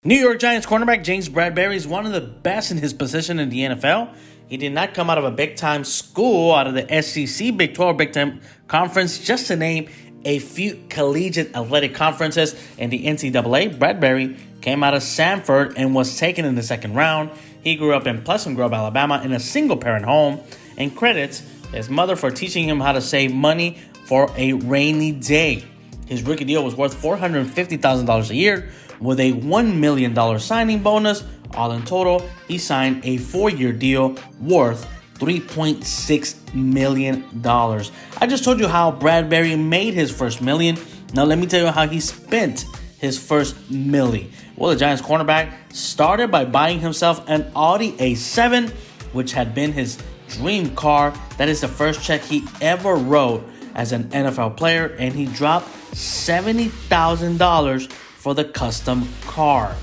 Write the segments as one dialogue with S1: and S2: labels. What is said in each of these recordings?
S1: New York Giants cornerback James Bradberry is one of the best in his position in the NFL. He did not come out of a big-time school, out of the SEC, Big 12, Big Ten Conference, just to name a few collegiate athletic conferences in the NCAA. Bradberry came out of Samford and was taken in the second round. He grew up in Pleasant Grove, Alabama, in a single-parent home, and credits his mother for teaching him how to save money for a rainy day. His rookie deal was worth $450,000 a year, with a $1 million signing bonus. All in total, he signed a 4-year deal worth $3.6 million. I just told you how Bradberry made his first million. Now let me tell you how he spent his first milli. Well, the Giants cornerback started by buying himself an Audi A7, which had been his dream car. That is the first check he ever wrote as an NFL player, and he dropped $70,000 for the custom car.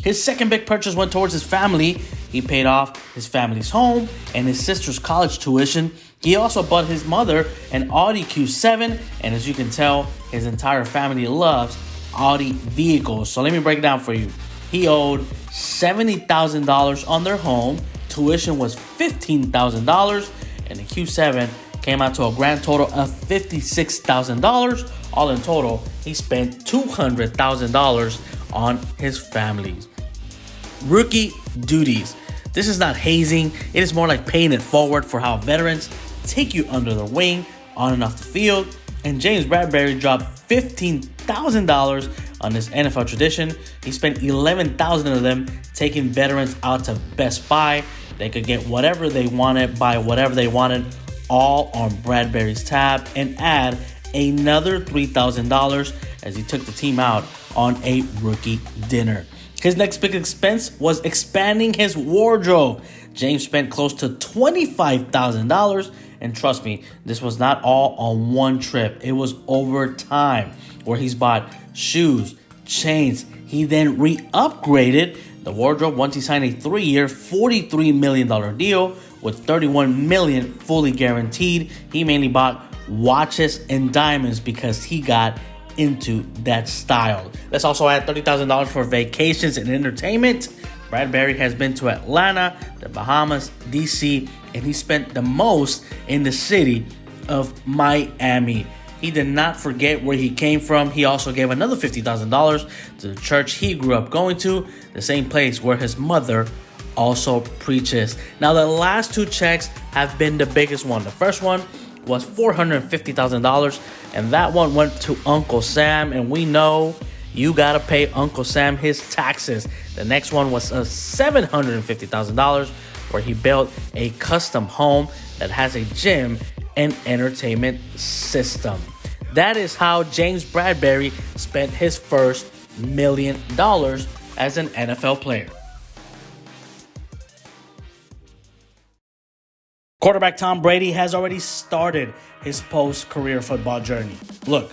S1: His second big purchase went towards his family. He paid off his family's home and his sister's college tuition. He also bought his mother an Audi Q7, and as you can tell, his entire family loves Audi vehicles. So let me break it down for you. He owed $70,000 on their home. Tuition was $15,000, and the Q7 came out to a grand total of $56,000. All in total, he spent $200,000 on his families. Rookie duties. This is not hazing. It is more like paying it forward for how veterans take you under their wing on and off the field. And James Bradberry dropped $15,000 on this NFL tradition. He spent $11,000 of them taking veterans out to Best Buy. They could get whatever they wanted, buy whatever they wanted, all on Bradberry's tab, and add another $3,000 as he took the team out on a rookie dinner. His next big expense was expanding his wardrobe. James spent close to $25,000, and trust me, this was not all on one trip. It was over time, where he's bought shoes, chains. He then re-upgraded the wardrobe once he signed a 3-year, $43 million deal with $31 million fully guaranteed. He mainly bought watches and diamonds because he got into that style. Let's also add $30,000 for vacations and entertainment. Bradberry has been to Atlanta, the Bahamas, DC, and he spent the most in the city of Miami. He did not forget where he came from. He also gave another $50,000 to the church he grew up going to, the same place where his mother also preaches. Now, the last two checks have been the biggest one. The first one was $450,000, and that one went to Uncle Sam, and we know you gotta pay Uncle Sam his taxes. The next one was $750,000, where he built a custom home that has a gym and entertainment system. That is how James Bradberry spent his first $1 million as an NFL player. Quarterback Tom Brady has already started his post-career football journey. Look,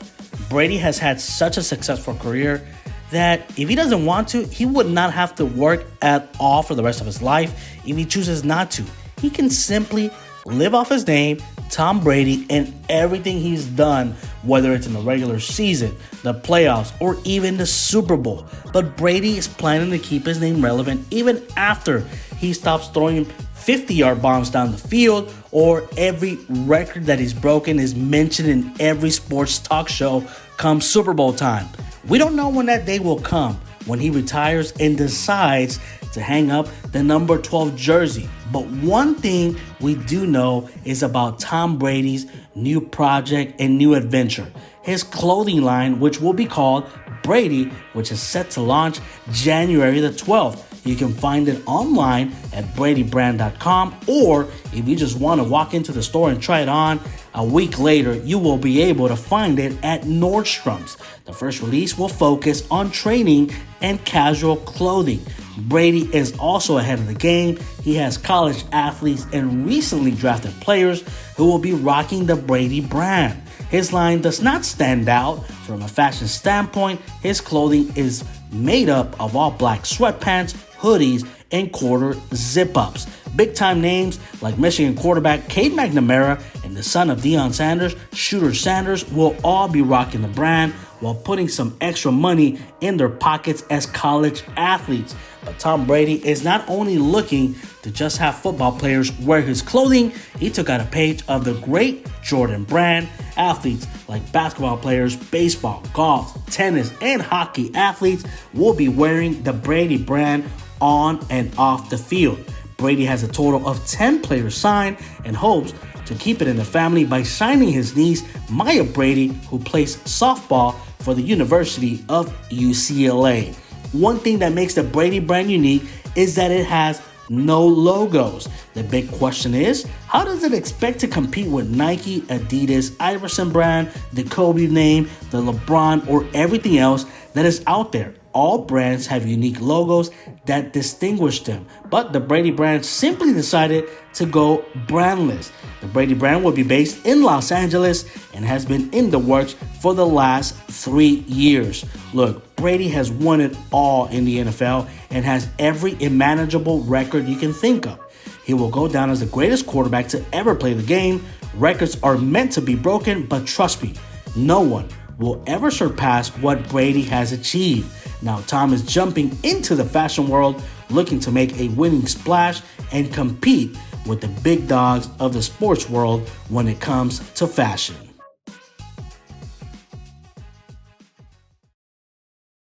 S1: Brady has had such a successful career that if he doesn't want to, he would not have to work at all for the rest of his life if he chooses not to. He can simply live off his name, Tom Brady, and everything he's done, whether it's in the regular season, the playoffs, or even the Super Bowl. But Brady is planning to keep his name relevant even after he stops throwing 50-yard bombs down the field, or every record that he's broken is mentioned in every sports talk show come Super Bowl time. We don't know when that day will come, when he retires and decides to hang up the number 12 jersey. But one thing we do know is about Tom Brady's new project and new adventure. His clothing line, which will be called Brady, which is set to launch January the 12th. You can find it online at bradybrand.com, or if you just want to walk into the store and try it on, a week later, you will be able to find it at Nordstrom's. The first release will focus on training and casual clothing. Brady is also ahead of the game. He has college athletes and recently drafted players who will be rocking the Brady brand. His line does not stand out from a fashion standpoint. His clothing is made up of all black sweatpants, hoodies, and quarter zip-ups. Big-time names like Michigan quarterback Cade McNamara and the son of Deion Sanders, Shooter Sanders, will all be rocking the brand, while putting some extra money in their pockets as college athletes. But Tom Brady is not only looking to just have football players wear his clothing, he took out a page of the great Jordan brand. Athletes like basketball players, baseball, golf, tennis, and hockey athletes will be wearing the Brady brand on and off the field. Brady has a total of 10 players signed and hopes to keep it in the family by signing his niece, Maya Brady, who plays softball for the University of UCLA. One thing that makes the Brady brand unique is that it has no logos. The big question is, how does it expect to compete with Nike, Adidas, Iverson brand, the Kobe name, the LeBron, or everything else that is out there? All brands have unique logos that distinguish them, but the Brady brand simply decided to go brandless. The Brady brand will be based in Los Angeles and has been in the works for the last 3 years. Look, Brady has won it all in the NFL and has every imaginable record you can think of. He will go down as the greatest quarterback to ever play the game. Records are meant to be broken, but trust me, no one will ever surpass what Brady has achieved. Now, Tom is jumping into the fashion world, looking to make a winning splash and compete with the big dogs of the sports world when it comes to fashion.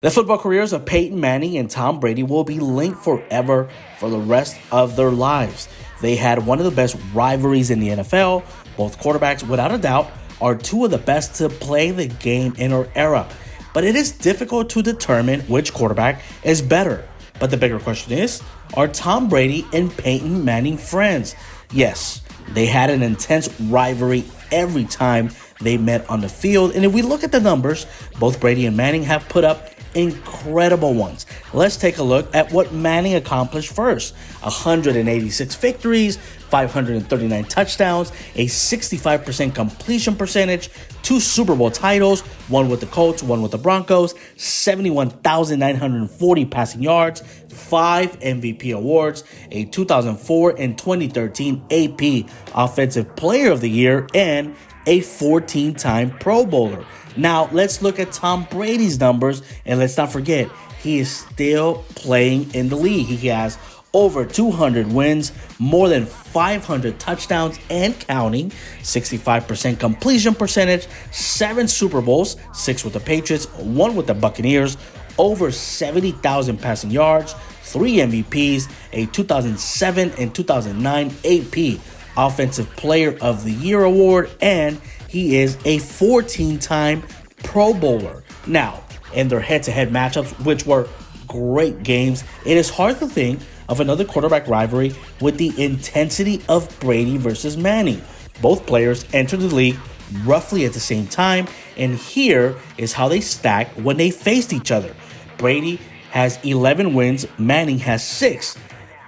S1: The football careers of Peyton Manning and Tom Brady will be linked forever for the rest of their lives. They had one of the best rivalries in the NFL. Both quarterbacks, without a doubt, are two of the best to play the game in our era. But it is difficult to determine which quarterback is better. But the bigger question is, are Tom Brady and Peyton Manning friends? Yes, they had an intense rivalry every time they met on the field. And if we look at the numbers, both Brady and Manning have put up incredible ones. Let's take a look at what Manning accomplished first. 186 victories, 539 touchdowns, a 65% completion percentage, 2 Super Bowl titles, one with the Colts, one with the Broncos, 71,940 passing yards, 5 MVP awards, a 2004 and 2013 AP Offensive Player of the Year, and a 14-time Pro Bowler. Now, let's look at Tom Brady's numbers, and let's not forget, he is still playing in the league. He has over 200 wins, more than 500 touchdowns and counting, 65% completion percentage, 7 Super Bowls, 6 with the Patriots, 1 with the Buccaneers, over 70,000 passing yards, 3 MVPs, a 2007 and 2009 AP Offensive Player of the Year award, and he is a 14-time Pro Bowler. Now, in their head-to-head matchups, which were great games, it is hard to think of another quarterback rivalry with the intensity of Brady versus Manning. Both players entered the league roughly at the same time, and here is how they stacked when they faced each other. Brady has 11 wins, Manning has 6.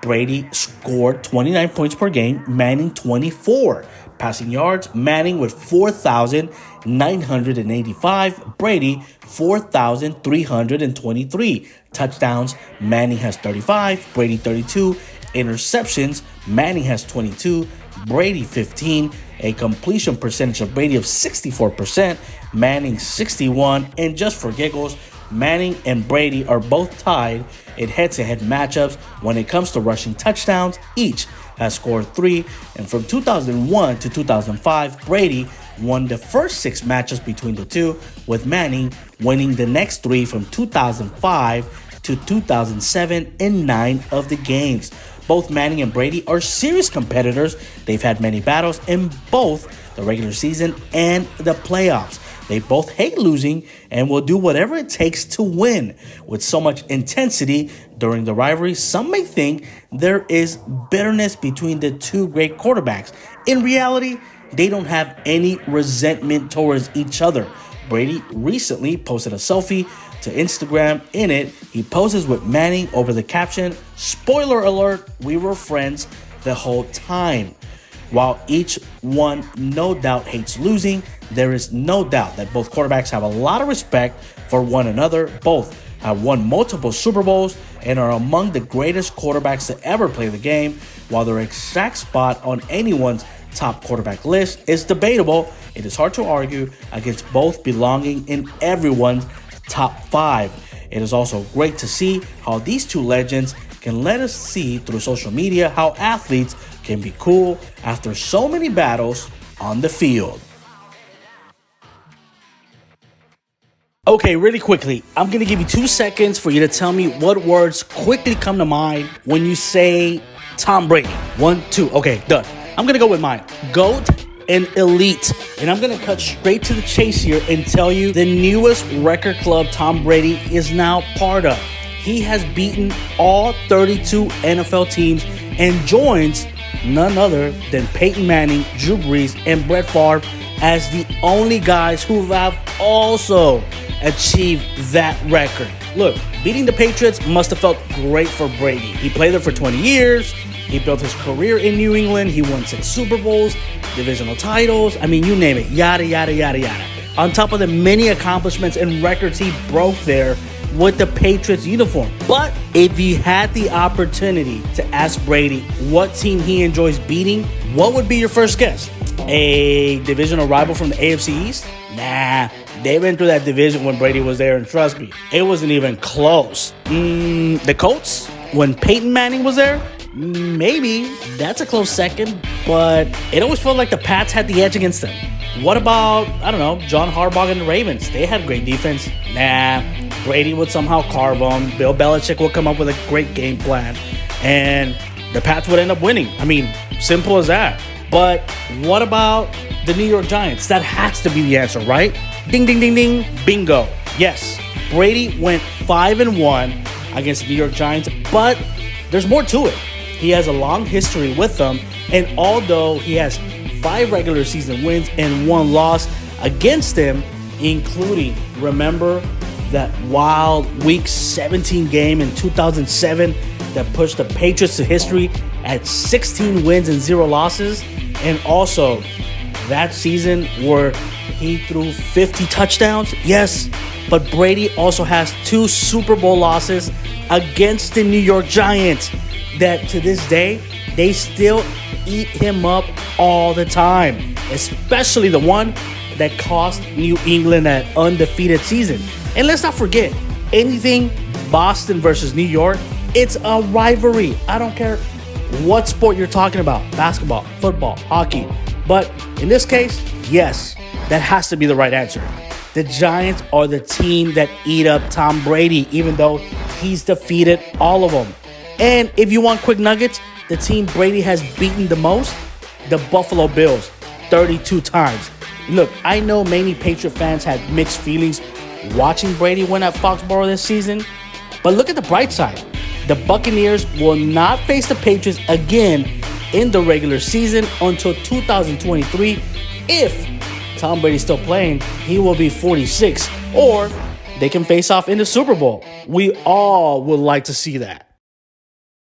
S1: Brady scored 29 points per game, Manning 24. Passing yards, Manning with 4,985, Brady 4,323. Touchdowns, Manning has 35, Brady 32. Interceptions, Manning has 22, Brady 15. A completion percentage of Brady of 64%, Manning 61. And just for giggles, Manning and Brady are both tied in head-to-head matchups when it comes to rushing touchdowns. Each has scored 3, and from 2001 to 2005, Brady won the first 6 matchups between the two, with Manning winning the next 3 from 2005 to 2007 in 9 of the games. Both Manning and Brady are serious competitors. They've had many battles in both the regular season and the playoffs. They both hate losing and will do whatever it takes to win. With so much intensity during the rivalry, some may think there is bitterness between the two great quarterbacks. In reality, they don't have any resentment towards each other. Brady recently posted a selfie to Instagram. In it, he poses with Manning over the caption, "Spoiler alert, we were friends the whole time." While each one no doubt hates losing, there is no doubt that both quarterbacks have a lot of respect for one another. Both have won multiple Super Bowls and are among the greatest quarterbacks to ever play the game. While their exact spot on anyone's top quarterback list is debatable, it is hard to argue against both belonging in everyone's top 5. It is also great to see how these two legends can let us see through social media how athletes can be cool after so many battles on the field. Okay, really quickly, I'm going to give you 2 seconds for you to tell me what words quickly come to mind when you say Tom Brady. 1, 2. Okay, done. I'm going to go with mine. GOAT and elite. And I'm going to cut straight to the chase here and tell you the newest record club Tom Brady is now part of. He has beaten all 32 NFL teams and joins none other than Peyton Manning, Drew Brees, and Brett Favre as the only guys who have also achieved that record. Look, beating the Patriots must have felt great for Brady. He played there for 20 years. He built his career in New England. He won 6 Super Bowls, divisional titles. I mean, you name it. Yada, yada, yada, yada. On top of the many accomplishments and records he broke there with the Patriots uniform. But if you had the opportunity to ask Brady what team he enjoys beating, what would be your first guess? A divisional rival from the AFC East? Nah, they went through that division when Brady was there, and trust me, it wasn't even close. The Colts? When Peyton Manning was there? Maybe. That's a close second, but it always felt like the Pats had the edge against them. What about, I don't know, John Harbaugh and the Ravens? They had great defense. Nah, Brady would somehow carve them. Bill Belichick would come up with a great game plan, and the Pats would end up winning. I mean, simple as that. But what about the New York Giants? That has to be the answer, right? Ding, ding, ding, ding, bingo. Yes, Brady went 5-1 against the New York Giants, but there's more to it. He has a long history with them, and although he has 5 regular season wins and 1 loss against them, including, remember that wild Week 17 game in 2007 that pushed the Patriots to history at 16 wins and 0 losses, and also that season where he threw 50 touchdowns? Yes, but Brady also has 2 Super Bowl losses against the New York Giants that to this day, they still eat him up all the time, especially the one that cost New England that undefeated season. And let's not forget, anything Boston versus New York, it's a rivalry. I don't care what sport you're talking about, basketball, football, hockey. But in this case, yes, that has to be the right answer. The Giants are the team that eat up Tom Brady, even though he's defeated all of them. And if you want quick nuggets, the team Brady has beaten the most, the Buffalo Bills, 32 times. Look, I know many Patriot fans had mixed feelings watching Brady win at Foxborough this season, but look at the bright side. The Buccaneers will not face the Patriots again in the regular season until 2023. If Tom Brady's still playing, he will be 46, or they can face off in the Super Bowl. We all would like to see that.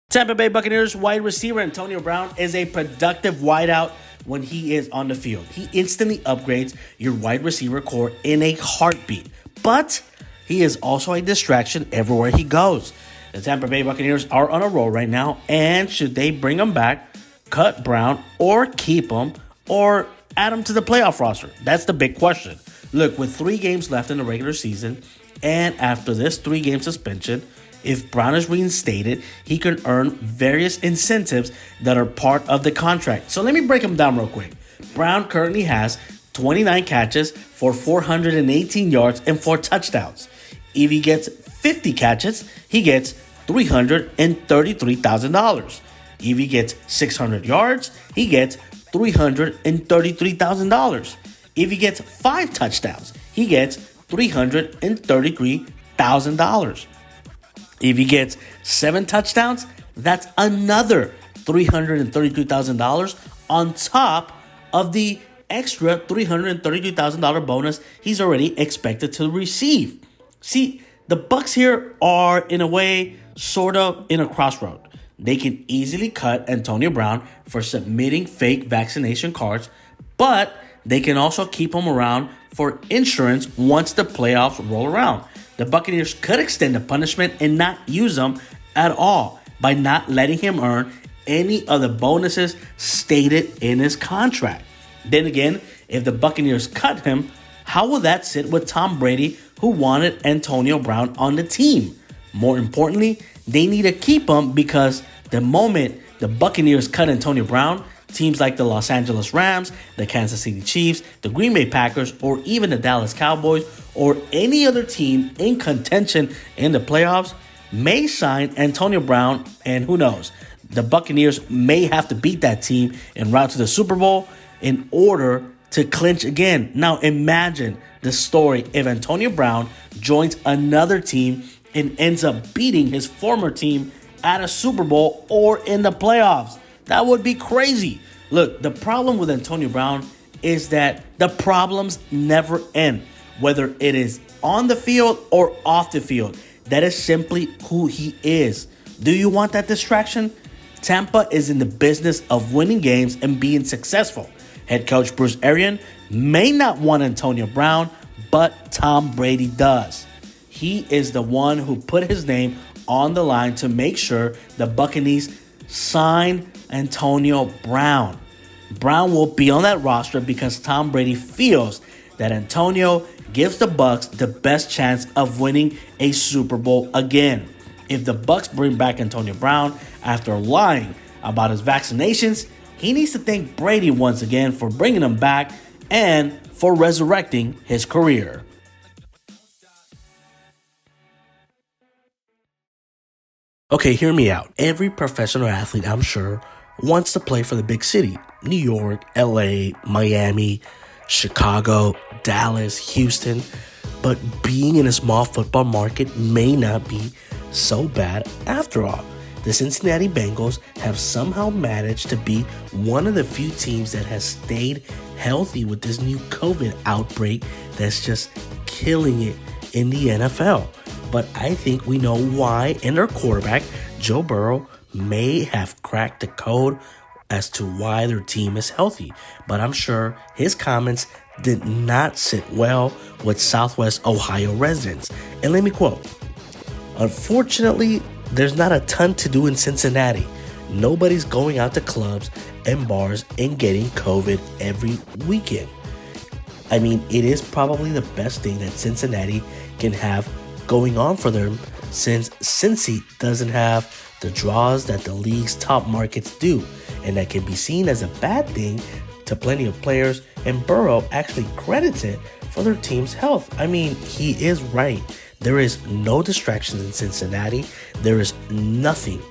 S1: Tampa Bay Buccaneers wide receiver Antonio Brown is a productive wideout when he is on the field. He instantly upgrades your wide receiver core in a heartbeat, but he is also a distraction everywhere he goes. The Tampa Bay Buccaneers are on a roll right now, and should they bring him back, cut Brown, or keep him, or add him to the playoff roster? That's the big question. Look, with 3 games left in the regular season, and after this 3-game suspension, if Brown is reinstated, he can earn various incentives that are part of the contract. So let me break them down real quick. Brown currently has 29 catches for 418 yards and 4 touchdowns. If he gets 50 catches, he gets $333,000. If he gets 600 yards, he gets $333,000. If he gets 5 touchdowns, he gets $333,000. If he gets 7 touchdowns, that's another $333,000 on top of the extra $333,000 bonus he's already expected to receive. See, the Bucs here are, in a way, sort of in a crossroad. They can easily cut Antonio Brown for submitting fake vaccination cards, but they can also keep him around for insurance once the playoffs roll around. The Buccaneers could extend the punishment and not use him at all by not letting him earn any of the bonuses stated in his contract. Then again, if the Buccaneers cut him, how will that sit with Tom Brady, who wanted Antonio Brown on the team? More importantly, they need to keep him because the moment the Buccaneers cut Antonio Brown, teams like the Los Angeles Rams, the Kansas City Chiefs, the Green Bay Packers, or even the Dallas Cowboys, or any other team in contention in the playoffs may sign Antonio Brown, and who knows, the Buccaneers may have to beat that team en route to the Super Bowl in order to clinch again. Now imagine the story if Antonio Brown joins another team and ends up beating his former team at a Super Bowl or in the playoffs. That would be crazy. Look, the problem with Antonio Brown is that the problems never end, whether it is on the field or off the field. That is simply who he is. Do you want that distraction? Tampa is in the business of winning games and being successful. Head coach Bruce Arians may not want Antonio Brown, but Tom Brady does. He is the one who put his name on the line to make sure the Buccaneers sign Antonio Brown. Brown will be on that roster because Tom Brady feels that Antonio gives the Bucs the best chance of winning a Super Bowl again. If the Bucs bring back Antonio Brown after lying about his vaccinations, he needs to thank Brady once again for bringing him back and for resurrecting his career. Okay, hear me out. Every professional athlete, I'm sure, wants to play for the big city. New York, LA, Miami, Chicago, Dallas, Houston. But being in a small football market may not be so bad after all. The Cincinnati Bengals have somehow managed to be one of the few teams that has stayed healthy with this new COVID outbreak that's just killing it in the NFL. But I think we know why, and their quarterback, Joe Burrow, may have cracked the code as to why their team is healthy. But I'm sure his comments did not sit well with Southwest Ohio residents. And let me quote, "Unfortunately, there's not a ton to do in Cincinnati. Nobody's going out to clubs and bars and getting COVID every weekend." I mean, it is probably the best thing that Cincinnati can have going on for them since Cincy doesn't have the draws that the league's top markets do, and that can be seen as a bad thing to plenty of players, and Burrow actually credits it for their team's health. I mean, he is right. There is no distractions in Cincinnati. There is nothing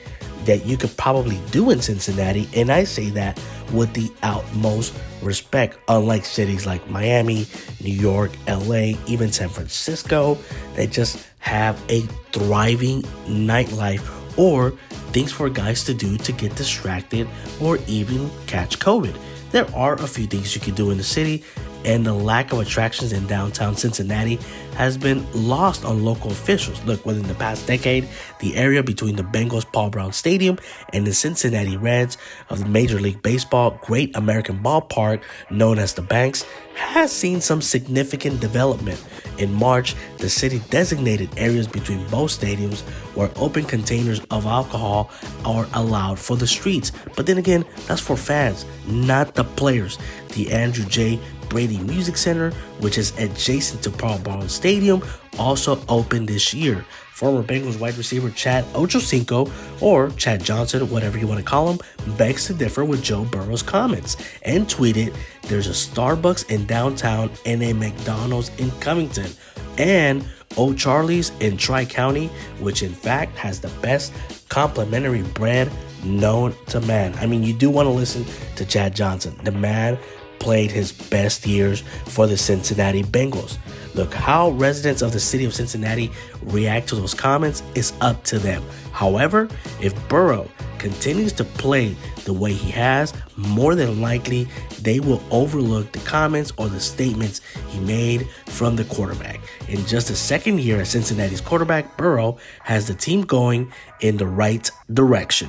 S1: that you could probably do in Cincinnati, and I say that with the utmost respect, unlike cities like Miami, New York, LA, even San Francisco, that just have a thriving nightlife or things for guys to do to get distracted or even catch COVID. There are a few things you can do in the city, and the lack of attractions in downtown Cincinnati has been lost on local officials. Look, within the past decade, the area between the Bengals Paul Brown Stadium and the Cincinnati Reds of the Major League Baseball Great American Ballpark, known as the Banks, has seen some significant development. In March, the city designated areas between both stadiums where open containers of alcohol are allowed for the streets. But then again, that's for fans, not the players. The Andrew J. Brady Music Center, which is adjacent to Paul Brown Stadium, also opened this year. Former Bengals wide receiver Chad Ochocinco, or Chad Johnson, whatever you want to call him, begs to differ with Joe Burrow's comments and tweeted, "There's a Starbucks in downtown and a McDonald's in Covington, and O'Charlie's in Tri-County, which in fact has the best complimentary bread known to man." I mean, you do want to listen to Chad Johnson. The man played his best years for the Cincinnati Bengals. Look, how residents of the city of Cincinnati react to those comments is up to them. However, if Burrow continues to play the way he has, more than likely they will overlook the comments or the statements he made from the quarterback. In just the second year as Cincinnati's quarterback, Burrow has the team going in the right direction.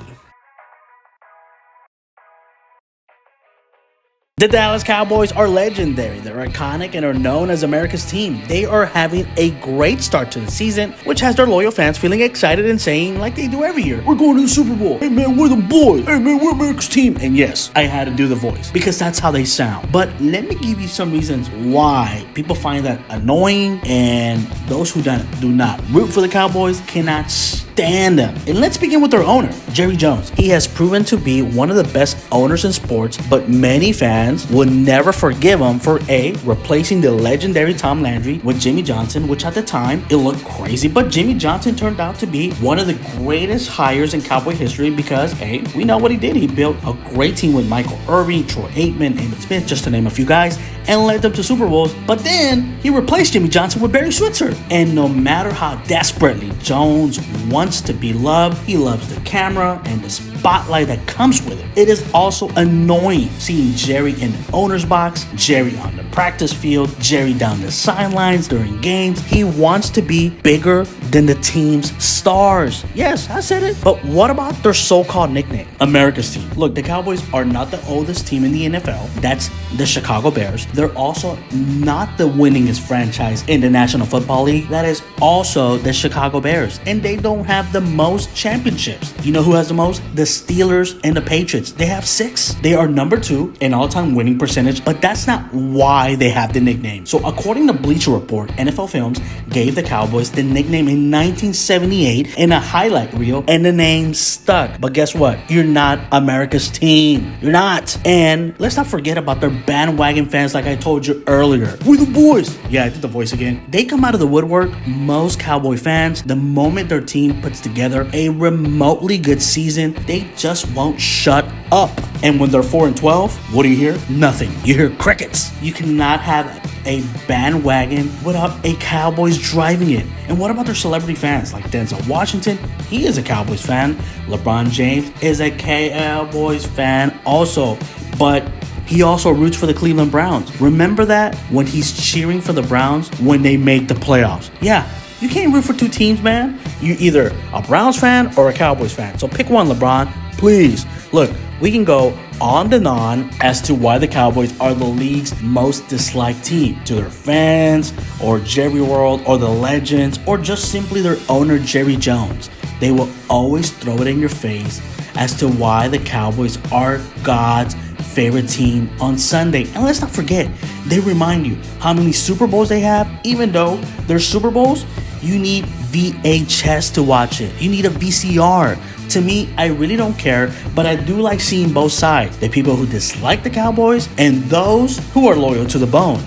S1: The Dallas Cowboys are legendary. They're iconic and are known as America's team. They are having a great start to the season, which has their loyal fans feeling excited and saying, like they do every year, we're going to the Super Bowl. Hey man, we're the boys. Hey man, we're America's team. And yes, I had to do the voice because that's how they sound. But let me give you some reasons why people find that annoying, and those who do not root for the Cowboys cannot stand them. And let's begin with their owner, Jerry Jones. He has proven to be one of the best owners in sports, but many fans would never forgive him for replacing the legendary Tom Landry with Jimmy Johnson, which at the time it looked crazy, but Jimmy Johnson turned out to be one of the greatest hires in Cowboy history because we know what he did. He built a great team with Michael Irvin, Troy Aikman, Emmitt Smith, just to name a few guys, and led them to Super Bowls. But then he replaced Jimmy Johnson with Barry Switzer. And no matter how desperately Jones wants to be loved, he loves the camera and the spotlight that comes with it. It is also annoying seeing Jerry in the owner's box, Jerry on the practice field, Jerry down the sidelines during games. He wants to be bigger than the team's stars. Yes, I said it. But what about their so-called nickname, America's team? Look, the Cowboys are not the oldest team in the NFL. That's the Chicago Bears. They're also not the winningest franchise in the National Football League. That is also the Chicago Bears. And they don't have the most championships. You know who has the most? The Steelers and the Patriots. They have 6. They are number 2 in all-time winning percentage, but that's not why they have the nickname. So according to Bleacher Report, NFL Films gave the Cowboys the nickname in 1978 in a highlight reel, and the name stuck. But guess what? You're not America's team. You're not. And let's not forget about their bandwagon fans like I told you earlier. We're the boys. Yeah, I did the voice again. They come out of the woodwork. Most Cowboy fans, the moment their team puts together a remotely good season, they just won't shut up. And when they're 4-12, what do you hear? Nothing. You hear crickets. You cannot have a bandwagon without a Cowboys driving it. And what about their celebrity fans like Denzel Washington? He is a Cowboys fan. LeBron James is a Cowboys fan also. But he also roots for the Cleveland Browns. Remember that when he's cheering for the Browns when they make the playoffs. Yeah, you can't root for 2 teams, man. You're either a Browns fan or a Cowboys fan. So pick one, LeBron, please. Look, we can go on and on as to why the Cowboys are the league's most disliked team to their fans or Jerry World or the legends or just simply their owner, Jerry Jones. They will always throw it in your face as to why the Cowboys are God's favorite team on Sunday. And let's not forget, they remind you how many Super Bowls they have. Even though they're Super Bowls, you need VHS to watch it. You need a VCR. To me, I really don't care, but I do like seeing both sides. The people who dislike the Cowboys and those who are loyal to the bone.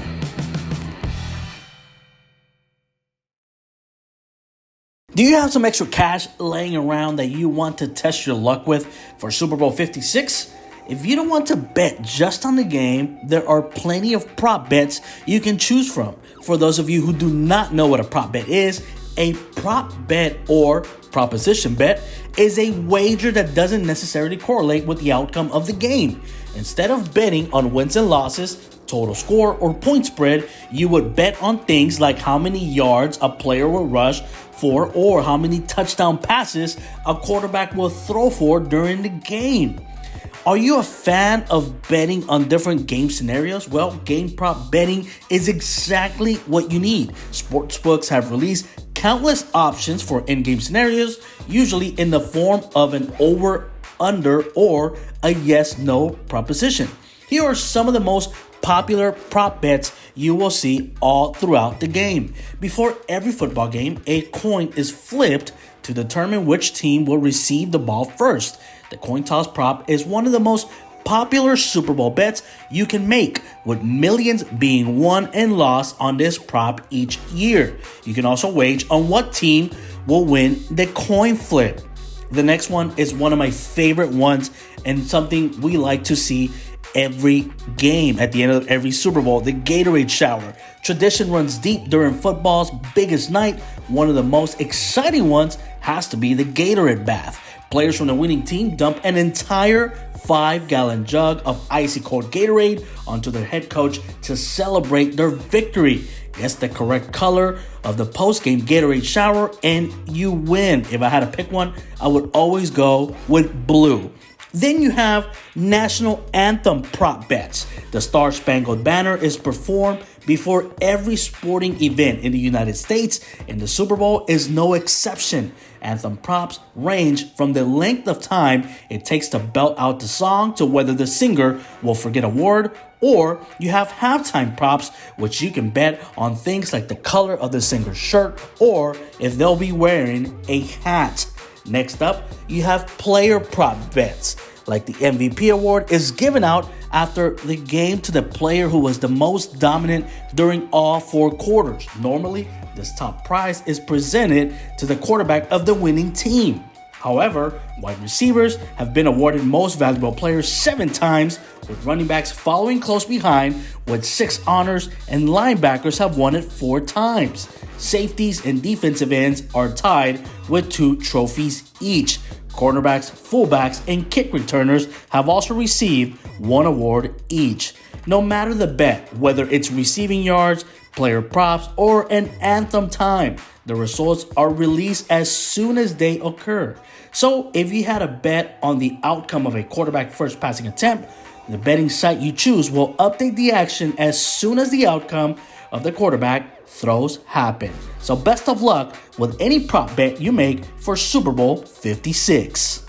S1: Do you have some extra cash laying around that you want to test your luck with for Super Bowl 56? If you don't want to bet just on the game, there are plenty of prop bets you can choose from. For those of you who do not know what a prop bet is, a prop bet or proposition bet is a wager that doesn't necessarily correlate with the outcome of the game. Instead of betting on wins and losses, total score, or point spread, you would bet on things like how many yards a player will rush for or how many touchdown passes a quarterback will throw for during the game. Are you a fan of betting on different game scenarios? Well, game prop betting is exactly what you need. Sportsbooks have released countless options for in-game scenarios, usually in the form of an over, under, or a yes-no proposition. Here are some of the most popular prop bets you will see all throughout the game. Before every football game, a coin is flipped to determine which team will receive the ball first. The coin toss prop is one of the most popular Super Bowl bets you can make, with millions being won and lost on this prop each year. You can also wager on what team will win the coin flip. The next one is one of my favorite ones and something we like to see every game at the end of every Super Bowl, the Gatorade shower. Tradition runs deep during football's biggest night. One of the most exciting ones has to be the Gatorade bath. Players from the winning team dump an entire 5-gallon jug of icy cold Gatorade onto their head coach to celebrate their victory. Guess the correct color of the post-game Gatorade shower and you win. If I had to pick one, I would always go with blue. Then you have national anthem prop bets. The Star Spangled Banner is performed before every sporting event in the United States, and the Super Bowl is no exception. Anthem props range from the length of time it takes to belt out the song to whether the singer will forget a word, or you have halftime props, which you can bet on things like the color of the singer's shirt or if they'll be wearing a hat. Next up, you have player prop bets. Like the MVP award is given out after the game to the player who was the most dominant during all 4 quarters. Normally, this top prize is presented to the quarterback of the winning team. However, wide receivers have been awarded most valuable players 7 times, with running backs following close behind with 6 honors, and linebackers have won it 4 times. Safeties and defensive ends are tied with 2 trophies each. Cornerbacks, fullbacks, and kick returners have also received 1 award each. No matter the bet, whether it's receiving yards, player props, or an anthem time, the results are released as soon as they occur. So if you had a bet on the outcome of a quarterback first passing attempt, the betting site you choose will update the action as soon as the outcome of the quarterback throws happen. So best of luck with any prop bet you make for Super Bowl 56.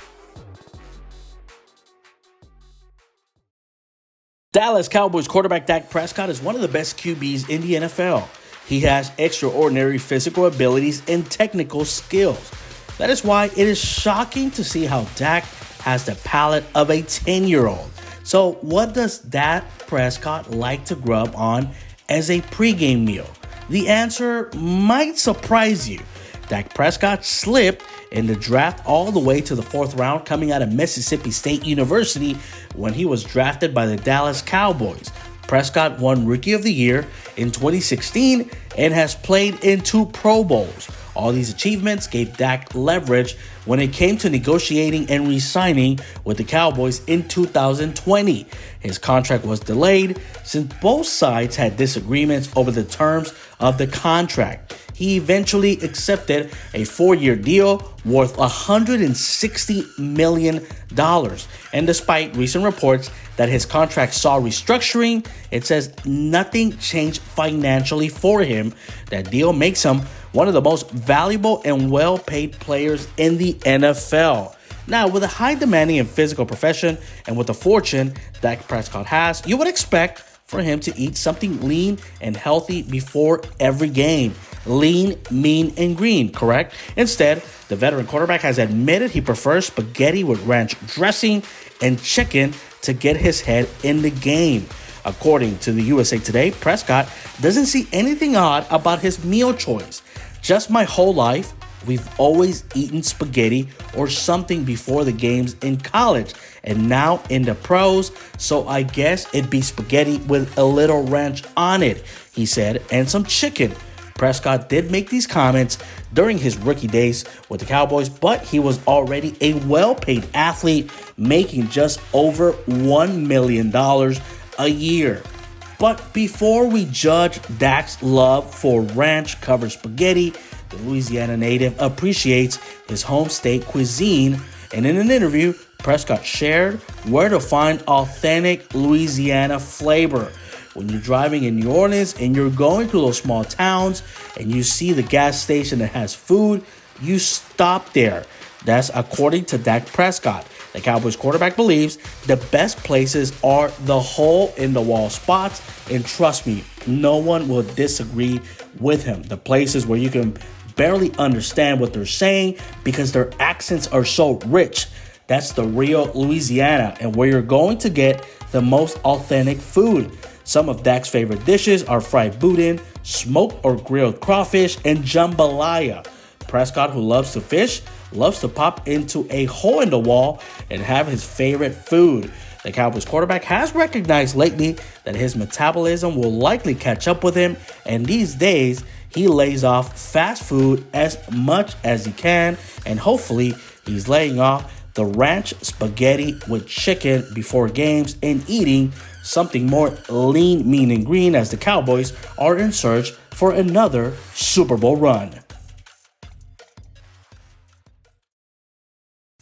S1: Dallas Cowboys quarterback Dak Prescott is one of the best QBs in the NFL. He has extraordinary physical abilities and technical skills. That is why it is shocking to see how Dak has the palate of a 10-year-old. So what does Dak Prescott like to grub on as a pregame meal? The answer might surprise you. Dak Prescott slipped in the draft all the way to the 4th round, coming out of Mississippi State University when he was drafted by the Dallas Cowboys. Prescott won Rookie of the Year in 2016 and has played in 2 Pro Bowls. All these achievements gave Dak leverage when it came to negotiating and re-signing with the Cowboys in 2020. His contract was delayed since both sides had disagreements over the terms of the contract. He eventually accepted a 4-year deal worth $160 million. And despite recent reports that his contract saw restructuring, it says nothing changed financially for him. That deal makes him one of the most valuable and well-paid players in the NFL. Now, with a high demanding and physical profession and with the fortune Dak Prescott has, you would expect for him to eat something lean and healthy before every game. Lean, mean, and green, correct? Instead, the veteran quarterback has admitted he prefers spaghetti with ranch dressing and chicken to get his head in the game. According to the USA Today, Prescott doesn't see anything odd about his meal choice. Just my whole life, we've always eaten spaghetti or something before the games in college, and now in the pros, so I guess it'd be spaghetti with a little ranch on it, he said, and some chicken. Prescott did make these comments during his rookie days with the Cowboys, but he was already a well-paid athlete, making just over $1 million a year. But before we judge Dak's love for ranch-covered spaghetti, the Louisiana native appreciates his home state cuisine, and in an interview, Prescott shared where to find authentic Louisiana flavor. When you're driving in New Orleans and you're going through those small towns and you see the gas station that has food, you stop there. That's according to Dak Prescott. The Cowboys quarterback believes the best places are the hole-in-the-wall spots, and trust me, no one will disagree with him. The places where you can barely understand what they're saying because their accents are so rich. That's the real Louisiana, and where you're going to get the most authentic food. Some of Dak's favorite dishes are fried boudin, smoked or grilled crawfish, and jambalaya. Prescott, who loves to fish, loves to pop into a hole in the wall and have his favorite food. The Cowboys quarterback has recognized lately that his metabolism will likely catch up with him, and these days he lays off fast food as much as he can, and hopefully he's laying off the ranch spaghetti with chicken before games and eating something more lean, mean, and green as the Cowboys are in search for another Super Bowl run.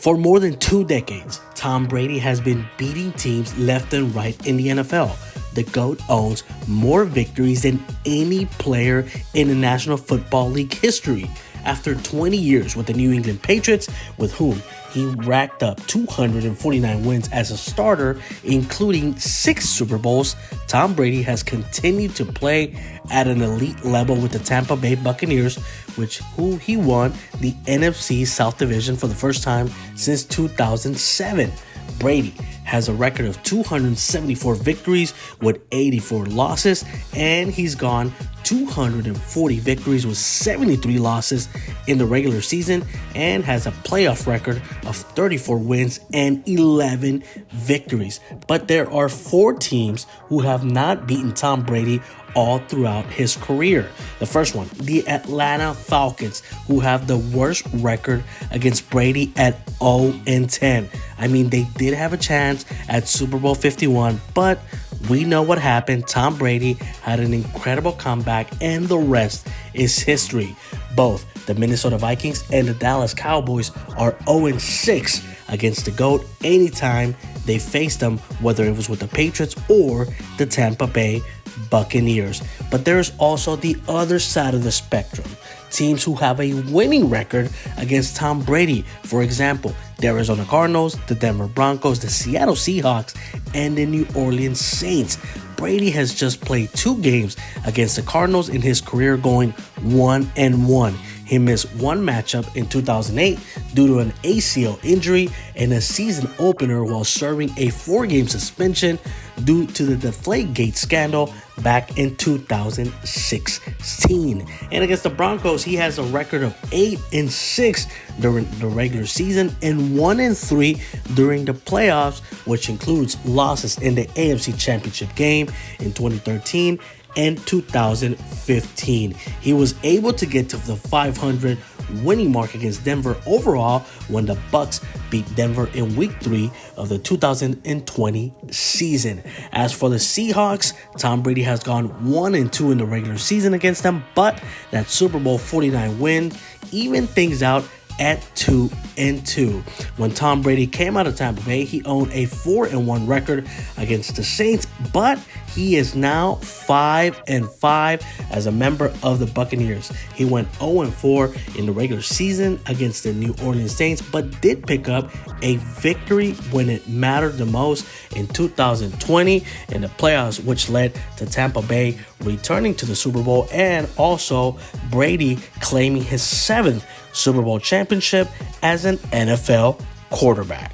S1: For more than 2 decades, Tom Brady has been beating teams left and right in the NFL. The GOAT owns more victories than any player in the National Football League history. After 20 years with the New England Patriots, with whom he racked up 249 wins as a starter, including 6 Super Bowls, Tom Brady has continued to play at an elite level with the Tampa Bay Buccaneers, who he won the NFC South Division for the first time since 2007. Brady has a record of 274 victories with 84 losses, and he's gone 240 victories with 73 losses in the regular season, and has a playoff record of 34 wins and 11 victories. But there are 4 teams who have not beaten Tom Brady all throughout his career. The first one, the Atlanta Falcons, who have the worst record against Brady at 0-10. I mean, they did have a chance at Super Bowl 51, but we know what happened. Tom Brady had an incredible comeback, and the rest is history. Both the Minnesota Vikings and the Dallas Cowboys are 0-6 against the GOAT anytime they faced them, whether it was with the Patriots or the Tampa Bay Buccaneers. But there's also the other side of the spectrum. Teams who have a winning record against Tom Brady. For example, the Arizona Cardinals, the Denver Broncos, the Seattle Seahawks, and the New Orleans Saints. Brady has just played 2 games against the Cardinals in his career, going 1-1. He missed one matchup in 2008 due to an ACL injury and a season opener while serving a 4-game suspension due to the Deflategate scandal back in 2016. And against the Broncos, he has a record of 8-6 during the regular season and 1-3 during the playoffs, which includes losses in the AFC Championship game in 2013 and 2015. He was able to get to the 500 winning mark against Denver overall when the Bucks beat Denver in Week 3 of the 2020 season. As for the Seahawks, Tom Brady has gone 1-2 in the regular season against them, but that Super Bowl 49 win evened things out at 2-2. When Tom Brady came out of Tampa Bay, he owned a 4-1 record against the Saints, but he is now 5-5 as a member of the Buccaneers. He went 0-4 in the regular season against the New Orleans Saints, but did pick up a victory when it mattered the most in 2020 in the playoffs, which led to Tampa Bay returning to the Super Bowl, and also Brady claiming his 7th Super Bowl championship as an NFL quarterback.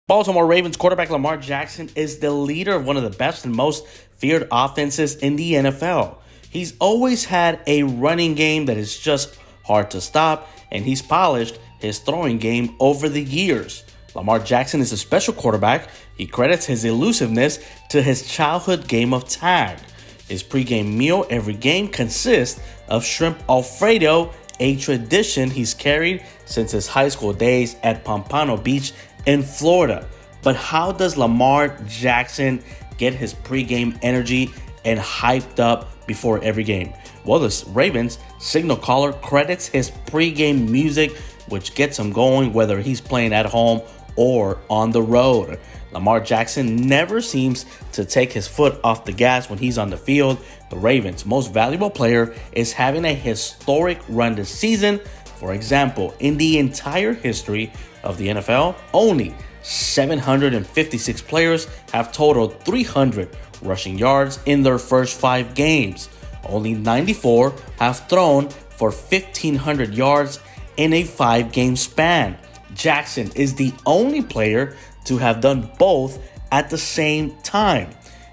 S1: Baltimore Ravens quarterback Lamar Jackson is the leader of one of the best and most feared offenses in the NFL. He's always had a running game that is just hard to stop, and he's polished his throwing game over the years. Lamar Jackson is a special quarterback. He credits his elusiveness to his childhood game of tag. His pregame meal every game consists of shrimp Alfredo, a tradition he's carried since his high school days at Pompano Beach in Florida. But how does Lamar Jackson get his pregame energy and hyped up before every game? Well, the Ravens signal caller credits his pregame music, which gets him going whether he's playing at home or on the road. Lamar Jackson never seems to take his foot off the gas when he's on the field. The Ravens' most valuable player is having a historic run this season. For example, in the entire history of the NFL, only 756 players have totaled 300 rushing yards in their first 5 games. Only 94 have thrown for 1,500 yards in a 5-game span. Jackson is the only player to have done both at the same time.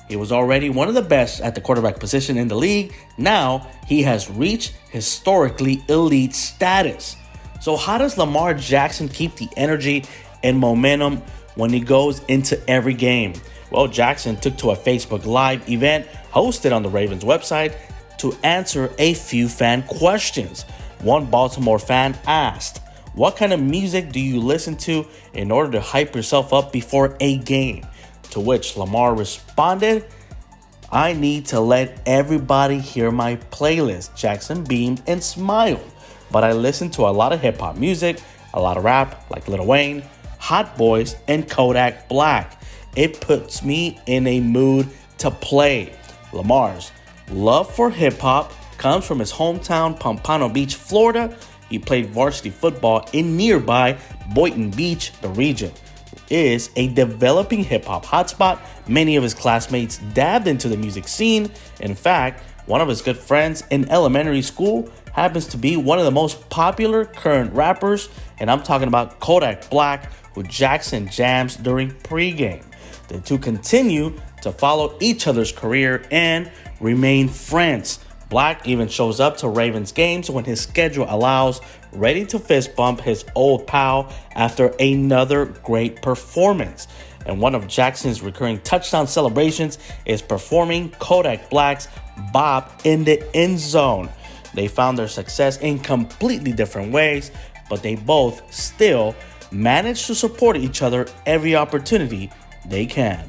S1: He was already one of the best at the quarterback position in the league. Now he has reached historically elite status. So how does Lamar Jackson keep the energy and momentum when he goes into every game? Well, Jackson took to a Facebook Live event hosted on the Ravens website to answer a few fan questions. One Baltimore fan asked, "What kind of music do you listen to in order to hype yourself up before a game?" To which Lamar responded, "I need to let everybody hear my playlist." Jackson beamed and smiled. but I listen to a lot of hip hop music, a lot of rap like Lil Wayne, Hot Boys, and Kodak Black. It puts me in a mood to play. Lamar's love for hip hop comes from his hometown, Pompano Beach, Florida. He played varsity football in nearby Boynton Beach. The region is a developing hip hop hotspot. Many of his classmates dabbed into the music scene. In fact, one of his good friends in elementary school happens to be one of the most popular current rappers, and I'm talking about Kodak Black, who Jackson jams during pregame. The two continue to follow each other's career and remain friends. Black even shows up to Ravens games when his schedule allows, ready to fist bump his old pal after another great performance. And one of Jackson's recurring touchdown celebrations is performing Kodak Black's bop in the end zone. They found their success in completely different ways, but they both still manage to support each other every opportunity they can.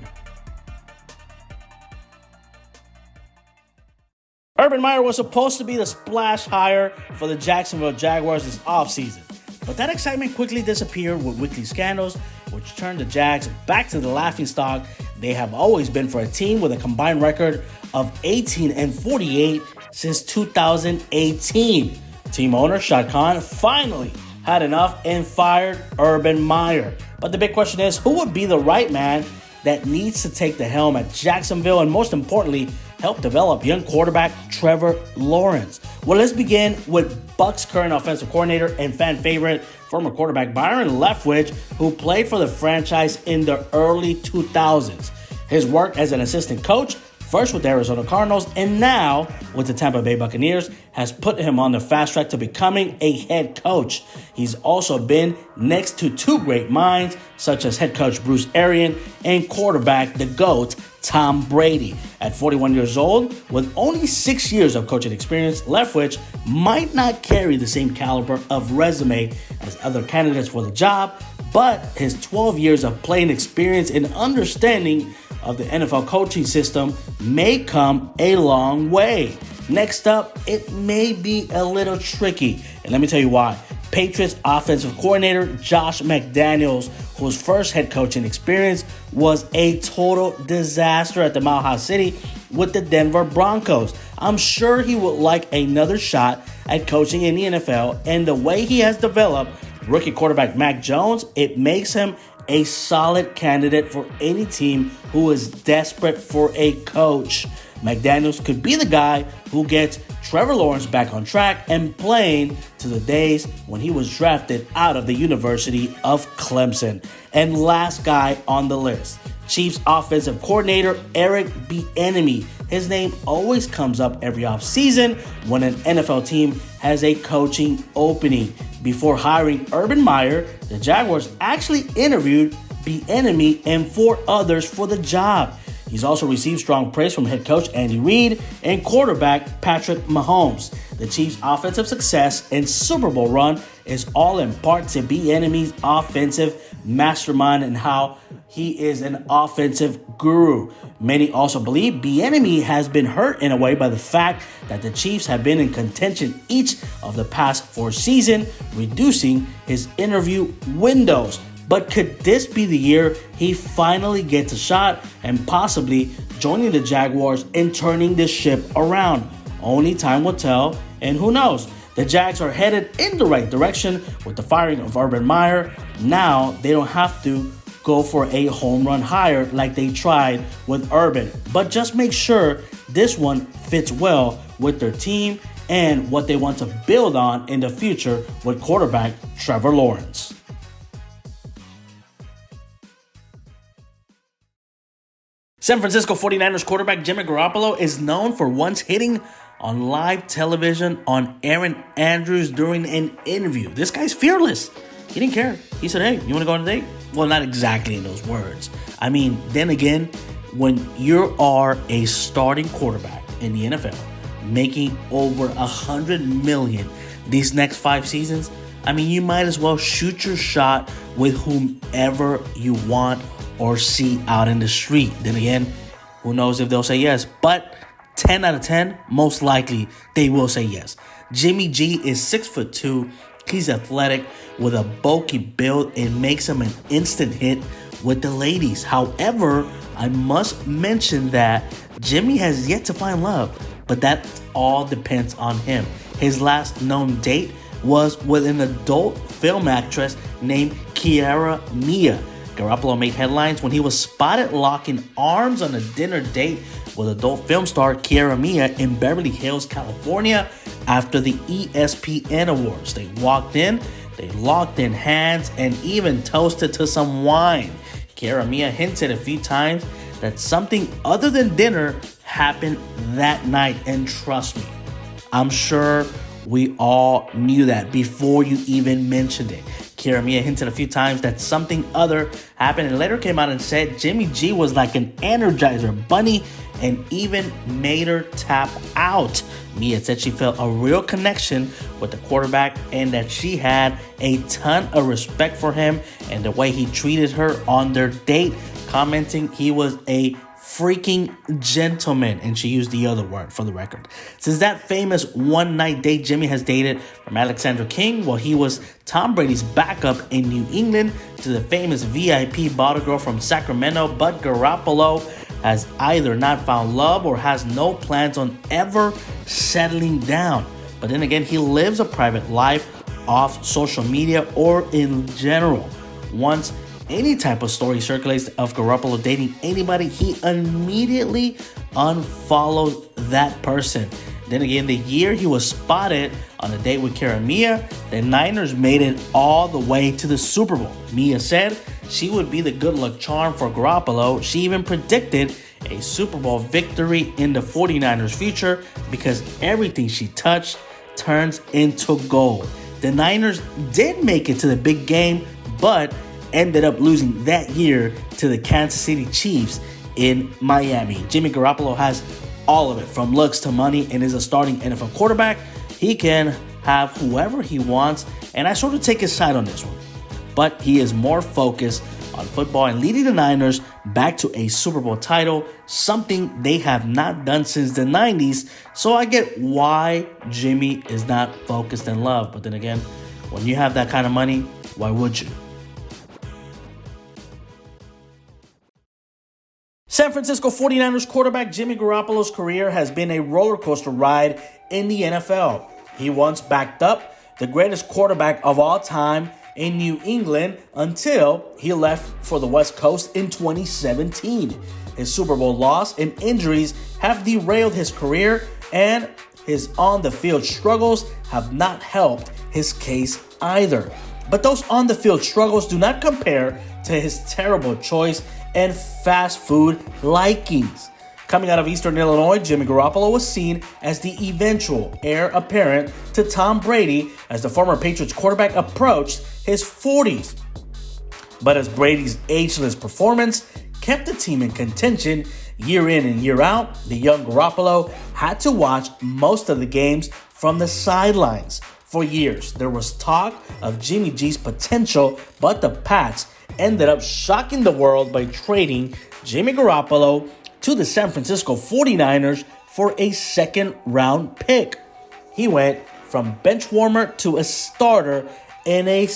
S1: Urban Meyer was supposed to be the splash hire for the Jacksonville Jaguars this offseason, but that excitement quickly disappeared with weekly scandals, which turned the Jags back to the laughingstock they have always been for a team with a combined record of 18-48 since 2018. Team owner Shad Khan finally had enough and fired Urban Meyer. But the big question is, who would be the right man that needs to take the helm at Jacksonville and, most importantly, help develop young quarterback Trevor Lawrence? Well, let's begin with Bucs current offensive coordinator and fan favorite, former quarterback Byron Leftwich, who played for the franchise in the early 2000s. His work as an assistant coach, first with the Arizona Cardinals and now with the Tampa Bay Buccaneers, has put him on the fast track to becoming a head coach. He's also been next to two great minds, such as head coach Bruce Arians and quarterback the GOAT Tom Brady. At 41 years old, with only 6 years of coaching experience, Leftwich might not carry the same caliber of resume as other candidates for the job, but his 12 years of playing experience and understanding of the NFL coaching system may come a long way. Next up, it may be a little tricky, and let me tell you why. Patriots offensive coordinator Josh McDaniels, whose first head coaching experience was a total disaster at the Mile High City with the Denver Broncos. I'm sure he would like another shot at coaching in the NFL, and the way he has developed rookie quarterback Mac Jones, it makes him a solid candidate for any team who is desperate for a coach. McDaniels could be the guy who gets Trevor Lawrence back on track and playing to the days when he was drafted out of the University of Clemson. And last guy on the list, Chiefs offensive coordinator Eric Bieniemy. His name always comes up every offseason when an NFL team has a coaching opening. Before hiring Urban Meyer, the Jaguars actually interviewed Bieniemy and 4 others for the job. He's also received strong praise from head coach Andy Reid and quarterback Patrick Mahomes. The Chiefs' offensive success and Super Bowl run is all in part to Bieniemy's offensive mastermind and how he is an offensive guru. Many also believe Bieniemy has been hurt in a way by the fact that the Chiefs have been in contention each of the past 4 seasons, reducing his interview windows. But could this be the year he finally gets a shot and possibly joining the Jaguars and turning this ship around? Only time will tell, and who knows? The Jags are headed in the right direction with the firing of Urban Meyer. Now they don't have to go for a home run hire like they tried with Urban. But just make sure this one fits well with their team and what they want to build on in the future with quarterback Trevor Lawrence. San Francisco 49ers quarterback Jimmy Garoppolo is known for once hitting on live television on Erin Andrews during an interview. This guy's fearless. He didn't care. He said, hey, you want to go on a date? Well, not exactly in those words. I mean, then again, when you are a starting quarterback in the NFL, making over $100 million these next 5 seasons, I mean, you might as well shoot your shot with whomever you want or see out in the street. Then again, who knows if they'll say yes. But 10 out of 10, most likely they will say yes. Jimmy G is 6'2". He's athletic with a bulky build. It makes him an instant hit with the ladies. However, I must mention that Jimmy has yet to find love, but that all depends on him. His last known date was with an adult film actress named Kiara Mia. Garoppolo made headlines when he was spotted locking arms on a dinner date with adult film star Kiara Mia in Beverly Hills, California after the ESPN Awards. They walked in, they locked in hands, and even toasted to some wine. Kiara Mia hinted a few times that something other than dinner happened that night, and trust me, I'm sure we all knew that before you even mentioned it. Kiara Mia hinted a few times that something other happened and later came out and said Jimmy G was like an Energizer bunny and even made her tap out. Mia said she felt a real connection with the quarterback and that she had a ton of respect for him and the way he treated her on their date, commenting he was a freaking gentleman, and she used the other word for the record. Since that famous one-night date, Jimmy has dated from Alexandra King while he was Tom Brady's backup in New England to the famous VIP bottle girl from Sacramento, but Garoppolo has either not found love or has no plans on ever settling down. But then again, he lives a private life off social media or in general. Once any type of story circulates of Garoppolo dating anybody, he immediately unfollows that person. Then again, the year he was spotted on a date with Kiara Mia, the Niners made it all the way to the Super Bowl. Mia said she would be the good luck charm for Garoppolo. She even predicted a Super Bowl victory in the 49ers' future because everything she touched turns into gold. The Niners did make it to the big game, but ended up losing that year to the Kansas City Chiefs in Miami. Jimmy Garoppolo has all of it, from looks to money, and is a starting NFL quarterback. He can have whoever he wants, and I sort of take his side on this one. But he is more focused on football and leading the Niners back to a Super Bowl title, something they have not done since the 90s. So I get why Jimmy is not focused in love. But then again, when you have that kind of money, why would you? San Francisco 49ers quarterback Jimmy Garoppolo's career has been a roller coaster ride in the NFL. He once backed up the greatest quarterback of all time in New England until he left for the West Coast in 2017. His Super Bowl loss and injuries have derailed his career, and his on-the-field struggles have not helped his case either. But those on-the-field struggles do not compare to his terrible choice and fast food likings. Coming out of Eastern Illinois, Jimmy Garoppolo was seen as the eventual heir apparent to Tom Brady as the former Patriots quarterback approached his 40s. But as Brady's ageless performance kept the team in contention year in and year out, the young Garoppolo had to watch most of the games from the sidelines. For years, there was talk of Jimmy G's potential, but the Pats ended up shocking the world by trading Jimmy Garoppolo to the San Francisco 49ers for a second-round pick. He went from bench warmer to a starter in a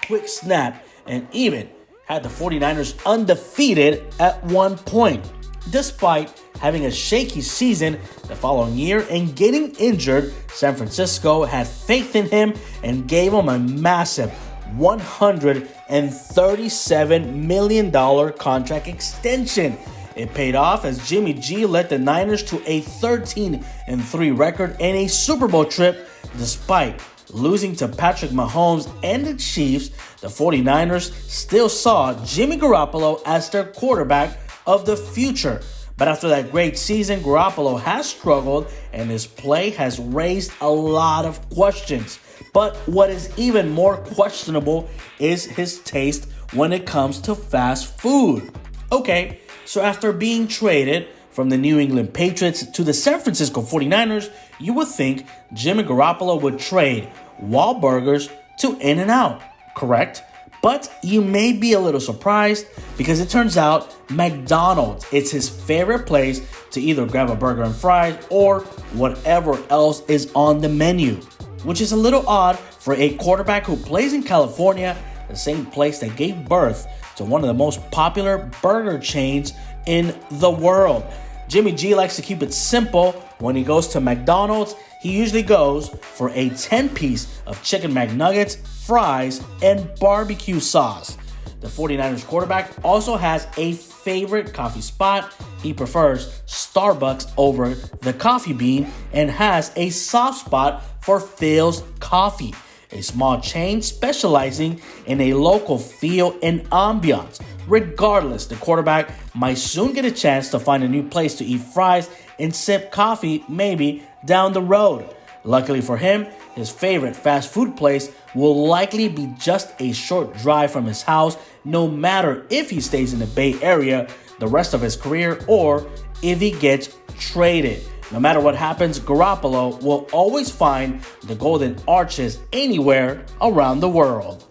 S1: quick snap and even had the 49ers undefeated at one point. Despite having a shaky season the following year and getting injured, San Francisco had faith in him and gave him a massive $137 million contract extension. It paid off as Jimmy G led the Niners to a 13-3 record and a Super Bowl trip. Despite losing to Patrick Mahomes and the Chiefs, the 49ers still saw Jimmy Garoppolo as their quarterback of the future. But after that great season, Garoppolo has struggled and his play has raised a lot of questions. But what is even more questionable is his taste when it comes to fast food. Okay, so after being traded from the New England Patriots to the San Francisco 49ers, you would think Jimmy Garoppolo would trade Wahlburgers to In-N-Out, correct? But you may be a little surprised because it turns out McDonald's is his favorite place to either grab a burger and fries or whatever else is on the menu, which is a little odd for a quarterback who plays in California, the same place that gave birth to one of the most popular burger chains in the world. Jimmy G likes to keep it simple. When he goes to McDonald's, he usually goes for a 10-piece of chicken McNuggets, fries, and barbecue sauce. The 49ers quarterback also has a favorite coffee spot. He prefers Starbucks over the Coffee Bean and has a soft spot for Phil's Coffee, a small chain specializing in a local feel and ambiance. Regardless, the quarterback might soon get a chance to find a new place to eat fries and sip coffee maybe down the road. Luckily for him, his favorite fast food place will likely be just a short drive from his house, no matter if he stays in the Bay Area the rest of his career or if he gets traded. No matter what happens, Garoppolo will always find the golden arches anywhere around the world.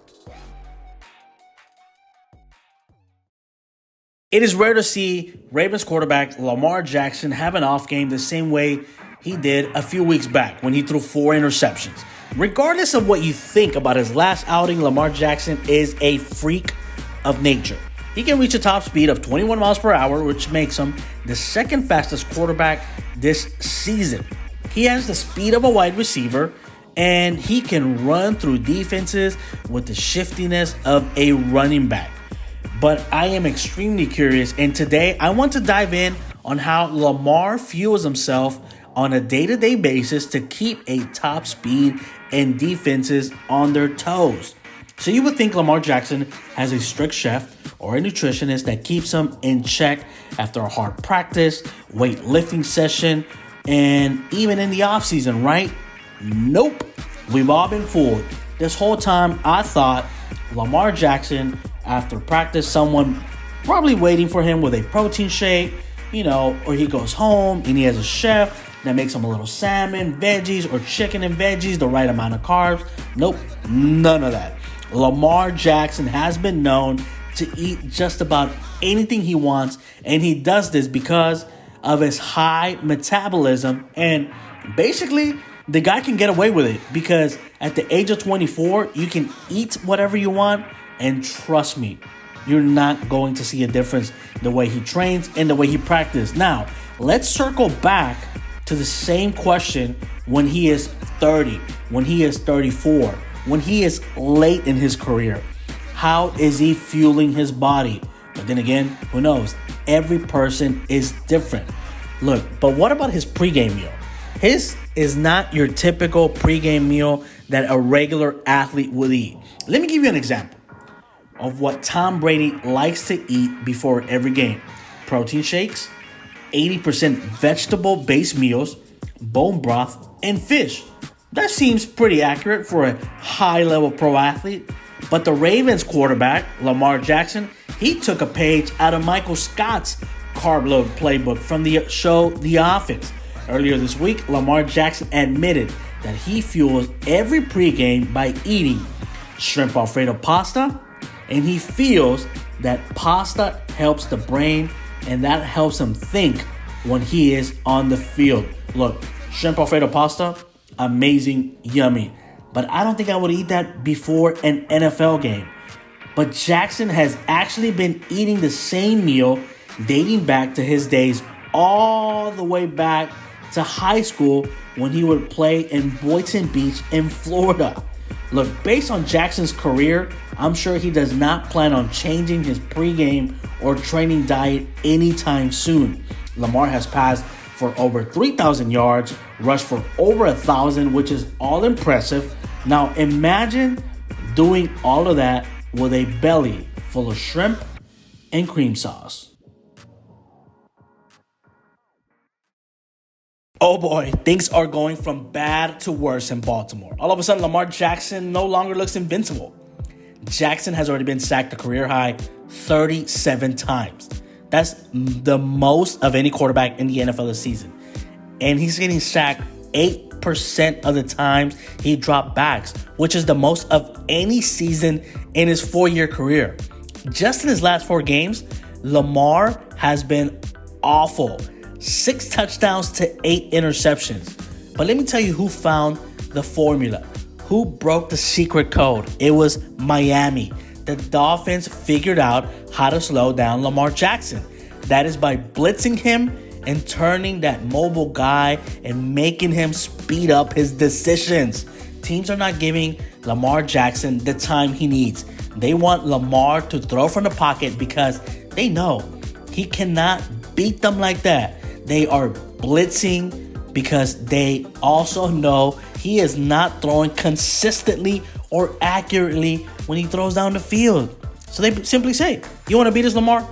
S1: It is rare to see Ravens quarterback Lamar Jackson have an off game the same way he did a few weeks back when he threw 4 interceptions. Regardless of what you think about his last outing, Lamar Jackson is a freak of nature. He can reach a top speed of 21 miles per hour, which makes him the second fastest quarterback this season. He has the speed of a wide receiver, and he can run through defenses with the shiftiness of a running back. But I am extremely curious, and today I want to dive in on how Lamar fuels himself on a day-to-day basis to keep a top speed and defenses on their toes. So you would think Lamar Jackson has a strict chef or a nutritionist that keeps him in check after a hard practice, weightlifting session, and even in the offseason, right? Nope. We've all been fooled. This whole time I thought Lamar Jackson, after practice, someone probably waiting for him with a protein shake, or he goes home and he has a chef that makes him a little salmon, veggies, or chicken and veggies, the right amount of carbs. Nope, none of that. Lamar Jackson has been known to eat just about anything he wants, and he does this because of his high metabolism. And basically, the guy can get away with it because at the age of 24, you can eat whatever you want, and trust me, you're not going to see a difference the way he trains and the way he practices. Now, let's circle back to the same question when he is 30, when he is 34, when he is late in his career. How is he fueling his body? But then again, who knows? Every person is different. Look, but what about his pregame meal? His is not your typical pregame meal that a regular athlete would eat. Let me give you an example of what Tom Brady likes to eat before every game. Protein shakes, 80% vegetable-based meals, bone broth, and fish. That seems pretty accurate for a high-level pro athlete. But the Ravens quarterback, Lamar Jackson, he took a page out of Michael Scott's carb load playbook from the show The Office. Earlier this week, Lamar Jackson admitted that he fuels every pregame by eating shrimp Alfredo pasta, and he feels that pasta helps the brain and that helps him think when he is on the field. Look, shrimp Alfredo pasta, amazing, yummy. But I don't think I would eat that before an NFL game. But Jackson has actually been eating the same meal dating back to his days all the way back to high school when he would play in Boynton Beach in Florida. Look, based on Jackson's career, I'm sure he does not plan on changing his pregame or training diet anytime soon. Lamar has passed for over 3,000 yards, rushed for over 1,000, which is all impressive. Now imagine doing all of that with a belly full of shrimp and cream sauce. Oh boy, things are going from bad to worse in Baltimore. All of a sudden, Lamar Jackson no longer looks invincible. Jackson has already been sacked a career high 37 times. That's the most of any quarterback in the NFL this season. And he's getting sacked 8% of the times he dropped backs, which is the most of any season in his 4-year career. Just in his last 4 games, Lamar has been awful. 6 touchdowns to 8 interceptions. But let me tell you who found the formula, who broke the secret code. It was Miami. The Dolphins figured out how to slow down Lamar Jackson. That is by blitzing him and turning that mobile guy and making him speed up his decisions. Teams are not giving Lamar Jackson the time he needs. They want Lamar to throw from the pocket because they know he cannot beat them like that. They are blitzing because they also know he is not throwing consistently or accurately when he throws down the field. So they simply say, you want to beat us, Lamar?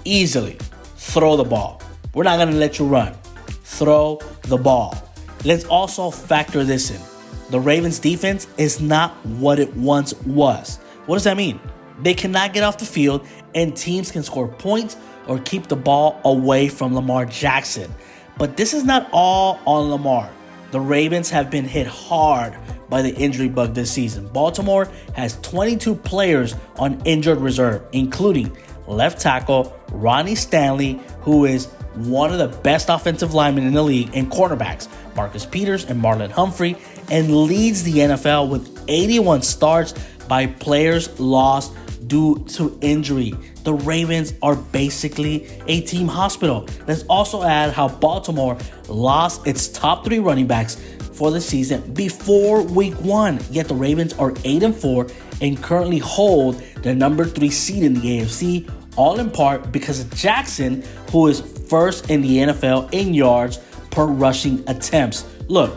S1: Easily. Throw the ball. We're not going to let you run. Throw the ball. Let's also factor this in. The Ravens defense is not what it once was. What does that mean? They cannot get off the field and teams can score points or keep the ball away from Lamar Jackson. But this is not all on Lamar. The Ravens have been hit hard by the injury bug this season. Baltimore has 22 players on injured reserve, including left tackle Ronnie Stanley, who is one of the best offensive linemen in the league, and cornerbacks Marcus Peters and Marlon Humphrey, and leads the NFL with 81 starts by players lost due to injury. The Ravens are basically a team hospital. Let's also add how Baltimore lost its top 3 running backs for the season before week 1. Yet the Ravens are 8-4 and currently hold the number 3 seed in the AFC, all in part because of Jackson, who is first in the NFL in yards per rushing attempts. Look,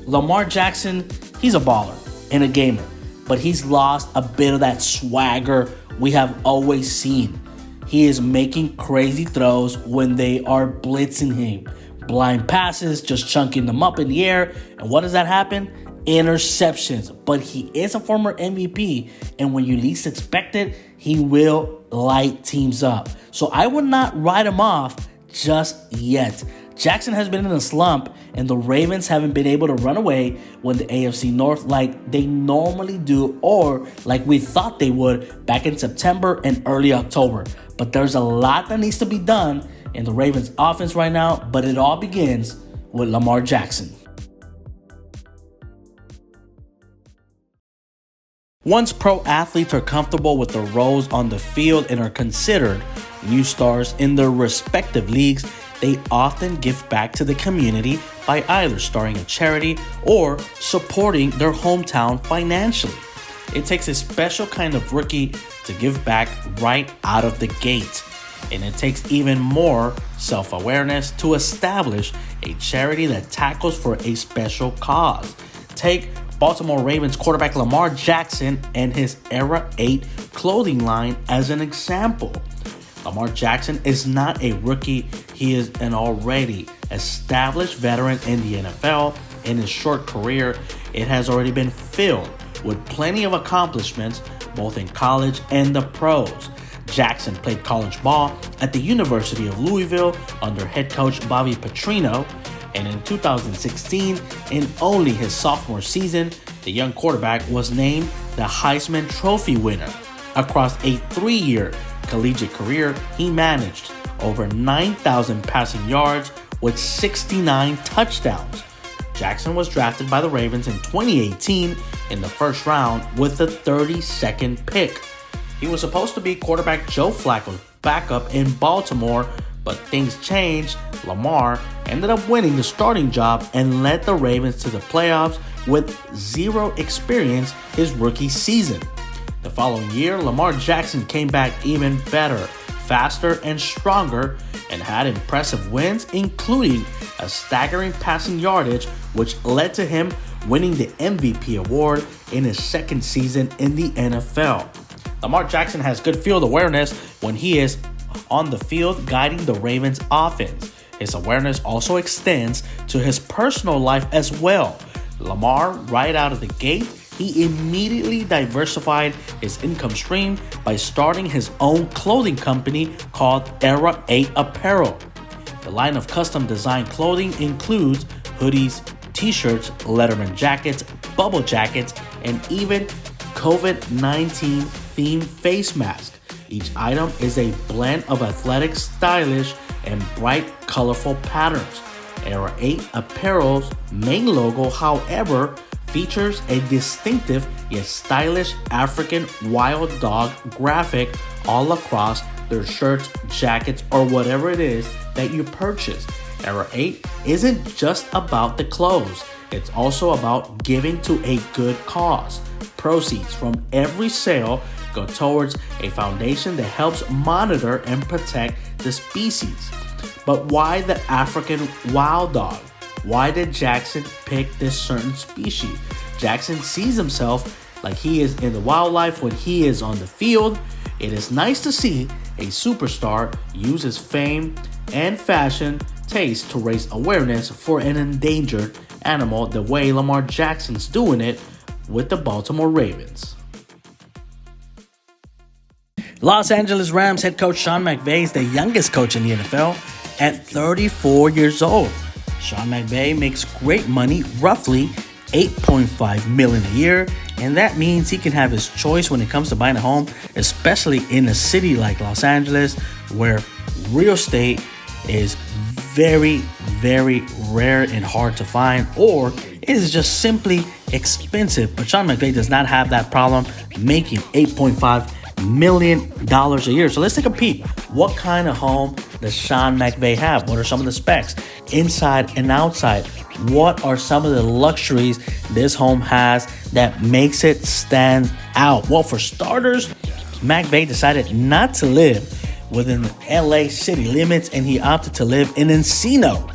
S1: Lamar Jackson, he's a baller and a gamer, but he's lost a bit of that swagger we have always seen. He is making crazy throws when they are blitzing him. Blind passes, just chunking them up in the air. And what does that happen? Interceptions. But he is a former MVP, and when you least expect it, he will light teams up. So I would not write him off just yet. Jackson has been in a slump, and the Ravens haven't been able to run away when the AFC North like they normally do, or like we thought they would back in September and early October. But there's a lot that needs to be done in the Ravens offense right now, but it all begins with Lamar Jackson. Once pro athletes are comfortable with their roles on the field and are considered new stars in their respective leagues, they often give back to the community by either starting a charity or supporting their hometown financially. It takes a special kind of rookie to give back right out of the gate, and it takes even more self-awareness to establish a charity that tackles for a special cause. Take Baltimore Ravens quarterback Lamar Jackson and his Era 8 clothing line as an example. Lamar Jackson is not a rookie. He is an already established veteran in the NFL. In his short career, it has already been filled with plenty of accomplishments, both in college and the pros. Jackson played college ball at the University of Louisville under head coach Bobby Petrino, and in 2016, in only his sophomore season, the young quarterback was named the Heisman Trophy winner. Across a 3-year collegiate career, he managed over 9,000 passing yards with 69 touchdowns. Jackson was drafted by the Ravens in 2018 in the first round with the 32nd pick. He was supposed to be quarterback Joe Flacco's backup in Baltimore, but things changed. Lamar ended up winning the starting job and led the Ravens to the playoffs with zero experience his rookie season. The following year, Lamar Jackson came back even better, faster, and stronger, and had impressive wins, including a staggering passing yardage, which led to him winning the MVP award in his second season in the NFL. Lamar Jackson has good field awareness when he is on the field guiding the Ravens offense. His awareness also extends to his personal life as well. Lamar, right out of the gate, he immediately diversified his income stream by starting his own clothing company called Era 8 Apparel. The line of custom designed clothing includes hoodies, t-shirts, Letterman jackets, bubble jackets, and even COVID-19 themed face masks. Each item is a blend of athletic, stylish, and bright, colorful patterns. Era 8 Apparel's main logo, however, features a distinctive yet stylish African wild dog graphic all across their shirts, jackets, or whatever it is that you purchase. Era 8 isn't just about the clothes, it's also about giving to a good cause. Proceeds from every sale go towards a foundation that helps monitor and protect the species. But why the African wild dog? Why did Jackson pick this certain species? Jackson sees himself like he is in the wildlife when he is on the field. It is nice to see a superstar use his fame and fashion taste to raise awareness for an endangered animal the way Lamar Jackson's doing it with the Baltimore Ravens. Los Angeles Rams head coach Sean McVay is the youngest coach in the NFL at 34 years old. Sean McVay makes great money, roughly $8.5 million a year, and that means he can have his choice when it comes to buying a home, especially in a city like Los Angeles, where real estate is very, very rare and hard to find, or it is just simply expensive. But Sean McVay does not have that problem, making $8.5 million a year. So let's take a peek. What kind of home does Sean McVay have? What are some of the specs inside and outside? What are some of the luxuries this home has that makes it stand out? Well, for starters, McVay decided not to live within the LA city limits, and he opted to live in Encino,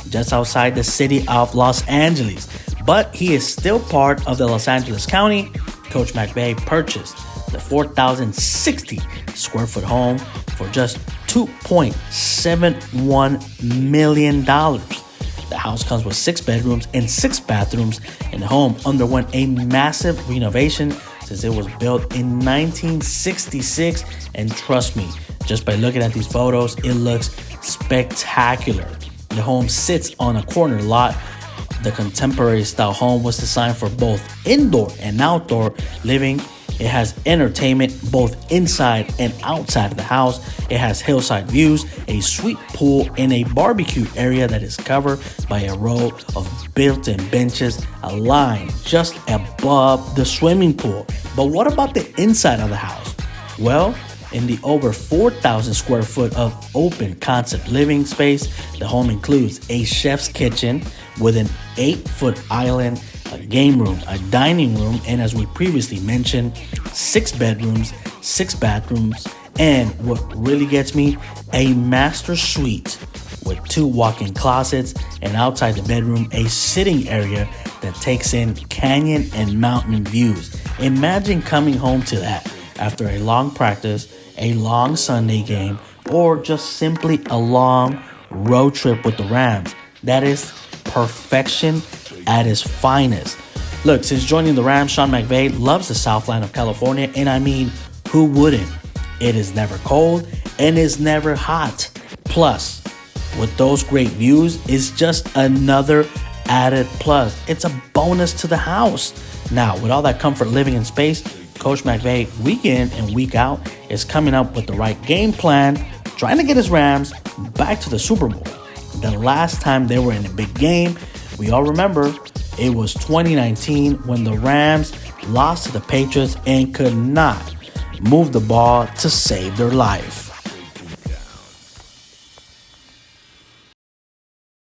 S1: just outside the city of Los Angeles. But he is still part of the Los Angeles County. Coach McVay purchased the 4,060 square foot home for just $2.71 million. The house comes with 6 bedrooms and 6 bathrooms, and the home underwent a massive renovation since it was built in 1966. And trust me, just by looking at these photos, it looks spectacular. The home sits on a corner lot. The contemporary style home was designed for both indoor and outdoor living. It has entertainment both inside and outside of the house. It has hillside views, a sweet pool, and a barbecue area that is covered by a row of built-in benches, a line just above the swimming pool. But what about the inside of the house? Well, in the over 4,000 square foot of open concept living space, the home includes a chef's kitchen with an 8-foot island, a game room, a dining room, and as we previously mentioned, 6 bedrooms, 6 bathrooms, and what really gets me, a master suite with 2 walk-in closets, and outside the bedroom, a sitting area that takes in canyon and mountain views. Imagine coming home to that after a long practice, a long Sunday game, or just simply a long road trip with the Rams. That is perfection at its finest. Look, since joining the Rams, Sean McVay loves the Southland of California, and I mean, who wouldn't? It is never cold and is never hot. Plus, with those great views, it's just another added plus. It's a bonus to the house. Now, with all that comfort living in space, Coach McVay, week in and week out, is coming up with the right game plan, trying to get his Rams back to the Super Bowl. The last time they were in a big game, we all remember, it was 2019 when the Rams lost to the Patriots and could not move the ball to save their life.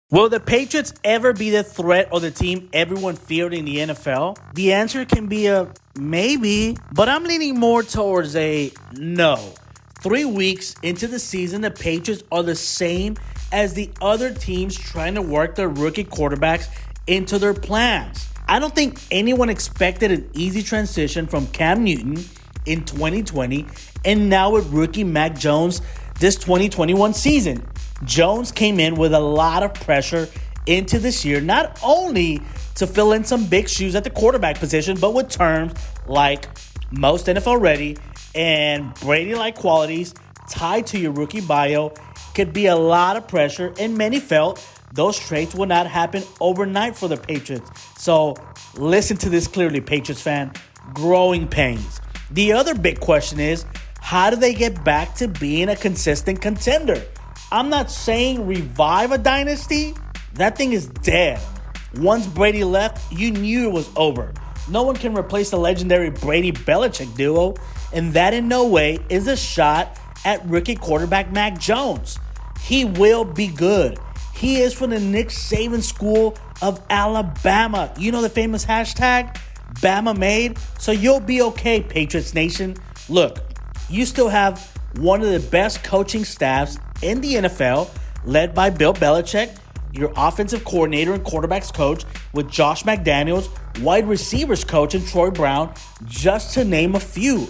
S1: Will the Patriots ever be the threat or the team everyone feared in the NFL? The answer can be a maybe, but I'm leaning more towards a no. 3 weeks into the season, the Patriots are the same as the other teams trying to work their rookie quarterbacks into their plans. I don't think anyone expected an easy transition from Cam Newton in 2020 and now with rookie Mac Jones this 2021 season. Jones came in with a lot of pressure into this year, not only to fill in some big shoes at the quarterback position, but with terms like most NFL ready and Brady-like qualities tied to your rookie bio could be a lot of pressure, and many felt those traits will not happen overnight for the Patriots. So listen to this clearly, Patriots fan. Growing pains. The other big question is, how do they get back to being a consistent contender? I'm not saying revive a dynasty. That thing is dead. Once Brady left, you knew it was over. No one can replace the legendary Brady-Belichick duo, and that in no way is a shot at rookie quarterback Mac Jones. He will be good. He is from the Nick Saban school of Alabama. You know the famous hashtag, Bama made? So you'll be okay, Patriots Nation. Look, you still have one of the best coaching staffs in the NFL, led by Bill Belichick, your offensive coordinator and quarterbacks coach with Josh McDaniels, wide receivers coach and Troy Brown, just to name a few.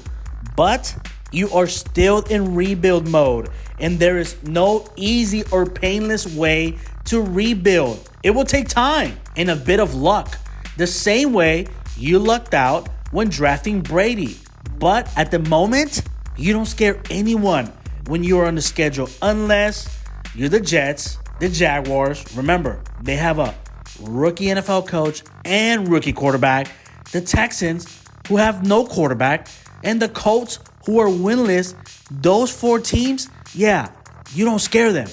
S1: But you are still in rebuild mode, and there is no easy or painless way to rebuild. It will take time and a bit of luck, the same way you lucked out when drafting Brady. But at the moment, you don't scare anyone when you are on the schedule unless you're the Jets, the Jaguars. Remember, they have a rookie NFL coach and rookie quarterback. The Texans, who have no quarterback, and the Colts, who are winless. Those four teams, yeah, you don't scare them.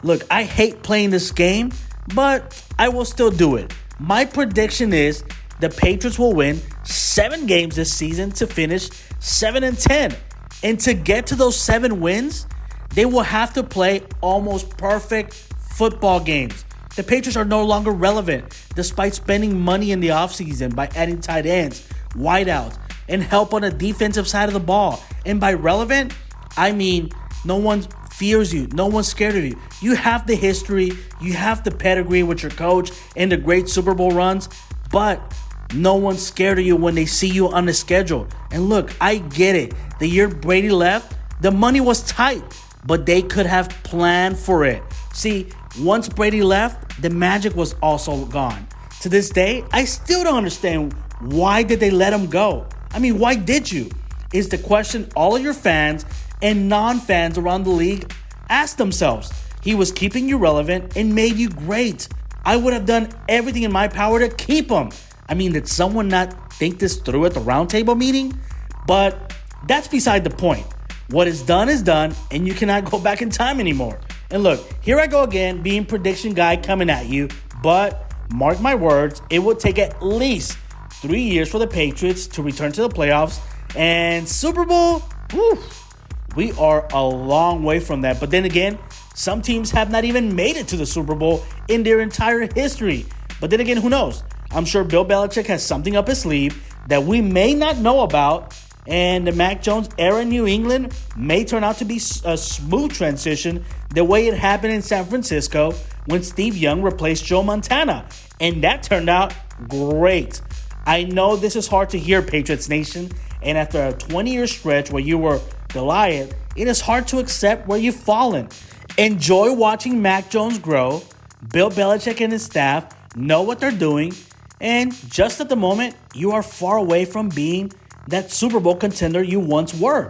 S1: Look, I hate playing this game, but I will still do it. My prediction is the Patriots will win 7 games this season to finish 7-10. And to get to those 7 wins, they will have to play almost perfect football games. The Patriots are no longer relevant despite spending money in the offseason by adding tight ends, wideouts, and help on the defensive side of the ball. And by relevant, I mean no one fears you. No one's scared of you. You have the history. You have the pedigree with your coach and the great Super Bowl runs. But no one's scared of you when they see you on the schedule. And look, I get it. The year Brady left, the money was tight, but they could have planned for it. See, once Brady left, the magic was also gone. To this day, I still don't understand why did they let him go. I mean, why did you? Is the question all of your fans and non-fans around the league ask themselves. He was keeping you relevant and made you great. I would have done everything in my power to keep him. I mean, did someone not think this through at the roundtable meeting? But that's beside the point. What is done, and you cannot go back in time anymore. And look, here I go again, being prediction guy coming at you. But mark my words, it will take at least 3 years for the Patriots to return to the playoffs. And Super Bowl, whew, we are a long way from that. But then again, some teams have not even made it to the Super Bowl in their entire history. But then again, who knows? I'm sure Bill Belichick has something up his sleeve that we may not know about. And the Mac Jones era in New England may turn out to be a smooth transition the way it happened in San Francisco when Steve Young replaced Joe Montana. And that turned out great. I know this is hard to hear, Patriots Nation. And after a 20-year stretch where you were Goliath, it is hard to accept where you've fallen. Enjoy watching Mac Jones grow. Bill Belichick and his staff know what they're doing. And just at the moment, you are far away from being that Super Bowl contender you once were.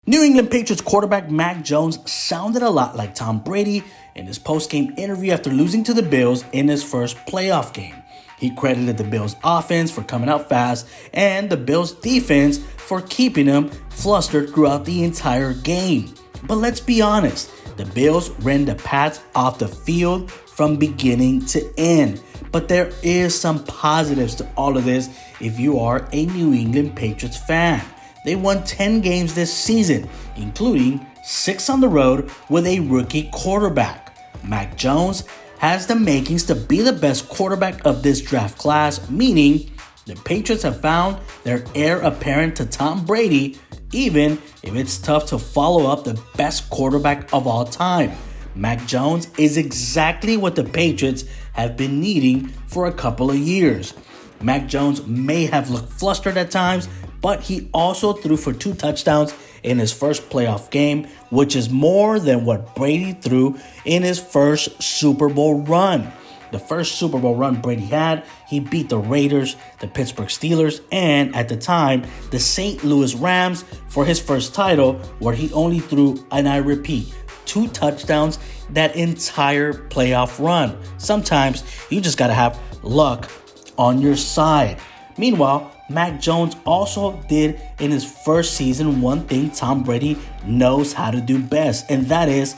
S1: New England Patriots quarterback Mac Jones sounded a lot like Tom Brady in his post-game interview after losing to the Bills in his first playoff game. He credited the Bills' offense for coming out fast and the Bills' defense for keeping him flustered throughout the entire game. But let's be honest, the Bills ran the Pats off the field from beginning to end. But there is some positives to all of this if you are a New England Patriots fan. They won 10 games this season, including 6 on the road with a rookie quarterback. Mac Jones has the makings to be the best quarterback of this draft class, meaning the Patriots have found their heir apparent to Tom Brady, even if it's tough to follow up the best quarterback of all time. Mac Jones is exactly what the Patriots have been needing for a couple of years. Mac Jones may have looked flustered at times, but he also threw for 2 touchdowns in his first playoff game, which is more than what Brady threw in his first Super Bowl run. The first Super Bowl run Brady had, he beat the Raiders, the Pittsburgh Steelers, and at the time, the St. Louis Rams for his first title, where he only threw, and I repeat, 2 touchdowns that entire playoff run. Sometimes you just gotta have luck on your side. Meanwhile, Mac Jones also did in his first season one thing Tom Brady knows how to do best, and that is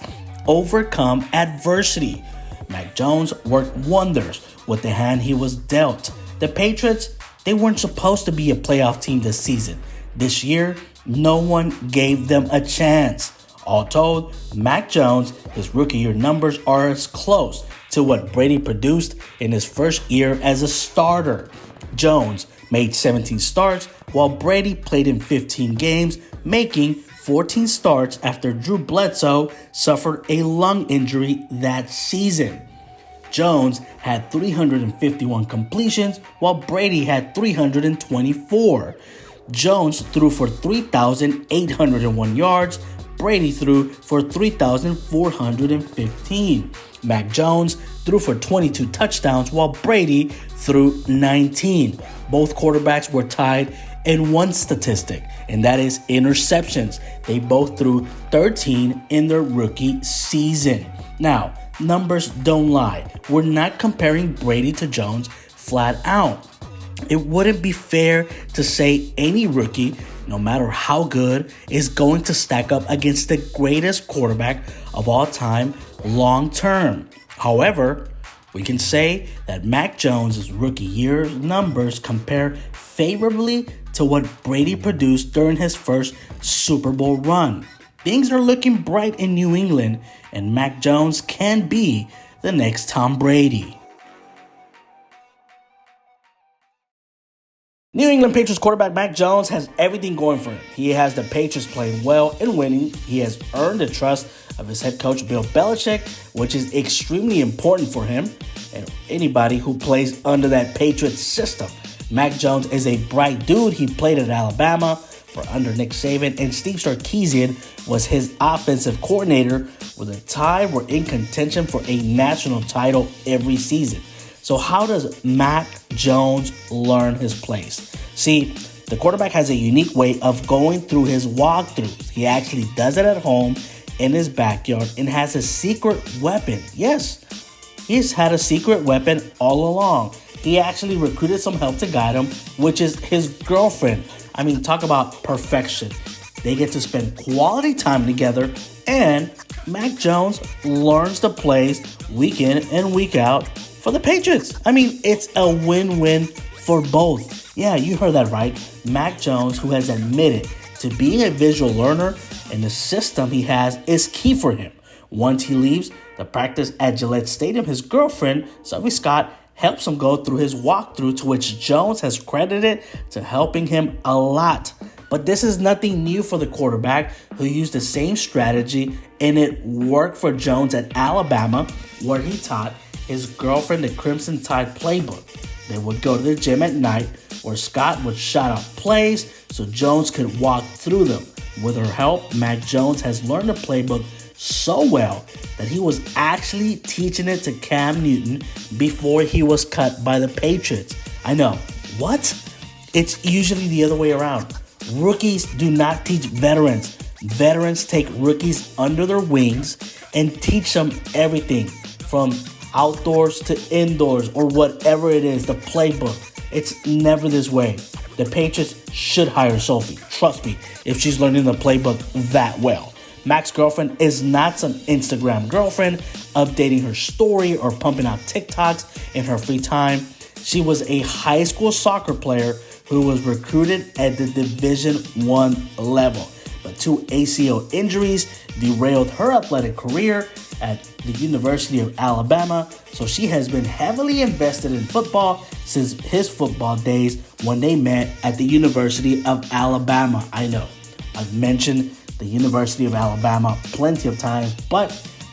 S1: overcome adversity. Mac Jones worked wonders with the hand he was dealt. The Patriots, they weren't supposed to be a playoff team this season. This year, no one gave them a chance. All told, Mac Jones, his rookie year numbers are as close to what Brady produced in his first year as a starter. Jones made 17 starts while Brady played in 15 games, making 14 starts after Drew Bledsoe suffered a lung injury that season. Jones had 351 completions while Brady had 324. Jones threw for 3,801 yards. Brady threw for 3,415. Mac Jones threw for 22 touchdowns while Brady threw 19. Both quarterbacks were tied in one statistic, and that is interceptions. They both threw 13 in their rookie season. Now, numbers don't lie. We're not comparing Brady to Jones flat out. It wouldn't be fair to say any rookie, no matter how good, is going to stack up against the greatest quarterback of all time long term. However, we can say that Mac Jones' rookie year numbers compare favorably to what Brady produced during his first Super Bowl run. Things are looking bright in New England, and Mac Jones can be the next Tom Brady. New England Patriots quarterback Mac Jones has everything going for him. He has the Patriots playing well and winning. He has earned the trust of his head coach Bill Belichick, which is extremely important for him and anybody who plays under that Patriots system. Mac Jones is a bright dude. He played at Alabama for under Nick Saban, and Steve Sarkisian was his offensive coordinator, where the Tide were in contention for a national title every season. So how does Mac Jones learn his place? See, the quarterback has a unique way of going through his walkthroughs. He actually does it at home in his backyard and has a secret weapon. Yes, he's had a secret weapon all along. He actually recruited some help to guide him, which is his girlfriend. I mean, talk about perfection. They get to spend quality time together, and Mac Jones learns the plays week in and week out for the Patriots. I mean, it's a win-win for both. Yeah, you heard that right. Mac Jones, who has admitted to being a visual learner, and the system he has is key for him. Once he leaves the practice at Gillette Stadium, his girlfriend, Zoe Scott, helps him go through his walkthrough, to which Jones has credited to helping him a lot. But this is nothing new for the quarterback, who used the same strategy, and it worked for Jones at Alabama, where he taught his girlfriend the Crimson Tide playbook. They would go to the gym at night, where Scott would shout out plays so Jones could walk through them. With her help, Mac Jones has learned the playbook so well that he was actually teaching it to Cam Newton before he was cut by the Patriots. I know, what? It's usually the other way around. Rookies do not teach veterans. Veterans take rookies under their wings and teach them everything from outdoors to indoors, or whatever it is, the playbook. It's never this way. The Patriots should hire Sophie. Trust me, if she's learning the playbook that well. Mac's girlfriend is not some Instagram girlfriend updating her story or pumping out TikToks in her free time. She was a high school soccer player who was recruited at the Division I level. But 2 ACL injuries derailed her athletic career at the University of Alabama, so she has been heavily invested in football since his football days when they met at the University of Alabama. I know, I've mentioned the University of Alabama plenty of times, but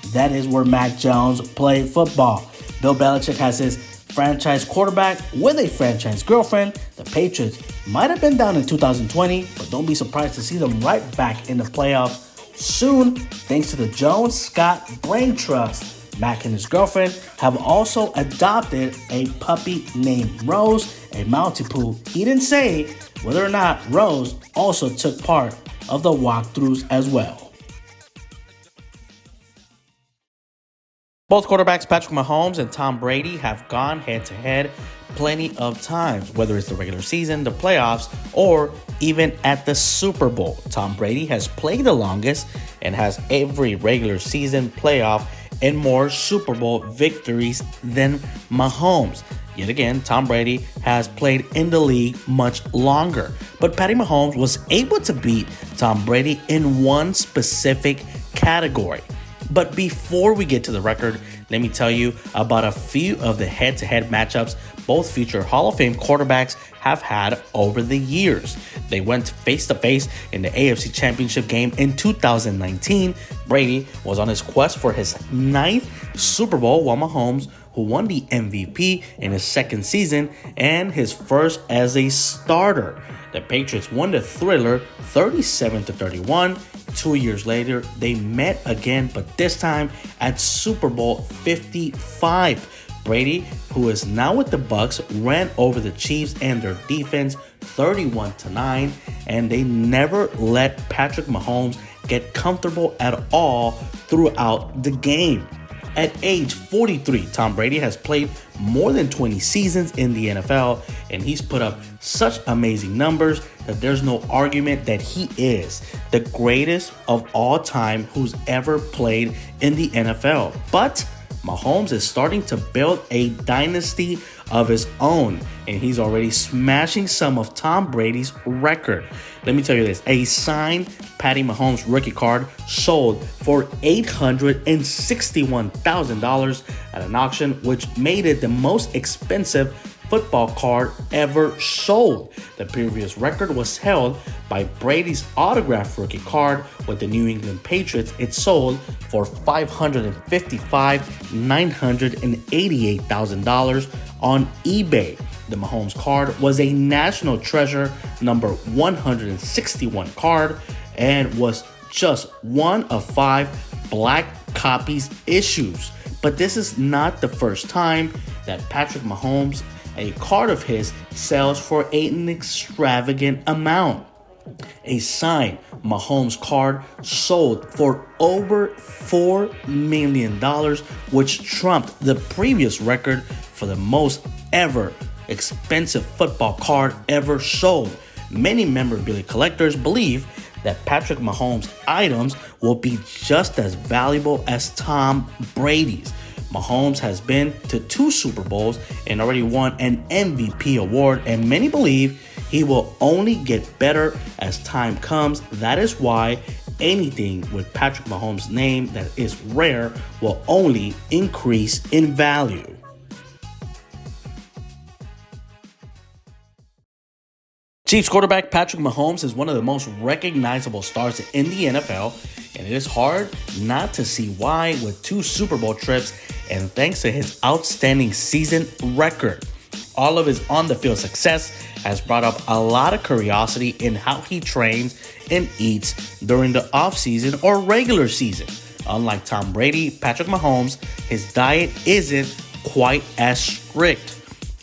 S1: that is where Mac Jones played football. Bill Belichick has his franchise quarterback with a franchise girlfriend. The Patriots might have been down in 2020, but don't be surprised to see them right back in the playoffs soon, thanks to the Jones-Scott brain trust. Mac and his girlfriend have also adopted a puppy named Rose, a Maltipoo. He didn't say whether or not Rose also took part of the walkthroughs as well. Both quarterbacks, Patrick Mahomes and Tom Brady, have gone head to head plenty of times, whether it's the regular season, the playoffs, or even at the Super Bowl. Tom Brady has played the longest and has every regular season, playoff, and more Super Bowl victories than Mahomes. Yet again, Tom Brady has played in the league much longer. But Patty Mahomes was able to beat Tom Brady in one specific category. But before we get to the record, let me tell you about a few of the head-to-head matchups both future Hall of Fame quarterbacks have had over the years. They went face-to-face in the AFC Championship game in 2019. Brady was on his quest for his 9th Super Bowl, while Mahomes, who won the MVP in his second season and his first as a starter. The Patriots won the thriller 37-31. 2 years later, they met again, but this time at Super Bowl 55. Brady, who is now with the Bucs, ran over the Chiefs and their defense 31-9, and they never let Patrick Mahomes get comfortable at all throughout the game. At age 43, Tom Brady has played more than 20 seasons in the NFL, and he's put up such amazing numbers that there's no argument that he is the greatest of all time who's ever played in the NFL. But Mahomes is starting to build a dynasty of his own, and he's already smashing some of Tom Brady's record. Let me tell you this: a signed Patty Mahomes rookie card sold for $861,000 at an auction, which made it the most expensive football card ever sold. The previous record was held by Brady's autographed rookie card with the New England Patriots. It sold for $555,988,000 on eBay. The Mahomes card was a national treasure, number 161 card, and was just one of 5 black copies issues. But this is not the first time that Patrick Mahomes, a card of his, sells for an extravagant amount. A signed Mahomes card sold for over $4 million, which trumped the previous record for the most ever expensive football card ever sold. Many memorabilia collectors believe that Patrick Mahomes' items will be just as valuable as Tom Brady's. Mahomes has been to 2 Super Bowls and already won an MVP award, and many believe he will only get better as time comes. That is why anything with Patrick Mahomes' name that is rare will only increase in value. Chiefs quarterback Patrick Mahomes is one of the most recognizable stars in the NFL, and it is hard not to see why with 2 Super Bowl trips and thanks to his outstanding season record. All of his on-the-field success has brought up a lot of curiosity in how he trains and eats during the offseason or regular season. Unlike Tom Brady, Patrick Mahomes, his diet isn't quite as strict.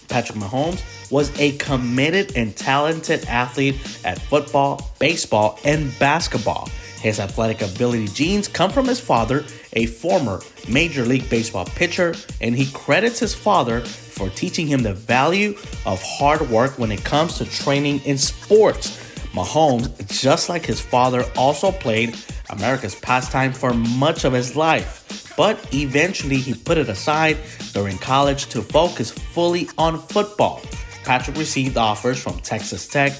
S1: Patrick Mahomes was a committed and talented athlete at football, baseball, and basketball. His athletic ability genes come from his father, a former Major League Baseball pitcher, and he credits his father for teaching him the value of hard work when it comes to training in sports. Mahomes, just like his father, also played America's pastime for much of his life, but eventually he put it aside during college to focus fully on football. Patrick received offers from Texas Tech,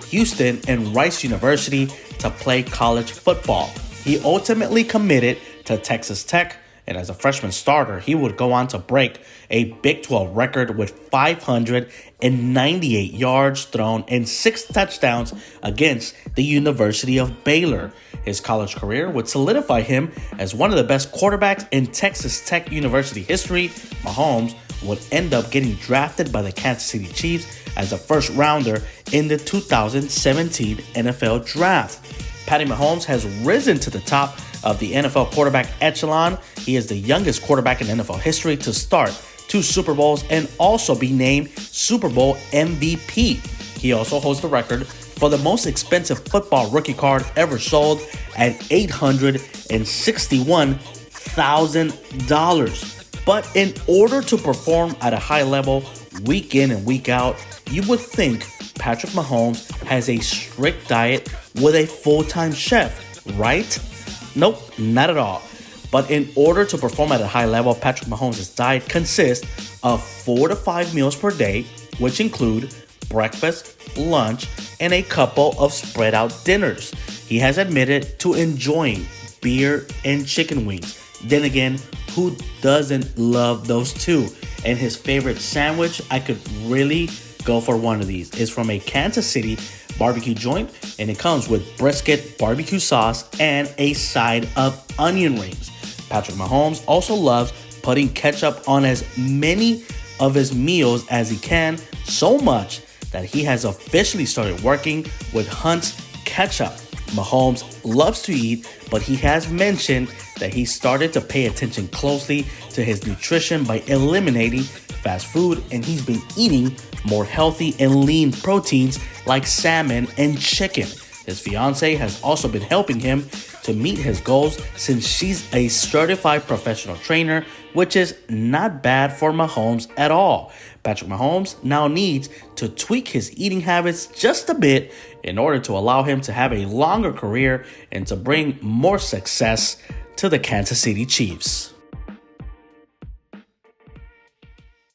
S1: Houston, and Rice University to play college football. He ultimately committed to Texas Tech, and as a freshman starter, he would go on to break a Big 12 record with 598 yards thrown and 6 touchdowns against the University of Baylor. His college career would solidify him as one of the best quarterbacks in Texas Tech University history. Mahomes would end up getting drafted by the Kansas City Chiefs as a first rounder in the 2017 NFL Draft. Patty Mahomes has risen to the top of the NFL quarterback echelon. He is the youngest quarterback in NFL history to start 2 Super Bowls and also be named Super Bowl MVP. He also holds the record for the most expensive football rookie card ever sold at $861,000. But in order to perform at a high level week in and week out, you would think Patrick Mahomes has a strict diet with a full-time chef, right? Nope, not at all. But in order to perform at a high level, Patrick Mahomes' diet consists of 4 to 5 meals per day, which include breakfast, lunch, and a couple of spread out dinners. He has admitted to enjoying beer and chicken wings. Then again, who doesn't love those two? And his favorite sandwich, I could really go for one of these, is from a Kansas City barbecue joint, and it comes with brisket, barbecue sauce, and a side of onion rings. Patrick Mahomes also loves putting ketchup on as many of his meals as he can, so much that he has officially started working with Hunt's ketchup. Mahomes loves to eat, but he has mentioned that he started to pay attention closely to his nutrition by eliminating fast food, and he's been eating more healthy and lean proteins like salmon and chicken. His fiance has also been helping him to meet his goals since she's a certified professional trainer, which is not bad for Mahomes at all. Patrick Mahomes now needs to tweak his eating habits just a bit in order to allow him to have a longer career and to bring more success to the Kansas City Chiefs.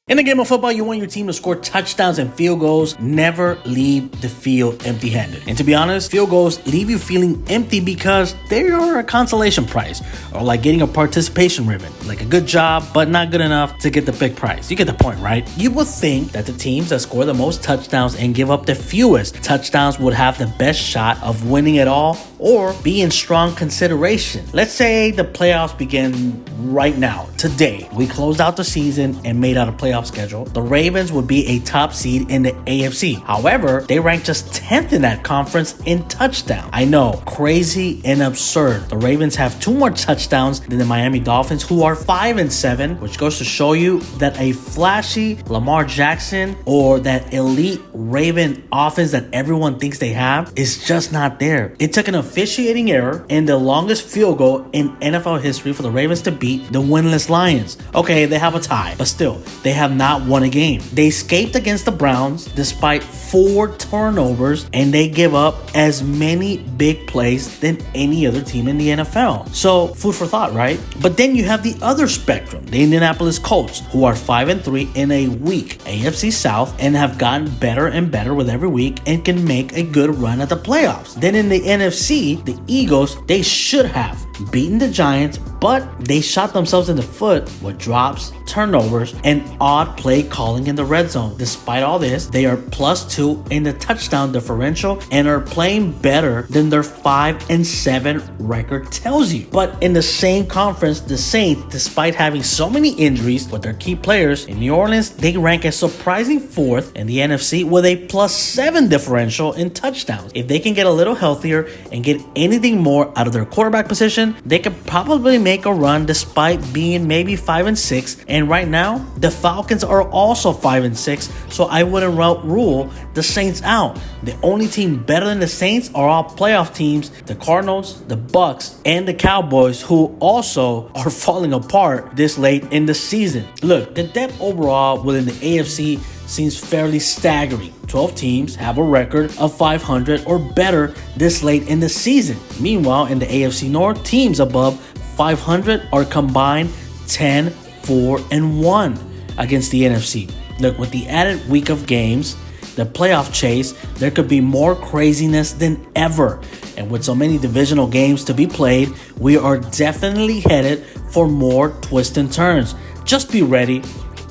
S1: In a game of football, you want your team to score touchdowns and field goals. Never leave the field empty-handed. And to be honest, field goals leave you feeling empty because they are a consolation prize, or like getting a participation ribbon, like a good job, but not good enough to get the big prize. You get the point, right? You would think that the teams that score the most touchdowns and give up the fewest touchdowns would have the best shot of winning it all or be in strong consideration. Let's say the playoffs begin right now, today. We closed out the season and made out a playoff schedule. The Ravens would be a top seed in the AFC. However, they rank just 10th in that conference in touchdown. I know, crazy and absurd. The Ravens have 2 more touchdowns than the Miami Dolphins, who are 5-7, which goes to show you that a flashy Lamar Jackson or that elite Raven offense that everyone thinks they have is just not there. It took an officiating error and the longest field goal in NFL history for the Ravens to beat the winless Lions. Okay, they have a tie, but still, they have not won a game. They escaped against the Browns despite 4 turnovers, and they give up as many big plays than any other team in the NFL. So, food for thought, right? But then you have the other spectrum, the Indianapolis Colts, who are 5-3 in a weak AFC South and have gotten better and better with every week and can make a good run at the playoffs. Then in the NFC, the Eagles, they should have beaten the Giants, but they shot themselves in the foot with drops, turnovers, and odd play calling in the red zone. Despite all this, they are +2 in the touchdown differential and are playing better than their 5-7 record tells you. But in the same conference, the Saints, despite having so many injuries with their key players, in New Orleans, they rank a surprising 4th in the NFC with a +7 differential in touchdowns. If they can get a little healthier and get anything more out of their quarterback position, they could probably make a run despite being maybe 5-6. And right now, the Falcons are also 5-6, so I wouldn't rule the Saints out. The only team better than the Saints are all playoff teams, the Cardinals, the Bucks, and the Cowboys, who also are falling apart this late in the season. Look, the depth overall within the AFC seems fairly staggering. 12 teams have a record of 500 or better this late in the season. Meanwhile, in the AFC North, teams above 500 are combined 10-4-1 against the NFC. Look, with the added week of games, the playoff chase, there could be more craziness than ever. And with so many divisional games to be played, we are definitely headed for more twists and turns. Just be ready.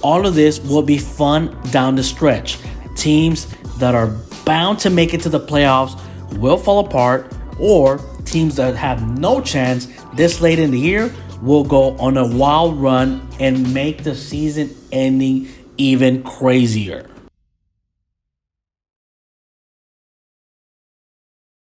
S1: All of this will be fun down the stretch. Teams that are bound to make it to the playoffs will fall apart, or teams that have no chance this late in the year will go on a wild run and make the season ending even crazier.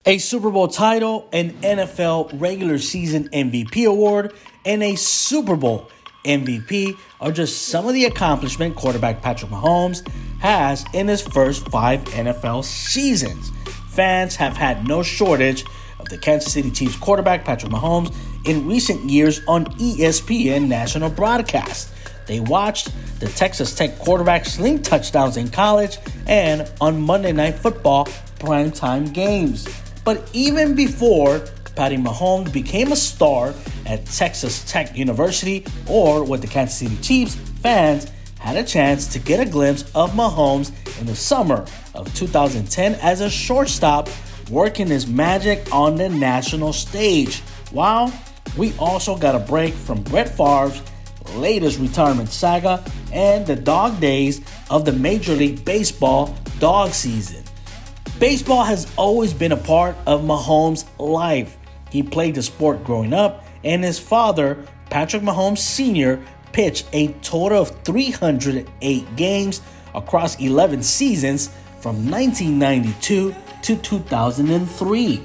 S1: A Super Bowl title, an NFL regular season MVP award, and a Super Bowl MVP are just some of the accomplishments quarterback Patrick Mahomes has in his first 5 NFL seasons. Fans have had no shortage of the Kansas City Chiefs quarterback Patrick Mahomes in recent years on ESPN national broadcasts. They watched the Texas Tech quarterback sling touchdowns in college and on Monday Night Football primetime games. But even before Patty Mahomes became a star at Texas Tech University or with the Kansas City Chiefs, fans had a chance to get a glimpse of Mahomes in the summer of 2010 as a shortstop working his magic on the national stage. Wow, we also got a break from Brett Favre's latest retirement saga and the dog days of the Major League Baseball dog season. Baseball has always been a part of Mahomes' life. He played the sport growing up, and his father, Patrick Mahomes Sr., pitched a total of 308 games across 11 seasons from 1992 to 2003.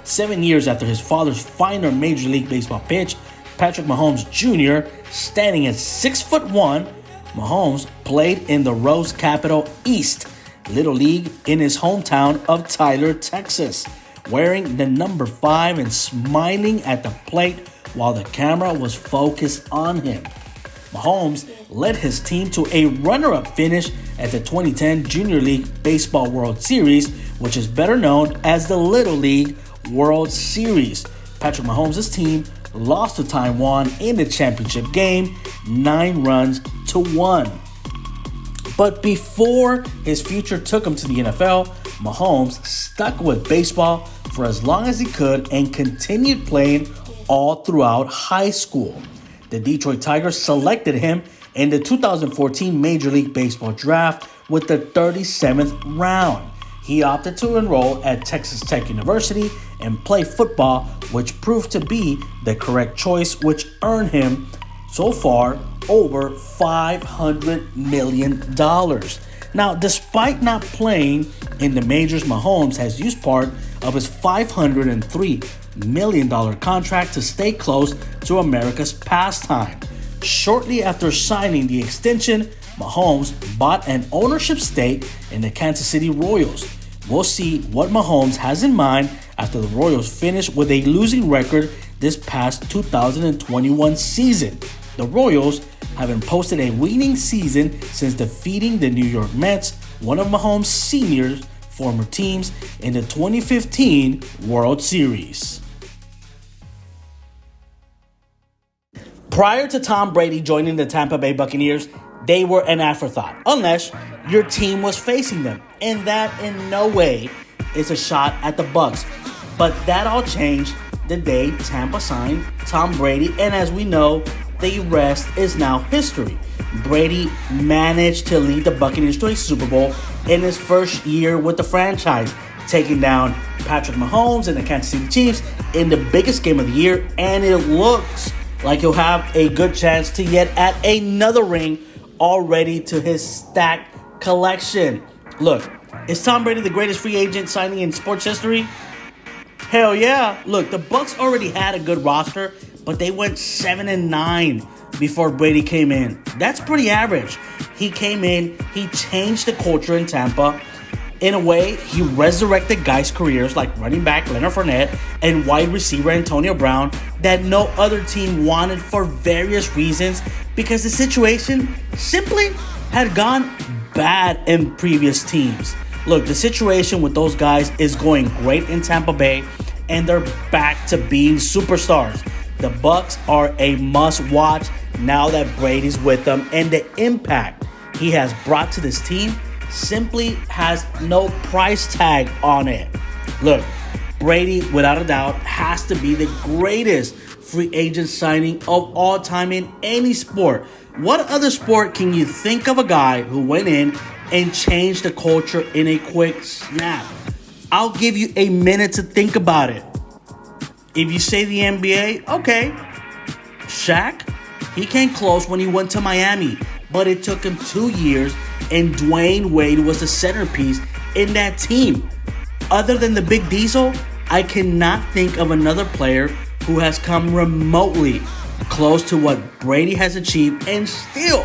S1: 7 years after his father's final Major League Baseball pitch, Patrick Mahomes Jr., standing at 6'1", Mahomes played in the Rose Capital East Little League in his hometown of Tyler, Texas, wearing the number 5 and smiling at the plate while the camera was focused on him. Mahomes led his team to a runner-up finish at the 2010 Junior League Baseball World Series, which is better known as the Little League World Series. Patrick Mahomes' team lost to Taiwan in the championship game, 9-1. But before his future took him to the NFL, Mahomes stuck with baseball for as long as he could and continued playing all throughout high school. The Detroit Tigers selected him in the 2014 Major League Baseball draft with the 37th round. He opted to enroll at Texas Tech University and play football, which proved to be the correct choice, which earned him so far over $500 million. Now, despite not playing in the majors, Mahomes has used part of his $503 million contract to stay close to America's pastime. Shortly after signing the extension, Mahomes bought an ownership stake in the Kansas City Royals. We'll see what Mahomes has in mind after the Royals finish with a losing record this past 2021 season. The Royals haven't posted a winning season since defeating the New York Mets, one of Mahomes Sr.'s former teams, in the 2015 World Series. Prior to Tom Brady joining the Tampa Bay Buccaneers, they were an afterthought, unless your team was facing them. And that in no way is a shot at the Bucs. But that all changed the day Tampa signed Tom Brady, and as we know, the rest is now history. Brady managed to lead the Buccaneers to a Super Bowl in his first year with the franchise, taking down Patrick Mahomes and the Kansas City Chiefs in the biggest game of the year, and it looks like he'll have a good chance to yet add another ring already to his stacked collection. Look, is Tom Brady the greatest free agent signing in sports history? Hell yeah. Look, the Bucs already had a good roster, but they went 7-9 before Brady came in. That's pretty average. He came in, he changed the culture in Tampa. In a way, he resurrected guys' careers like running back Leonard Fournette and wide receiver Antonio Brown that no other team wanted for various reasons because the situation simply had gone bad in previous teams. Look, the situation with those guys is going great in Tampa Bay, and they're back to being superstars. The Bucs are a must-watch now that Brady's with them, and the impact he has brought to this team simply has no price tag on it. Look, Brady, without a doubt, has to be the greatest free agent signing of all time in any sport. What other sport can you think of a guy who went in and changed the culture in a quick snap? I'll give you a minute to think about it. If you say the NBA, okay. Shaq, he came close when he went to Miami, but it took him 2 years, and Dwayne Wade was the centerpiece in that team. Other than the Big Diesel, I cannot think of another player who has come remotely close to what Brady has achieved and still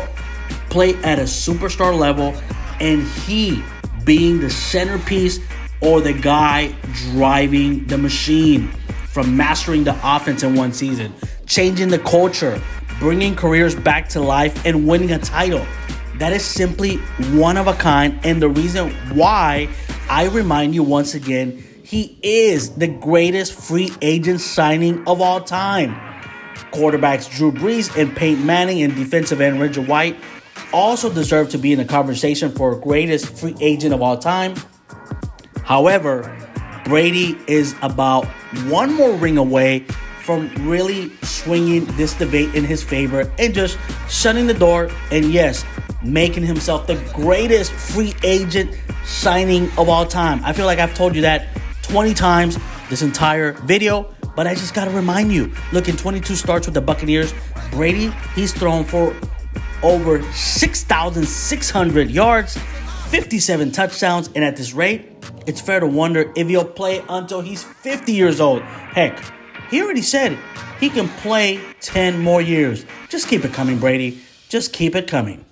S1: play at a superstar level, and he being the centerpiece or the guy driving the machine. From mastering the offense in one season, changing the culture, bringing careers back to life and winning a title. That is simply one of a kind, and the reason why I remind you once again, he is the greatest free agent signing of all time. Quarterbacks Drew Brees and Peyton Manning and defensive end Reggie White also deserve to be in the conversation for greatest free agent of all time. However, Brady is about one more ring away from really swinging this debate in his favor and just shutting the door and, yes, making himself the greatest free agent signing of all time. I feel like I've told you that 20 times this entire video, but I just got to remind you. Look, in 22 starts with the Buccaneers, Brady, he's thrown for over 6,600 yards, 57 touchdowns, and at this rate, it's fair to wonder if he'll play until he's 50 years old. Heck, he already said he can play 10 more years. Just keep it coming, Brady. Just keep it coming.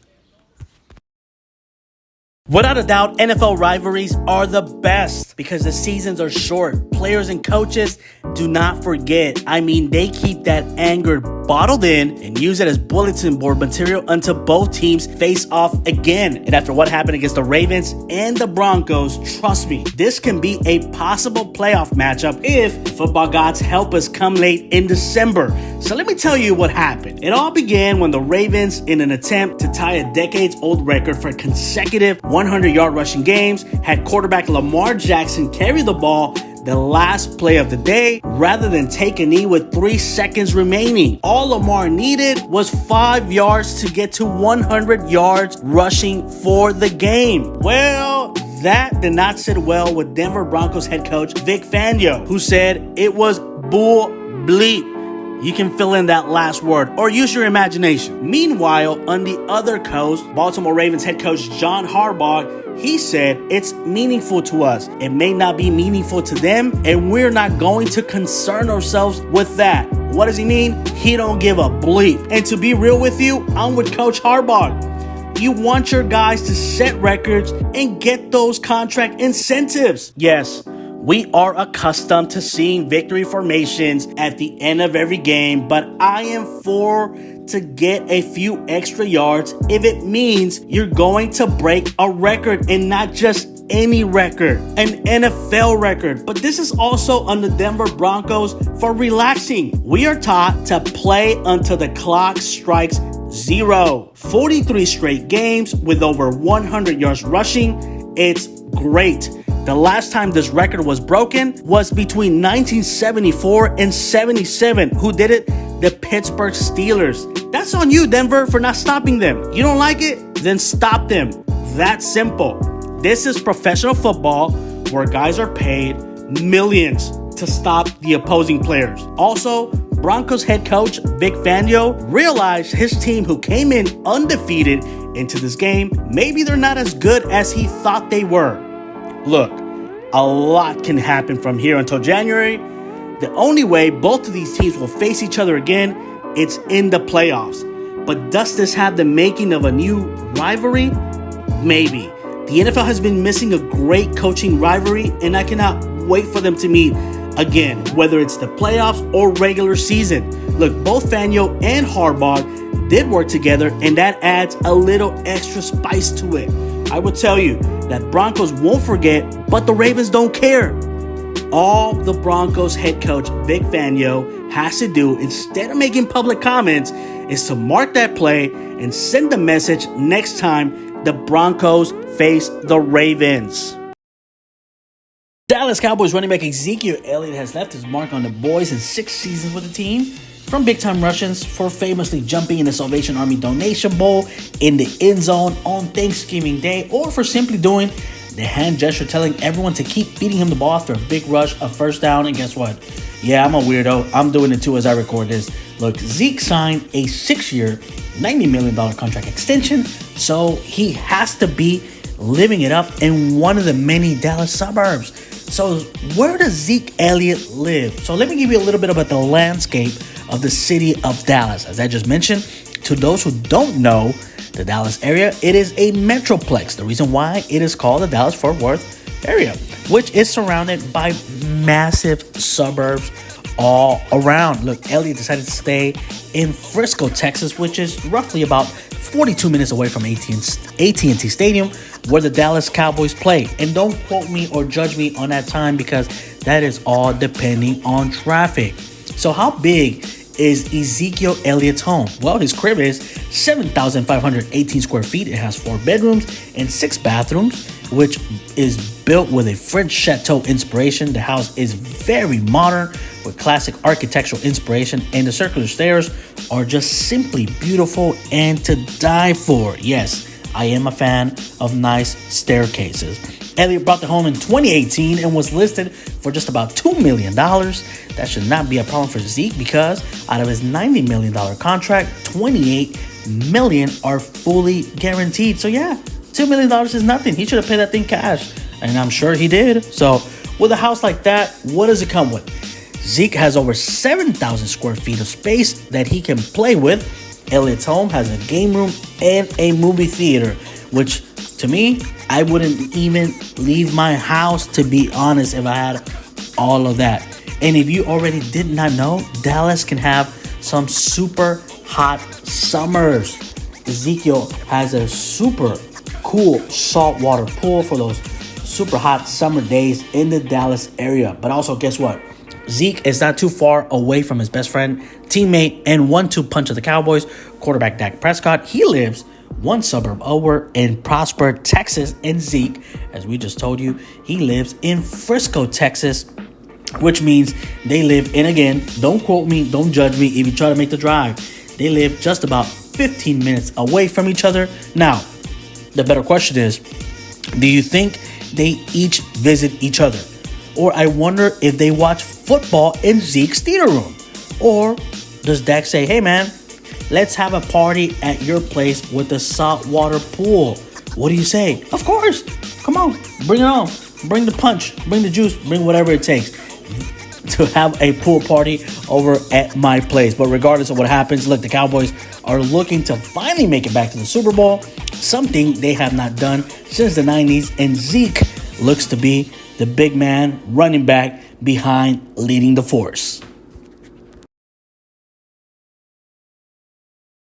S1: Without a doubt, NFL rivalries are the best because the seasons are short. Players and coaches do not forget. They keep that anger bottled in and use it as bulletin board material until both teams face off again. And after what happened against the Ravens and the Broncos, trust me, this can be a possible playoff matchup if the football gods help us come late in December. So let me tell you what happened. It all began when the Ravens, in an attempt to tie a decades-old record for consecutive 100-yard rushing games, had quarterback Lamar Jackson carry the ball the last play of the day rather than take a knee with 3 seconds remaining. All Lamar needed was 5 yards to get to 100 yards rushing for the game. Well, that did not sit well with Denver Broncos head coach Vic Fangio, who said it was bull bleep. You can fill in that last word or use your imagination. Meanwhile, on the other coast, Baltimore Ravens head coach John Harbaugh, he said it's meaningful to us. It may not be meaningful to them, and we're not going to concern ourselves with that. What does he mean? He don't give a bleep. And to be real with you, I'm with Coach Harbaugh. You want your guys to set records and get those contract incentives. Yes, we are accustomed to seeing victory formations at the end of every game, but I am for to get a few extra yards if it means you're going to break a record, and not just any record, an NFL record. But this is also on the Denver Broncos for relaxing. We are taught to play until the clock strikes 0. 43 straight games with over 100 yards rushing. It's great. The last time this record was broken was between 1974 and 77. Who did it? The Pittsburgh Steelers. That's on you, Denver, for not stopping them. You don't like it? Then stop them. That's simple. This is professional football where guys are paid millions to stop the opposing players. Also, Broncos head coach Vic Fangio realized his team, who came in undefeated into this game, maybe they're not as good as he thought they were. Look, a lot can happen from here until January. The only way both of these teams will face each other again, it's in the playoffs. But does this have the making of a new rivalry? Maybe. The NFL has been missing a great coaching rivalry, and I cannot wait for them to meet again, whether it's the playoffs or regular season. Look, both Fangio and Harbaugh did work together, and that adds a little extra spice to it. I will tell you that Broncos won't forget, but the Ravens don't care. All the Broncos head coach Vic Fangio has to do, instead of making public comments, is to mark that play and send a message next time the Broncos face the Ravens. Dallas Cowboys running back Ezekiel Elliott has left his mark on the boys in 6 seasons with the team. From big-time Russians for famously jumping in the Salvation Army donation bowl in the end zone on Thanksgiving Day, or for simply doing the hand gesture telling everyone to keep feeding him the ball after a big rush, a first down, and guess what? Yeah, I'm a weirdo. I'm doing it too as I record this. Look, Zeke signed a 6-year, $90 million contract extension, so he has to be living it up in one of the many Dallas suburbs. So where does Zeke Elliott live? So let me give you a little bit about the landscape of the city of Dallas. As I just mentioned, to those who don't know the Dallas area, it is a metroplex. The reason why it is called the Dallas-Fort Worth area, which is surrounded by massive suburbs all around. Look, Elliott decided to stay in Frisco, Texas, which is roughly about 42 minutes away from AT&T Stadium, where the Dallas Cowboys play. And don't quote me or judge me on that time, because that is all depending on traffic. So how big is Ezekiel Elliott's home? Well, his crib is 7,518 square feet. It has 4 bedrooms and 6 bathrooms, which is built with a French chateau inspiration. The house is very modern with classic architectural inspiration, and the circular stairs are just simply beautiful and to die for. Yes, I am a fan of nice staircases. Elliott bought the home in 2018 and was listed for just about $2 million. That should not be a problem for Zeke, because out of his $90 million contract, $28 million are fully guaranteed. So yeah, $2 million is nothing. He should have paid that thing cash, and I'm sure he did. So with a house like that, what does it come with? Zeke has over 7,000 square feet of space that he can play with. Elliott's home has a game room and a movie theater, which to me, I wouldn't even leave my house, to be honest, if I had all of that. And if you already did not know, Dallas can have some super hot summers. Ezekiel has a super cool saltwater pool for those super hot summer days in the Dallas area. But also, guess what? Zeke is not too far away from his best friend, teammate, and 1-2 punch of the Cowboys, quarterback Dak Prescott. He lives one suburb over in Prosper, Texas. And Zeke, as we just told you, he lives in Frisco, Texas, which means they live in, again, don't quote me, don't judge me if you try to make the drive, they live just about 15 minutes away from each other. Now, the better question is, do you think they each visit each other? Or I wonder if they watch football in Zeke's theater room? Or does Dak say, hey man, let's have a party at your place with a saltwater pool? What do you say? Of course. Come on, bring it on. Bring the punch, bring the juice, bring whatever it takes to have a pool party over at my place. But regardless of what happens, look, the Cowboys are looking to finally make it back to the Super Bowl, something they have not done since the 90s. And Zeke looks to be the big man running back behind, leading the force.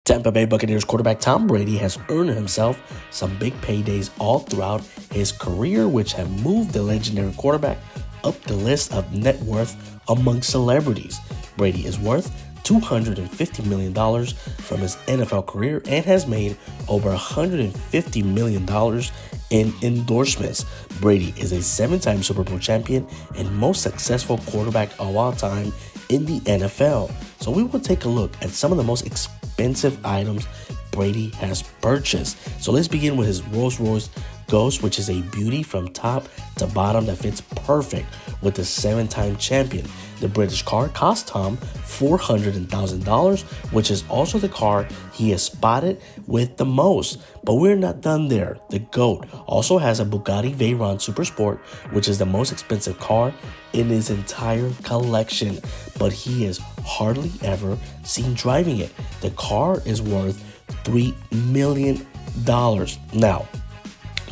S1: Tampa Bay Buccaneers quarterback Tom Brady has earned himself some big paydays all throughout his career, which have moved the legendary quarterback up the list of net worth among celebrities. Brady is worth $250 million from his NFL career and has made over $150 million in endorsements. Brady is a 7-time Super Bowl champion and most successful quarterback of all time in the NFL. So we will take a look at some of the most expensive items Brady has purchased. So let's begin with his Rolls-Royce Ghost, which is a beauty from top to bottom that fits perfect with the 7-time champion. The British car cost Tom $400,000, which is also the car he has spotted with the most. But we're not done there. The GOAT also has a Bugatti Veyron Super Sport, which is the most expensive car in his entire collection, but he is hardly ever seen driving it. The car is worth $3 million. Now,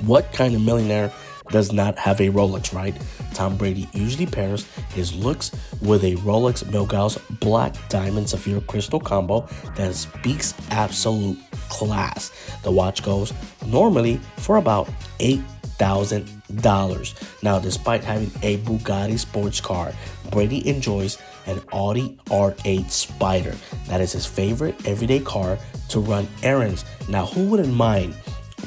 S1: what kind of millionaire does not have a Rolex, right? Tom Brady usually pairs his looks with a Rolex Milgauss Black Diamond Sapphire Crystal combo that speaks absolute class. The watch goes normally for about $8,000. Now, despite having a Bugatti sports car, Brady enjoys an Audi R8 Spider. That is his favorite everyday car to run errands. Now, who wouldn't mind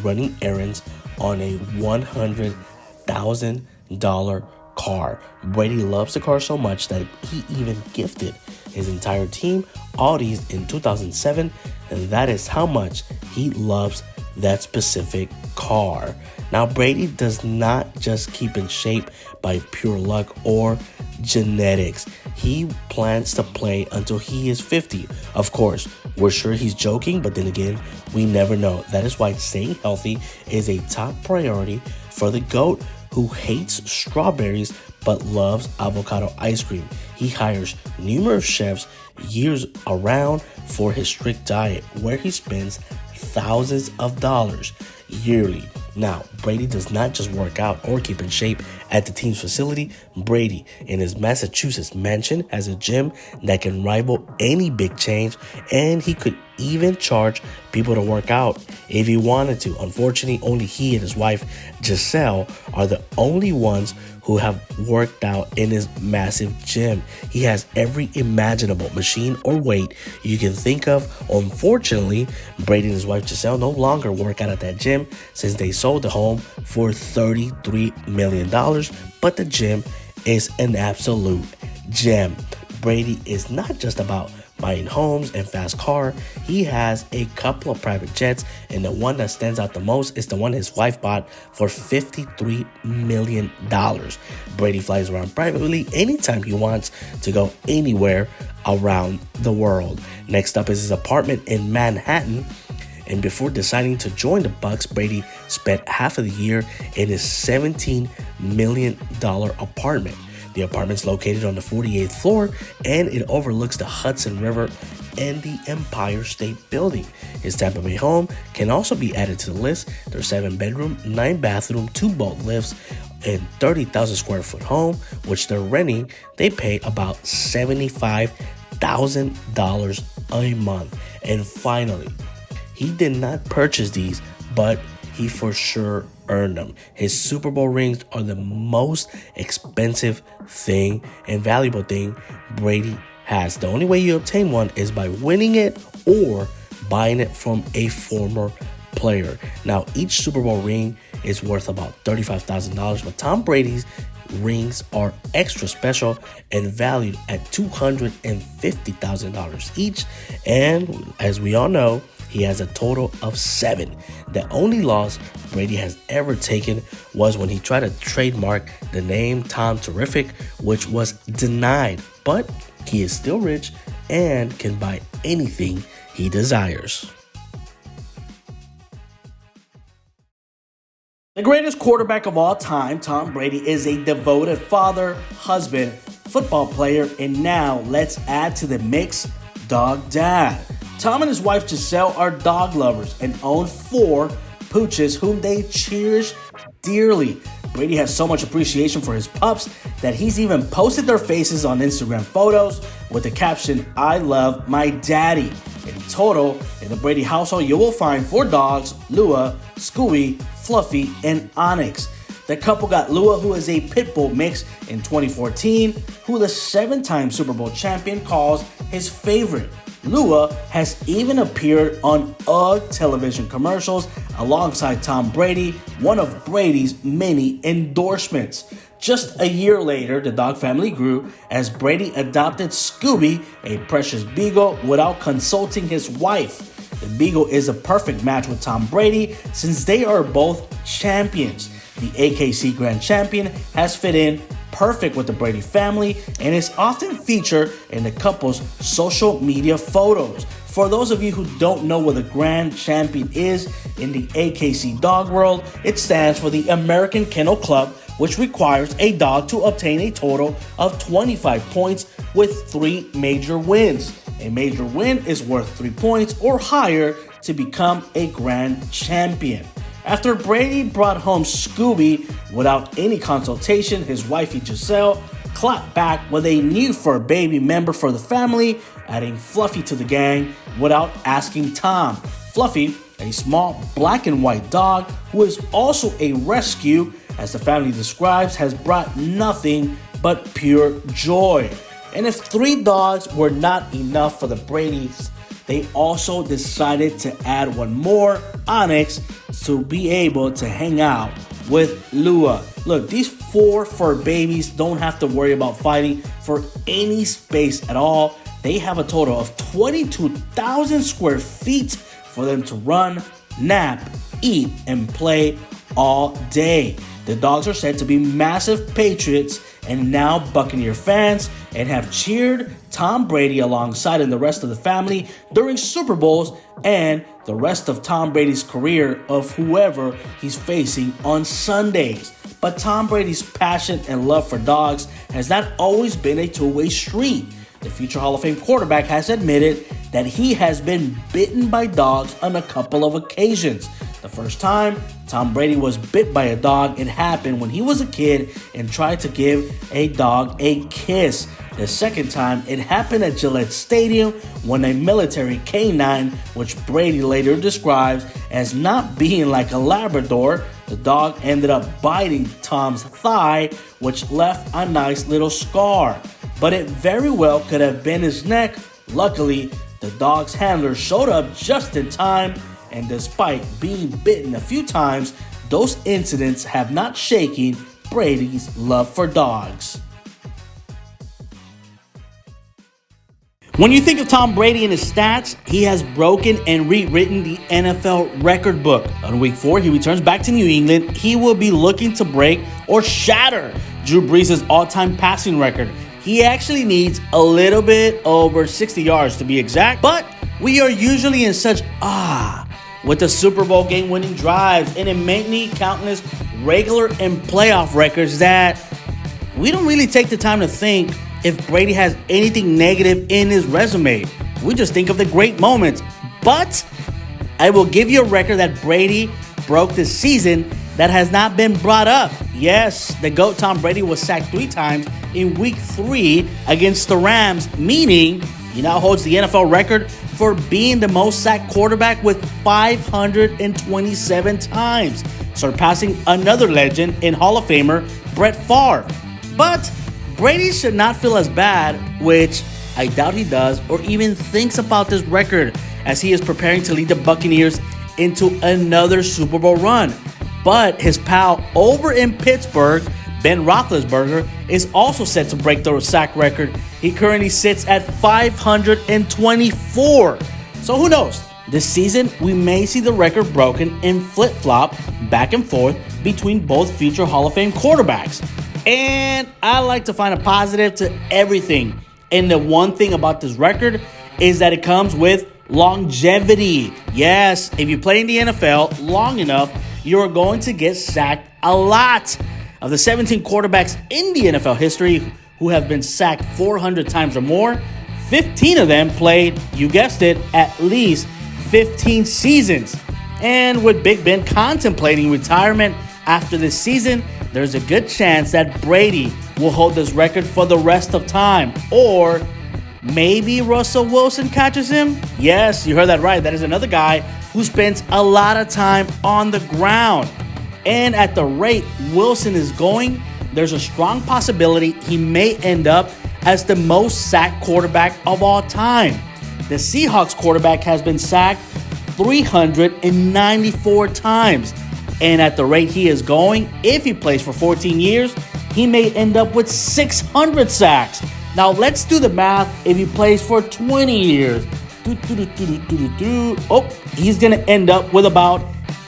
S1: running errands on a $100,000 car? Brady loves the car so much that he even gifted his entire team Audis in 2007, and that is how much he loves that specific car. Now, Brady does not just keep in shape by pure luck or genetics. He plans to play until he is 50. Of course, we're sure he's joking, but then again, we never know. That is why staying healthy is a top priority for the GOAT, who hates strawberries but loves avocado ice cream. He hires numerous chefs years around for his strict diet, where he spends thousands of dollars yearly.
S2: Now, Brady does not just work out or keep in shape at the team's facility. Brady, in his Massachusetts mansion, has a gym that can rival any big chains, and he could even charge people to work out if he wanted to. Unfortunately, only he and his wife, Giselle, are the only ones who have worked out in his massive gym. He has every imaginable machine or weight you can think of. Unfortunately, Brady and his wife Giselle no longer work out at that gym since they sold the home for $33 million. But the gym is an absolute gem. Brady is not just about buying homes and fast car. He has a couple of private jets, and the one that stands out the most is the one his wife bought for $53 million. Brady flies around privately anytime he wants to go anywhere around the world. Next up is his apartment in Manhattan. And before deciding to join the Bucks, Brady spent half of the year in his $17 million apartment. The apartment's located on the 48th floor, and it overlooks the Hudson River and the Empire State Building. His Tampa Bay home can also be added to the list. Their 7-bedroom, 9-bathroom, 2 boat lifts, and 30,000 square foot home, which they're renting, they pay about $75,000 a month. And finally, he did not purchase these, but he for sure earned them. His Super Bowl rings are the most expensive thing and valuable thing Brady has. The only way you obtain one is by winning it or buying it from a former player. Now, each Super Bowl ring is worth about $35,000, but Tom Brady's rings are extra special and valued at $250,000 each. And as we all know, he has a total of 7. The only loss Brady has ever taken was when he tried to trademark the name Tom Terrific, which was denied. But he is still rich and can buy anything he desires.
S1: The greatest quarterback of all time, Tom Brady, is a devoted father, husband, football player, and now let's add to the mix, dog dad. Tom and his wife Giselle are dog lovers and own 4 pooches whom they cherish dearly. Brady has so much appreciation for his pups that he's even posted their faces on Instagram photos with the caption, "I love my daddy." In total, in the Brady household, you will find 4 dogs: Lua, Scooby, Fluffy, and Onyx. The couple got Lua, who is a pit bull mix in 2014, who the 7-time Super Bowl champion calls his favorite. Lua has even appeared on television commercials alongside Tom Brady, one of Brady's many endorsements. Just a year later, the dog family grew as Brady adopted Scooby, a precious beagle, without consulting his wife. The beagle is a perfect match with Tom Brady since they are both champions. The AKC Grand Champion has fit in perfect with the Brady family and is often featured in the couple's social media photos. For those of you who don't know what the Grand Champion is in the AKC dog world, it stands for the American Kennel Club, which requires a dog to obtain a total of 25 points with 3 major wins. A major win is worth 3 points or higher to become a Grand Champion. After Brady brought home Scooby without any consultation, his wifey Giselle clapped back with a need for a baby member for the family, adding Fluffy to the gang without asking Tom. Fluffy, a small black and white dog who is also a rescue, as the family describes, has brought nothing but pure joy. And if 3 dogs were not enough for the Bradys, they also decided to add one more, Onyx, to be able to hang out with Lua. Look, these 4 fur babies don't have to worry about fighting for any space at all. They have a total of 22,000 square feet for them to run, nap, eat, and play all day. The dogs are said to be massive Patriots and now Buccaneer fans and have cheered Tom Brady alongside and the rest of the family during Super Bowls and the rest of Tom Brady's career of whoever he's facing on Sundays. But Tom Brady's passion and love for dogs has not always been a two-way street. The future Hall of Fame quarterback has admitted that he has been bitten by dogs on a couple of occasions. The first time Tom Brady was bit by a dog. It happened when he was a kid and tried to give a dog a kiss. The second time, it happened at Gillette Stadium when a military canine, which Brady later describes as not being like a Labrador, the dog ended up biting Tom's thigh, which left a nice little scar. But it very well could have been his neck. Luckily, the dog's handler showed up just in time, and despite being bitten a few times, those incidents have not shaken Brady's love for dogs. When you think of Tom Brady and his stats, he has broken and rewritten the NFL record book. On week 4, he returns back to New England. He will be looking to break or shatter Drew Brees' all-time passing record. He actually needs a little bit over 60 yards to be exact, but we are usually in such with the Super Bowl game-winning drives and in many countless regular and playoff records that we don't really take the time to think if Brady has anything negative in his resume. We just think of the great moments. But I will give you a record that Brady broke this season that has not been brought up. Yes, the GOAT Tom Brady was sacked 3 times in week 3 against the Rams, meaning he now holds the NFL record for being the most sacked quarterback with 527 times, surpassing another legend in Hall of Famer Brett Favre. But Brady should not feel as bad, which I doubt he does, or even thinks about this record as he is preparing to lead the Buccaneers into another Super Bowl run. But his pal over in Pittsburgh, Ben Roethlisberger, is also set to break the sack record. He currently sits at 524. So who knows? This season, we may see the record broken and flip-flop back and forth between both future Hall of Fame quarterbacks. And I like to find a positive to everything. And the one thing about this record is that it comes with longevity. Yes, if you play in the NFL long enough, you're going to get sacked a lot. Of the 17 quarterbacks in the NFL history who have been sacked 400 times or more, 15 of them played, you guessed it, at least 15 seasons. And with Big Ben contemplating retirement after this season, there's a good chance that Brady will hold this record for the rest of time. Or maybe Russell Wilson catches him? Yes, you heard that right. That is another guy who spends a lot of time on the ground. And at the rate Wilson is going, there's a strong possibility he may end up as the most sacked quarterback of all time. The Seahawks quarterback has been sacked 394 times. And at the rate he is going, if he plays for 14 years, he may end up with 600 sacks. Now let's do the math if he plays for 20 years. He's going to end up with about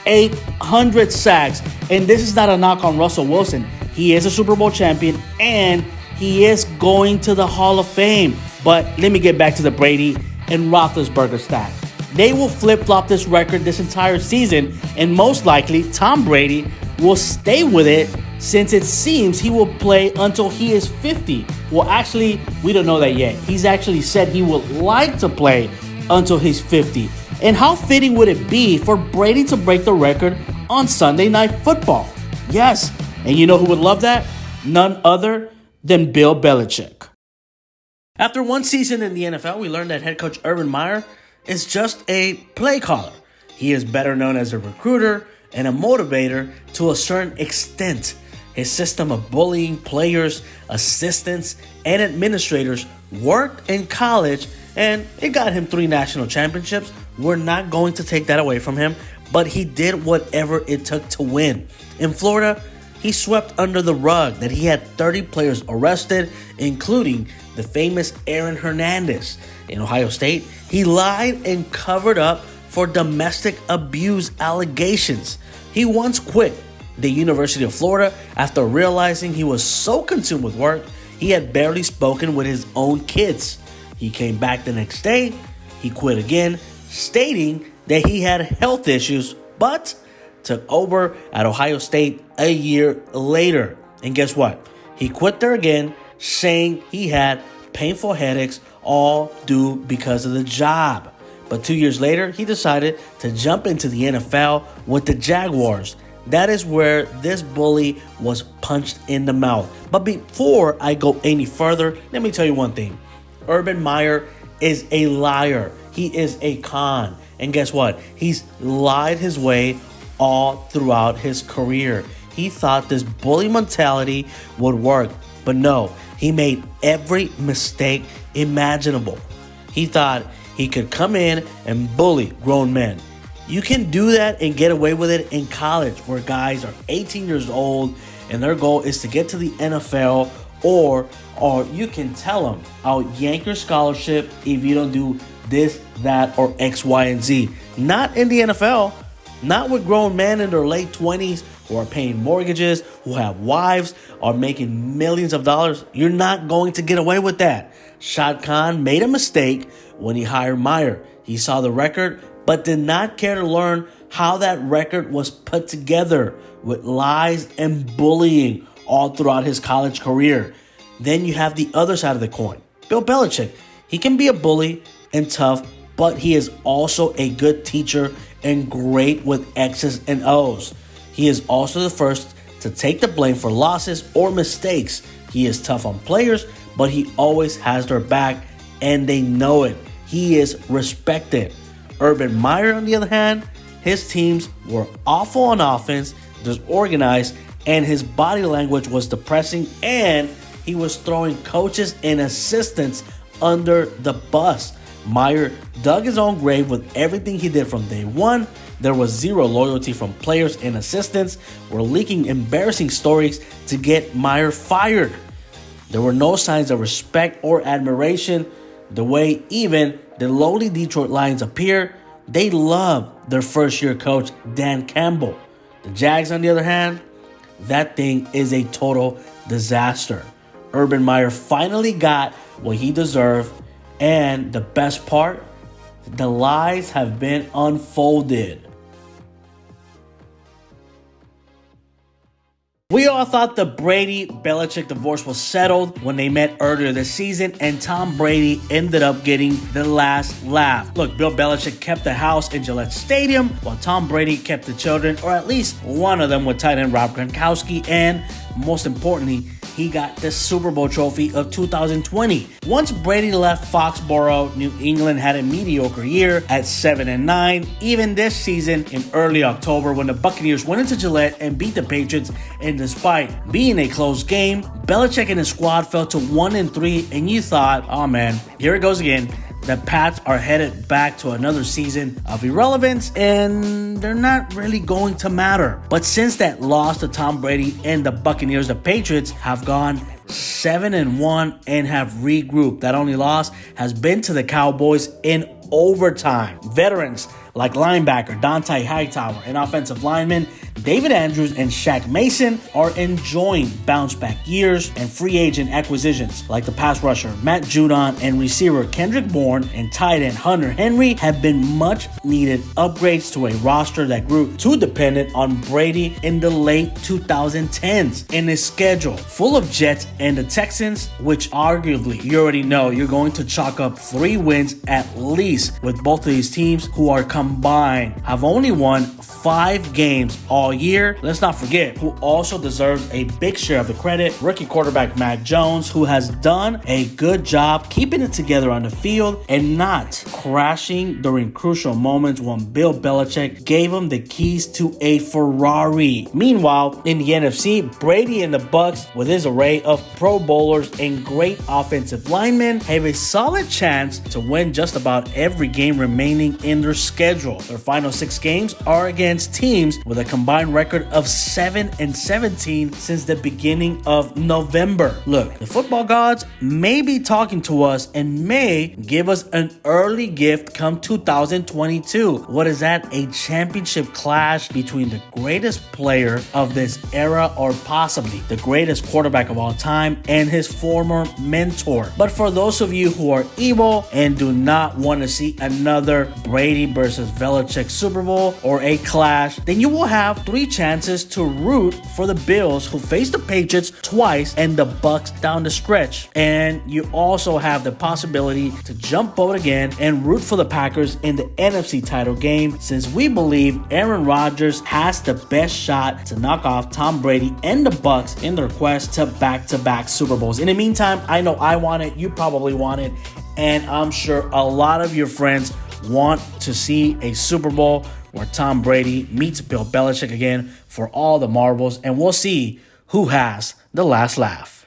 S1: 800 sacks. And this is not a knock on Russell Wilson. He is a Super Bowl champion and he is going to the Hall of Fame. But let me get back to the Brady and Roethlisberger stat. They will flip-flop this record this entire season, and most likely Tom Brady will stay with it since it seems he will play until he is 50. Well, actually, we don't know that yet. He's actually said he would like to play until he's 50. And how fitting would it be for Brady to break the record on Sunday Night Football? Yes, and you know who would love that? None other than Bill Belichick. After one season in the NFL, we learned that head coach Urban Meyer is just a play caller. He is better known as a recruiter and a motivator to a certain extent. His system of bullying players, assistants, and administrators worked in college, and it got him 3 national championships. We're not going to take that away from him, but he did whatever it took to win. In Florida, he swept under the rug that he had 30 players arrested, including the famous Aaron Hernandez. In Ohio State, he lied and covered up for domestic abuse allegations. He once quit the University of Florida after realizing he was so consumed with work, he had barely spoken with his own kids. He came back the next day, he quit again, stating that he had health issues, but took over at Ohio State a year later. And guess what? He quit there again, saying he had painful headaches, all due because of the job. But 2 years later, he decided to jump into the NFL with the Jaguars.
S2: That is where this bully was punched in the mouth. But before I go any further, let me tell you one thing. Urban Meyer is a liar. He is a con. And guess what? He's lied his way all throughout his career. He thought this bully mentality would work, but no, he made every mistake imaginable. He thought he could come in and bully grown men. You can do that and get away with it in college, where guys are 18 years old and their goal is to get to the NFL, or you can tell them, I'll yank your scholarship if you don't do this, that, or X, Y, and Z. Not in the NFL. Not with grown men in their late 20s who are paying mortgages, who have wives, are making millions of dollars. You're not going to get away with that. Shad Khan made a mistake when he hired Meyer. He saw the record, but did not care to learn how that record was put together with lies and bullying all throughout his college career. Then you have the other side of the coin. Bill Belichick. He can be a bully and tough, but he is also a good teacher and great with X's and O's. He is also the first to take the blame for losses or mistakes. He is tough on players, but he always has their back, and they know it. He is respected. Urban Meyer, on the other hand, his teams were awful on offense, disorganized, and his body language was depressing, and he was throwing coaches and assistants under the bus. Meyer dug his own grave with everything he did from day one. There was zero loyalty from players, and assistants were leaking embarrassing stories to get Meyer fired. There were no signs of respect or admiration. The way even the lowly Detroit Lions appear, they love their first-year coach, Dan Campbell. The Jags, on the other hand, that thing is a total disaster. Urban Meyer finally got what he deserved, and the best part, the lies have been unfolded. We all thought the Brady-Belichick divorce was settled when they met earlier this season, and Tom Brady ended up getting the last laugh. Look, Bill Belichick kept the house in Gillette Stadium, while Tom Brady kept the children, or at least one of them, with tight end Rob Gronkowski, and most importantly, he got the Super Bowl trophy of 2020. Once Brady left Foxborough, New England had a mediocre year at 7-9. Even this season, in early October, when the Buccaneers went into Gillette and beat the Patriots, and despite being a close game, Belichick and his squad fell to 1-3, and you thought, oh man, here it goes again. The Pats are headed back to another season of irrelevance, and they're not really going to matter. But since that loss to Tom Brady and the Buccaneers, the Patriots have gone 7-1 and have regrouped. That only loss has been to the Cowboys in overtime. Veterans like linebacker Dont'a Hightower and offensive lineman David Andrews and Shaq Mason are enjoying bounce-back years, and free agent acquisitions like the pass rusher Matt Judon and receiver Kendrick Bourne and tight end Hunter Henry have been much-needed upgrades to a roster that grew too dependent on Brady in the late 2010s. In a schedule full of Jets and the Texans, which arguably you already know you're going to chalk up 3 wins at least, with both of these teams who are combined have only won 5 games all year. Let's not forget who also deserves a big share of the credit, rookie quarterback Mac Jones, who has done a good job keeping it together on the field and not crashing during crucial moments when Bill Belichick gave him the keys to a Ferrari. Meanwhile, in the NFC, Brady and the Bucs, with his array of Pro Bowlers and great offensive linemen, have a solid chance to win just about every game remaining in their schedule. Their final 6 games are against teams with a combined record of 7-17 since the beginning of November. Look, the football gods may be talking to us and may give us an early gift come 2022. What is that? A championship clash between the greatest player of this era, or possibly the greatest quarterback of all time, and his former mentor. But for those of you who are evil and do not want to see another Brady versus Belichick Super Bowl or a clash, then you will have
S1: 3 chances to root for the Bills, who face the Patriots twice and the Bucks down the stretch. And you also have the possibility to jump boat again and root for the Packers in the NFC title game, since we believe Aaron Rodgers has the best shot to knock off Tom Brady and the Bucks in their quest to back-to-back Super Bowls. In the meantime, I know I want it, you probably want it, and I'm sure a lot of your friends want to see a Super Bowl where Tom Brady meets Bill Belichick again for all the marbles, and we'll see who has the last laugh.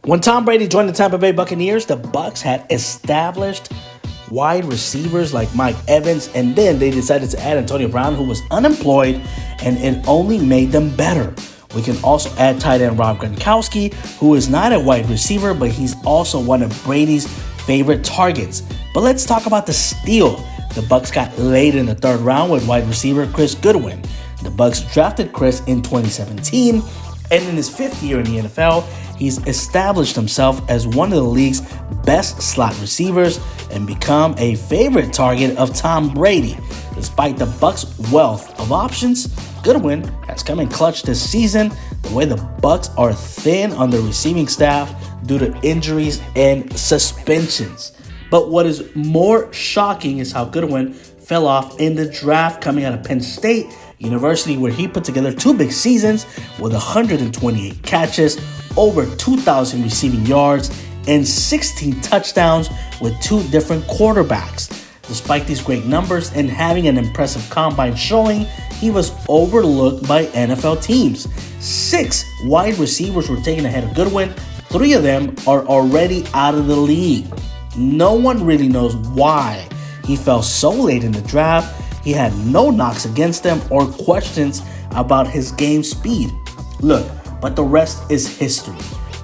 S1: When Tom Brady joined the Tampa Bay Buccaneers, the Bucs had established wide receivers like Mike Evans, and then they decided to add Antonio Brown, who was unemployed, and it only made them better. We can also add tight end Rob Gronkowski, who is not a wide receiver, but he's also one of Brady's favorite targets. But let's talk about the steal. The Bucs got late in the 3rd round with wide receiver Chris Goodwin. The Bucs drafted Chris in 2017, and in his 5th year in the NFL, he's established himself as one of the league's best slot receivers and become a favorite target of Tom Brady. Despite the Bucs' wealth of options, Goodwin has come in clutch this season, the way the Bucs are thin on the receiving staff due to injuries and suspensions. But what is more shocking is how Goodwin fell off in the draft coming out of Penn State University, where he put together 2 big seasons with 128 catches, over 2,000 receiving yards, and 16 touchdowns with 2 different quarterbacks. Despite these great numbers and having an impressive combine showing, he was overlooked by NFL teams. 6 wide receivers were taken ahead of Goodwin. 3 of them are already out of the league. No one really knows why he fell so late in the draft. He had no knocks against him or questions about his game speed. Look, but the rest is history.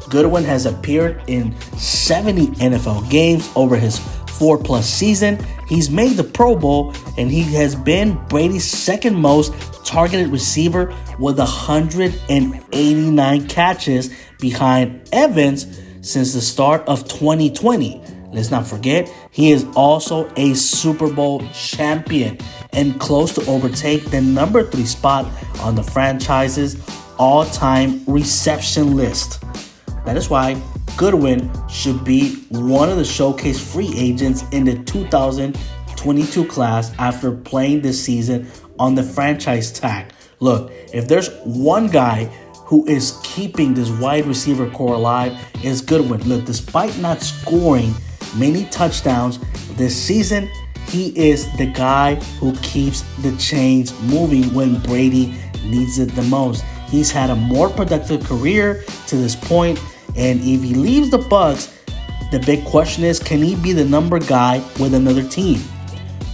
S1: Goodwin has appeared in 70 NFL games over his 4+ season. He's made the Pro Bowl, and he has been Brady's 2nd most targeted receiver with 189 catches behind Evans since the start of 2020. Let's not forget, he is also a Super Bowl champion and close to overtake the number 3 spot on the franchise's all-time reception list. That is why Goodwin should be one of the showcase free agents in the 2022 class after playing this season on the franchise tag. Look, if there's one guy who is keeping this wide receiver core alive, is Goodwin. Look, despite not scoring many touchdowns this season, he is the guy who keeps the chains moving when Brady needs it the most. He's had a more productive career to this point, and if he leaves the Bucs, the big question is, can he be the number guy with another team?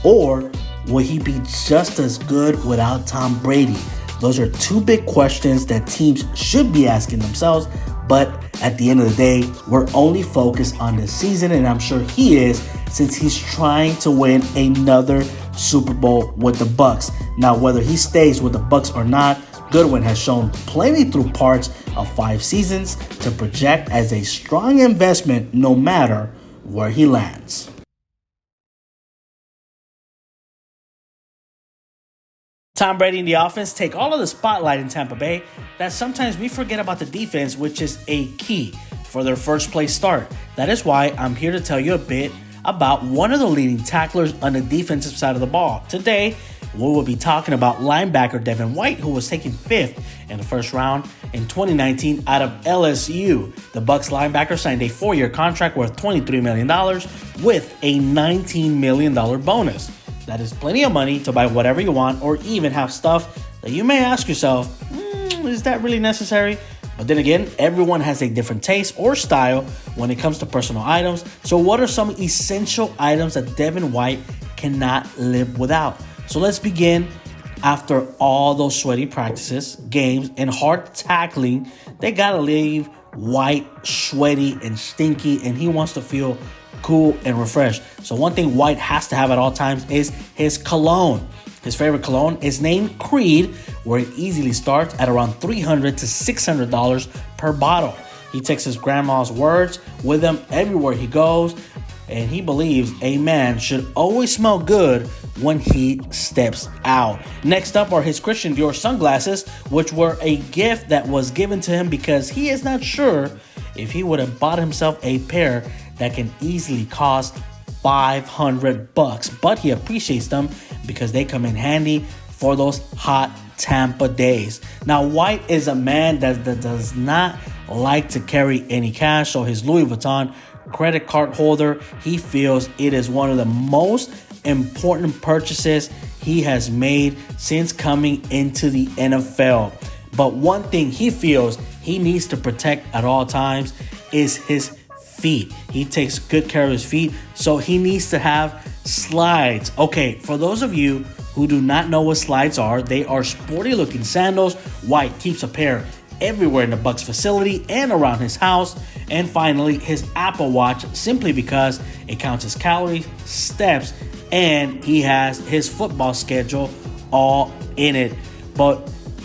S1: Or will he be just as good without Tom Brady? Those are 2 big questions that teams should be asking themselves, but at the end of the day, we're only focused on this season, and I'm sure he is, since he's trying to win another Super Bowl with the Bucs. Now, whether he stays with the Bucs or not, Goodwin has shown plenty through parts of 5 seasons to project as a strong investment no matter where he lands. Tom Brady and the offense take all of the spotlight in Tampa Bay, that sometimes we forget about the defense, which is a key for their first place start. That is why I'm here to tell you a bit about one of the leading tacklers on the defensive side of the ball. Today, we will be talking about linebacker Devin White, who was taken 5th in the 1st round in 2019 out of LSU. The Bucs linebacker signed a 4-year contract worth $23 million with a $19 million bonus. That is plenty of money to buy whatever you want, or even have stuff that you may ask yourself, is that really necessary? But then again, everyone has a different taste or style when it comes to personal items. So what are some essential items that Devin White cannot live without? So let's begin. After all those sweaty practices, games, and hard tackling, they gotta leave White sweaty and stinky, and he wants to feel cool and refreshed. So one thing White has to have at all times is his cologne. His favorite cologne is named Creed, where it easily starts at around $300 to $600 per bottle. He takes his grandma's words with him everywhere he goes. and he believes a man should always smell good when he steps out. Next up are his Christian Dior sunglasses, which were a gift that was given to him because he is not sure if he would have bought himself a pair that can easily cost $500, but he appreciates them because they come in handy for those hot Tampa days. Now, White is a man that does not like to carry any cash, so his Louis Vuitton credit card holder, he feels it is one of the most important purchases he has made since coming into the NFL. But one thing he feels he needs to protect at all times is his feet. He takes good care of his feet, so he needs to have slides. Okay, for those of you who do not know what slides are, they are sporty looking sandals. White keeps a pair everywhere in the Bucs facility and around his house. And finally, his Apple Watch, simply because it counts his calories, steps, and he has his football schedule all in it. But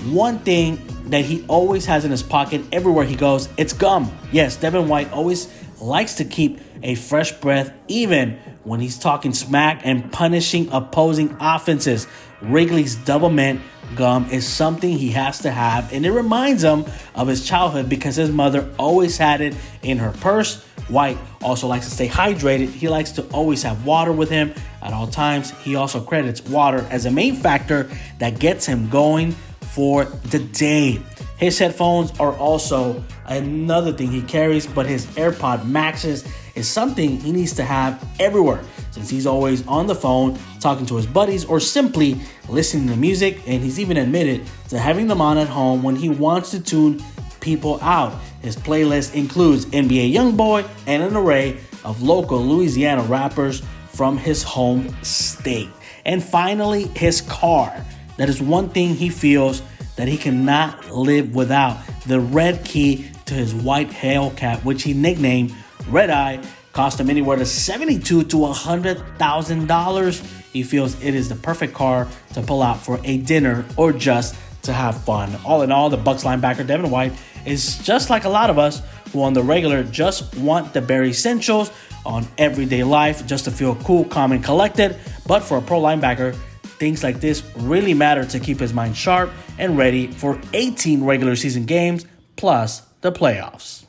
S1: one thing that he always has in his pocket everywhere he goes, it's gum. Yes, Devin White always likes to keep a fresh breath even when he's talking smack and punishing opposing offenses. Wrigley's Double Mint gum is something he has to have, and it reminds him of his childhood because his mother always had it in her purse. White also likes to stay hydrated. He likes to always have water with him at all times. He also credits water as a main factor that gets him going for the day. His headphones are also another thing he carries, but his AirPod Maxes is something he needs to have everywhere since he's always on the phone talking to his buddies or simply listening to music, and he's even admitted to having them on at home when he wants to tune people out. His playlist includes NBA YoungBoy and an array of local Louisiana rappers from his home state. And finally, his car. That is one thing he feels that he cannot live without. The red key to his white Hellcat, which he nicknamed Red Eye, cost him anywhere to $72,000 to $100,000. He feels it is the perfect car to pull out for a dinner or just to have fun. All in all, the Bucs linebacker Devin White is just like a lot of us who on the regular just want the bare essentials on everyday life just to feel cool, calm, and collected. But for a pro linebacker, things like this really matter to keep his mind sharp and ready for 18 regular season games plus the playoffs.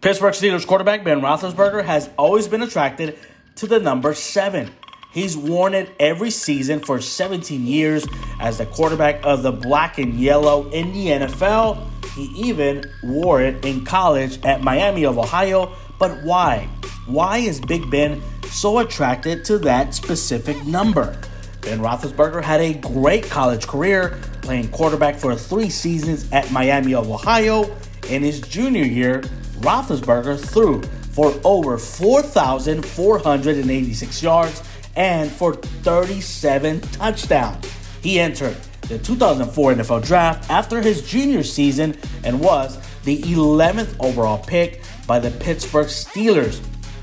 S1: Pittsburgh Steelers quarterback Ben Roethlisberger has always been attracted to the number 7. He's worn it every season for 17 years as the quarterback of the black and yellow in the NFL. He even wore it in college at Miami of Ohio. But why? Why is Big Ben so attracted to that specific number? Ben Roethlisberger had a great college career, playing quarterback for 3 seasons at Miami of Ohio. In his junior year, Roethlisberger threw for over 4,486 yards and for 37 touchdowns. He entered the 2004 NFL Draft after his junior season and was the 11th overall pick by the Pittsburgh Steelers.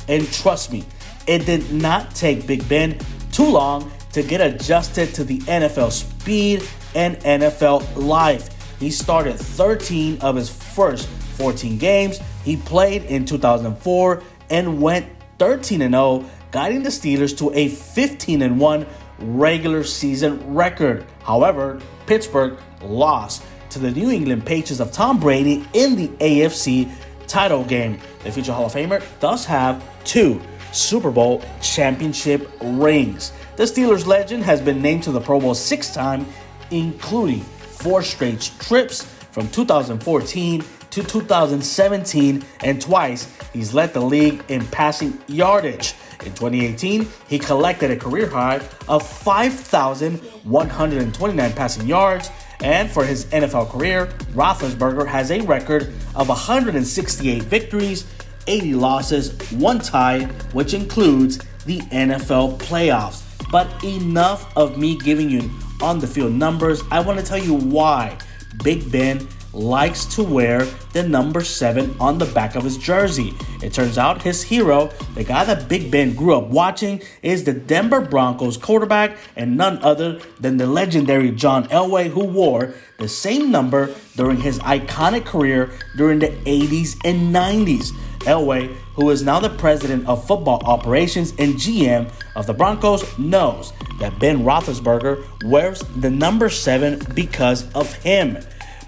S1: And trust me, it did not take Big Ben too long to get adjusted to the NFL speed and NFL life. He started 13 of his first 14 games he played in 2004 and went 13-0, guiding the Steelers to a 15-1 regular season record. However, Pittsburgh lost to the New England Patriots of Tom Brady in the AFC title game. The future Hall of Famer does have 2 Super Bowl championship rings. The Steelers legend has been named to the Pro Bowl 6 times, including 4 straight trips from 2014 to 2017, and twice he's led the league in passing yardage. In 2018, he collected a career high of 5,129 passing yards, and for his NFL career, Roethlisberger has a record of 168 victories, 80 losses, 1 tie, which includes the NFL playoffs. But enough of me giving you on-the-field numbers. I want to tell you why Big Ben likes to wear the number 7 on the back of his jersey. It turns out his hero, the guy that Big Ben grew up watching, is the Denver Broncos quarterback and none other than the legendary John Elway, who wore the same number during his iconic career during the 80s and 90s. Elway, who is now the president of football operations and GM of the Broncos, knows that Ben Roethlisberger wears the number 7 because of him.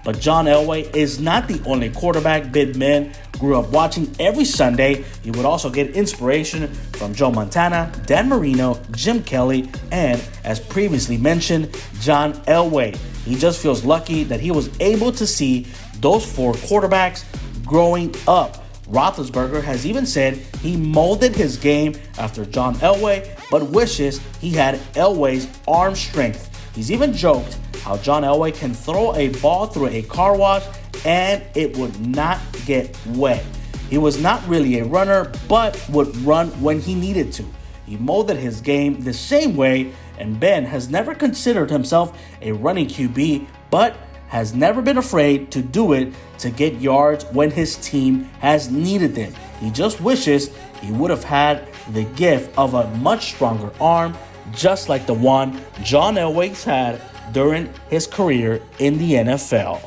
S1: But John Elway is not the only quarterback Big Ben grew up watching every Sunday. He would also get inspiration from Joe Montana, Dan Marino, Jim Kelly, and, as previously mentioned, John Elway. He just feels lucky that he was able to see those 4 quarterbacks growing up. Roethlisberger has even said he molded his game after John Elway, but wishes he had Elway's arm strength. He's even joked how John Elway can throw a ball through a car wash and it would not get wet. He was not really a runner, but would run when he needed to. He molded his game the same way, and Ben has never considered himself a running QB, but has never been afraid to do it to get yards when his team has needed them. He just wishes he would have had the gift of a much stronger arm, just like the one John Elway's had during his career in the NFL.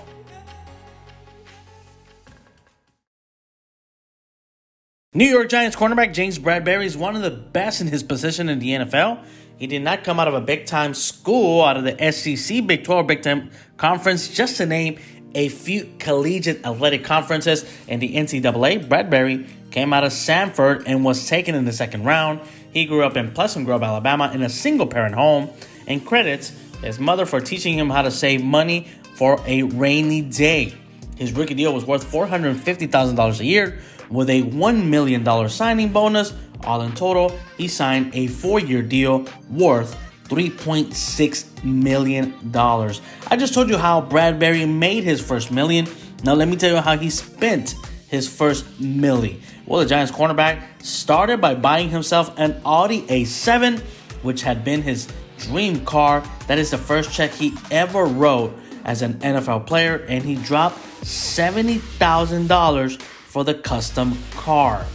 S1: New York Giants cornerback James Bradberry is one of the best in his position in the NFL. He did not come out of a big-time school, out of the SEC, Big 12, Big Ten Conference, just to name a few collegiate athletic conferences in the NCAA. Bradberry came out of Samford and was taken in the second round. He grew up in Pleasant Grove, Alabama, in a single-parent home, and credits his mother for teaching him how to save money for a rainy day. His rookie deal was worth $450,000 a year with a $1 million signing bonus. All in total, he signed a 4-year deal worth $3.6 million. I just told you how Bradberry made his first million. Now let me tell you how he spent his first milli. Well, the Giants cornerback started by buying himself an Audi A7, which had been his dream car. That is the first check he ever wrote as an NFL player, and he dropped $70,000 for the custom car.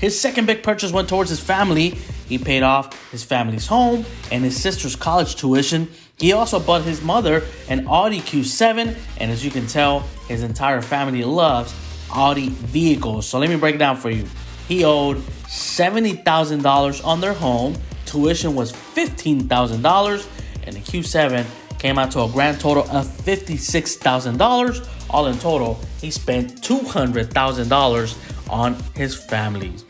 S1: His second big purchase went towards his family. He paid off his family's home and his sister's college tuition. He also bought his mother an Audi Q7, and as you can tell, his entire family loves Audi vehicles. So let me break it down for you. He owed $70,000 on their home. Tuition was $15,000, and the Q7 came out to a grand total of $56,000. All in total, he spent $200,000 on his family's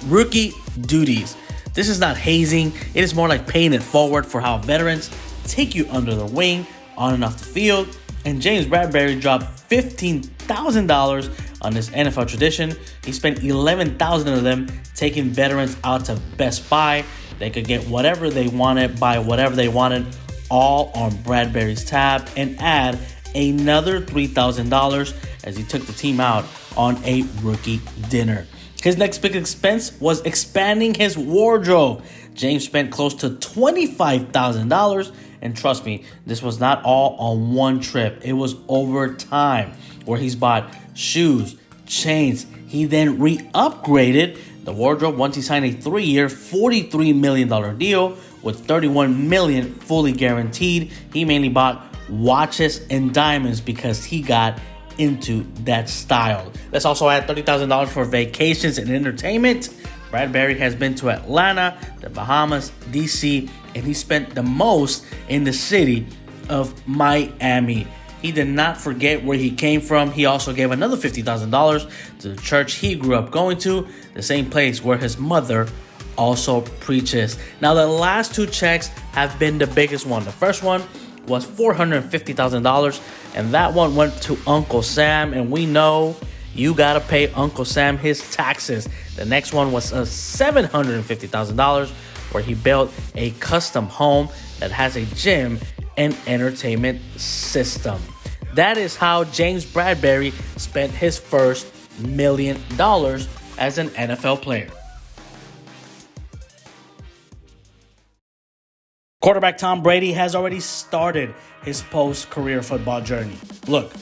S1: rookie duties. This is not hazing. It is more like paying it forward for how veterans take you under the wing on and off the field. And James Bradberry dropped $15,000 on this NFL tradition. He spent $11,000 of them taking veterans out to Best Buy. They could get whatever they wanted, buy whatever they wanted, all on Bradberry's tab, and add another $3,000 as he took the team out on a rookie dinner. His next big expense was expanding his wardrobe. James spent close to $25,000, and trust me, this was not all on one trip. It was over time, where he's bought shoes, chains. He then re-upgraded the wardrobe once he signed a 3-year, $43 million deal with $31 million fully guaranteed. He mainly bought watches and diamonds because he got into that style. Let's also add $30,000 for vacations and entertainment. Bradberry has been to Atlanta, the Bahamas, DC, and he spent the most in the city of Miami. He did not forget where he came from. He also gave another $50,000 to the church he grew up going to, the same place where his mother also preaches. Now, the last 2 checks have been the biggest one. The first one was $450,000, and that one went to Uncle Sam, and we know you gotta pay Uncle Sam his taxes. The next one was $750,000, where he built a custom home that has a gym and entertainment system. That is how James Bradberry spent his first $1 million as an NFL player. Quarterback Tom Brady has already started his post-career football journey. Look,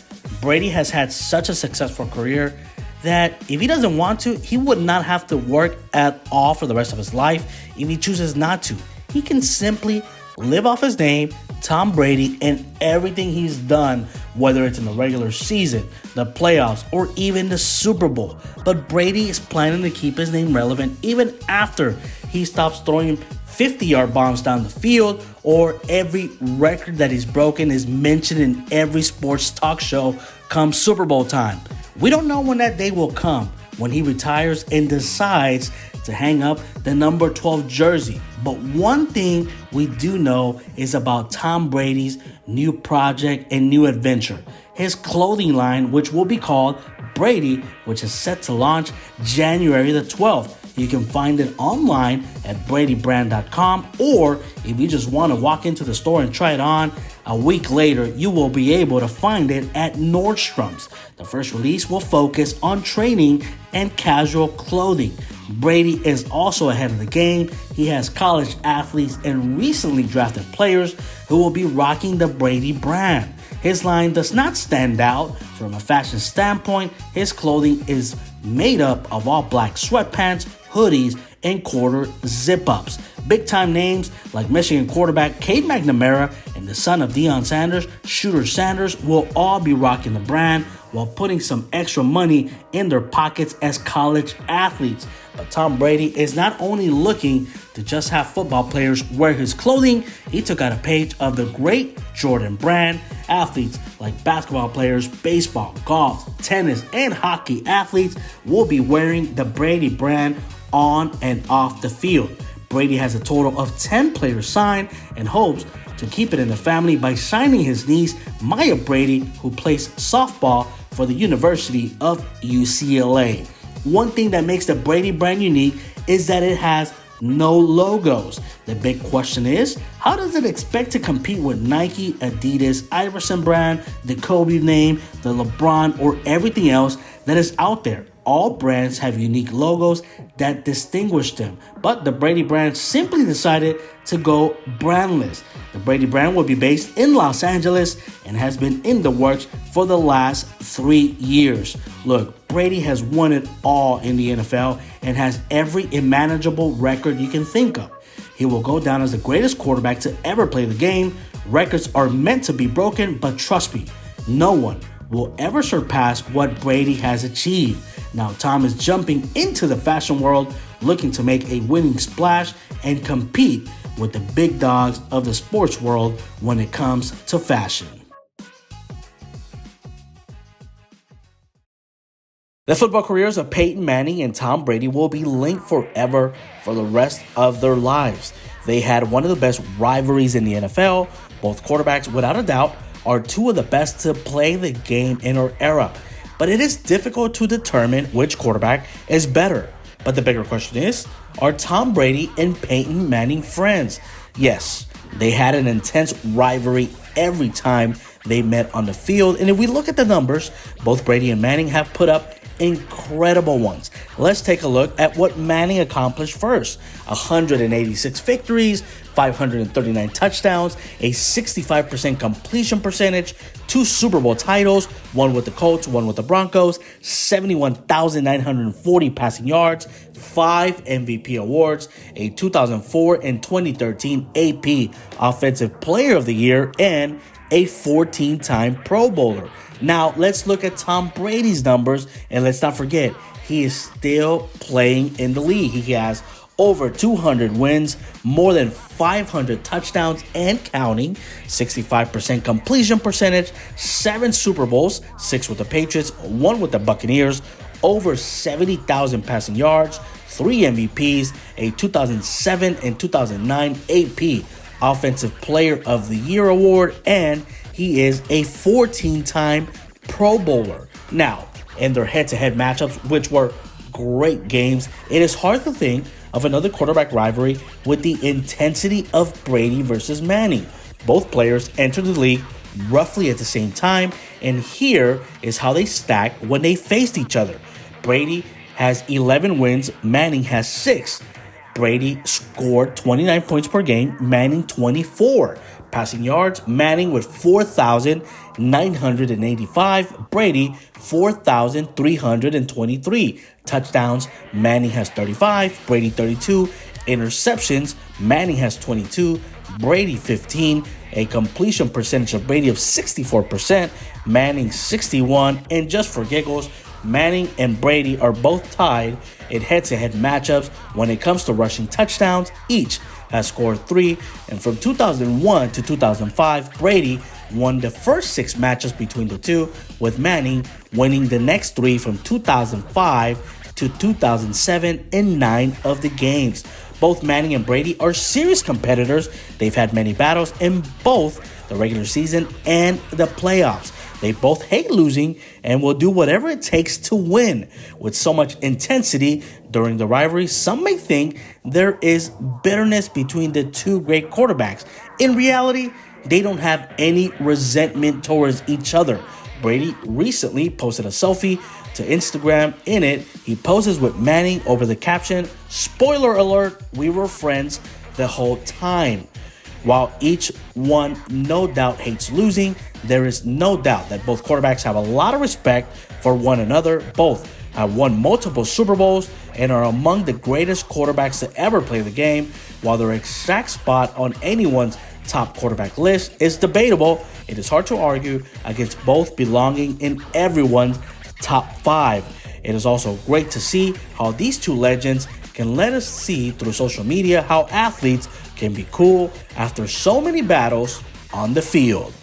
S1: Brady has had such a successful career that if he doesn't want to, he would not have to work at all for the rest of his life if he chooses not to. He can simply live off his name, Tom Brady, and everything he's done, whether it's in the regular season, the playoffs, or even the Super Bowl. But Brady is planning to keep his name relevant even after he stops throwing 50-yard bombs down the field, or every record that he's broken is mentioned in every sports talk show come Super Bowl time. We don't know when that day will come, when he retires and decides to hang up the number 12 jersey. But one thing we do know is about Tom Brady's new project and new adventure. His clothing line, which will be called Brady, which is set to launch January the 12th. You can find it online at bradybrand.com, or if you just want to walk into the store and try it on, a week later, you will be able to find it at Nordstrom's. The first release will focus on training and casual clothing. Brady is also ahead of the game. He has college athletes and recently drafted players who will be rocking the Brady brand. His line does not stand out from a fashion standpoint. His clothing is made up of all black sweatpants, hoodies, and quarter zip-ups. Big-time names like Michigan quarterback Cade McNamara and the son of Deion Sanders, Shooter Sanders, will all be rocking the brand while putting some extra money in their pockets as college athletes. But Tom Brady is not only looking to just have football players wear his clothing, he took out a page of the great Jordan brand. Athletes like basketball players, baseball, golf, tennis, and hockey athletes will be wearing the Brady brand on and off the field. Brady has a total of 10 players signed and hopes to keep it in the family by signing his niece, Maya Brady, who plays softball for the University of UCLA. One thing that makes the Brady brand unique is that it has no logos. The big question is, how does it expect to compete with Nike, Adidas, Iverson brand, the Kobe name, the LeBron, or everything else that is out there? All brands have unique logos that distinguish them, but the Brady brand simply decided to go brandless. The Brady brand will be based in Los Angeles and has been in the works for the last 3 years. Look, Brady has won it all in the NFL and has every unmanageable record you can think of. He will go down as the greatest quarterback to ever play the game. Records are meant to be broken, but trust me, no one will ever surpass what Brady has achieved. Now, Tom is jumping into the fashion world, looking to make a winning splash and compete with the big dogs of the sports world when it comes to fashion. The football careers of Peyton Manning and Tom Brady will be linked forever for the rest of their lives. They had one of the best rivalries in the NFL. Both quarterbacks, without a doubt, are two of the best to play the game in our era. But it is difficult to determine which quarterback is better. But the bigger question is, are Tom Brady and Peyton Manning friends? Yes, they had an intense rivalry every time they met on the field. And if we look at the numbers, both Brady and Manning have put up incredible ones. Let's take a look at what Manning accomplished first. 186 victories, 539 touchdowns, a 65% completion percentage, 2 Super Bowl titles, one with the Colts, one with the Broncos, 71,940 passing yards, 5 MVP awards, a 2004 and 2013 AP Offensive Player of the Year, and a 14-time Pro Bowler. Now, let's look at Tom Brady's numbers, and let's not forget, he is still playing in the league. He has over 200 wins, more than 500 touchdowns and counting, 65% completion percentage, 7 Super Bowls, 6 with the Patriots, 1 with the Buccaneers, over 70,000 passing yards, 3 MVPs, a 2007 and 2009 AP Offensive Player of the Year award, and he is a 14-time Pro Bowler. Now, in their head-to-head matchups, which were great games, it is hard to think of another quarterback rivalry with the intensity of Brady versus Manning. Both players entered the league roughly at the same time, and here is how they stacked when they faced each other. Brady has 11 wins, Manning has 6.
S2: Brady scored 29 points per game, Manning 24. Passing yards, Manning with 4,985, Brady 4,323. Touchdowns, Manning has 35, Brady 32. Interceptions, Manning has 22, Brady 15. A completion percentage of Brady of 64%, Manning 61. And just for giggles, Manning and Brady are both tied in head-to-head matchups when it comes to rushing touchdowns. Each has scored 3, and from 2001 to 2005, Brady won the first 6 matches between the two, with Manning winning the next 3 from 2005 to 2007 in 9 of the games. Both Manning and Brady are serious competitors. They've had many battles in both the regular season and the playoffs. They both hate losing and will do whatever it takes to win. With so much intensity during the rivalry, some may think there is bitterness between the two great quarterbacks. In reality, they don't have any resentment towards each other. Brady recently posted a selfie to Instagram. In it, he poses with Manning over the caption, "Spoiler alert, we were friends the whole time." While each one no doubt hates losing, there is no doubt that both quarterbacks have a lot of respect for one another. Both have won multiple Super Bowls and are among the greatest quarterbacks to ever play the game. While their exact spot on anyone's top quarterback list is debatable, it is hard to argue against both belonging in everyone's top 5. It is also great to see how these two legends can let us see through social media how athletes can be cool after so many battles on the field.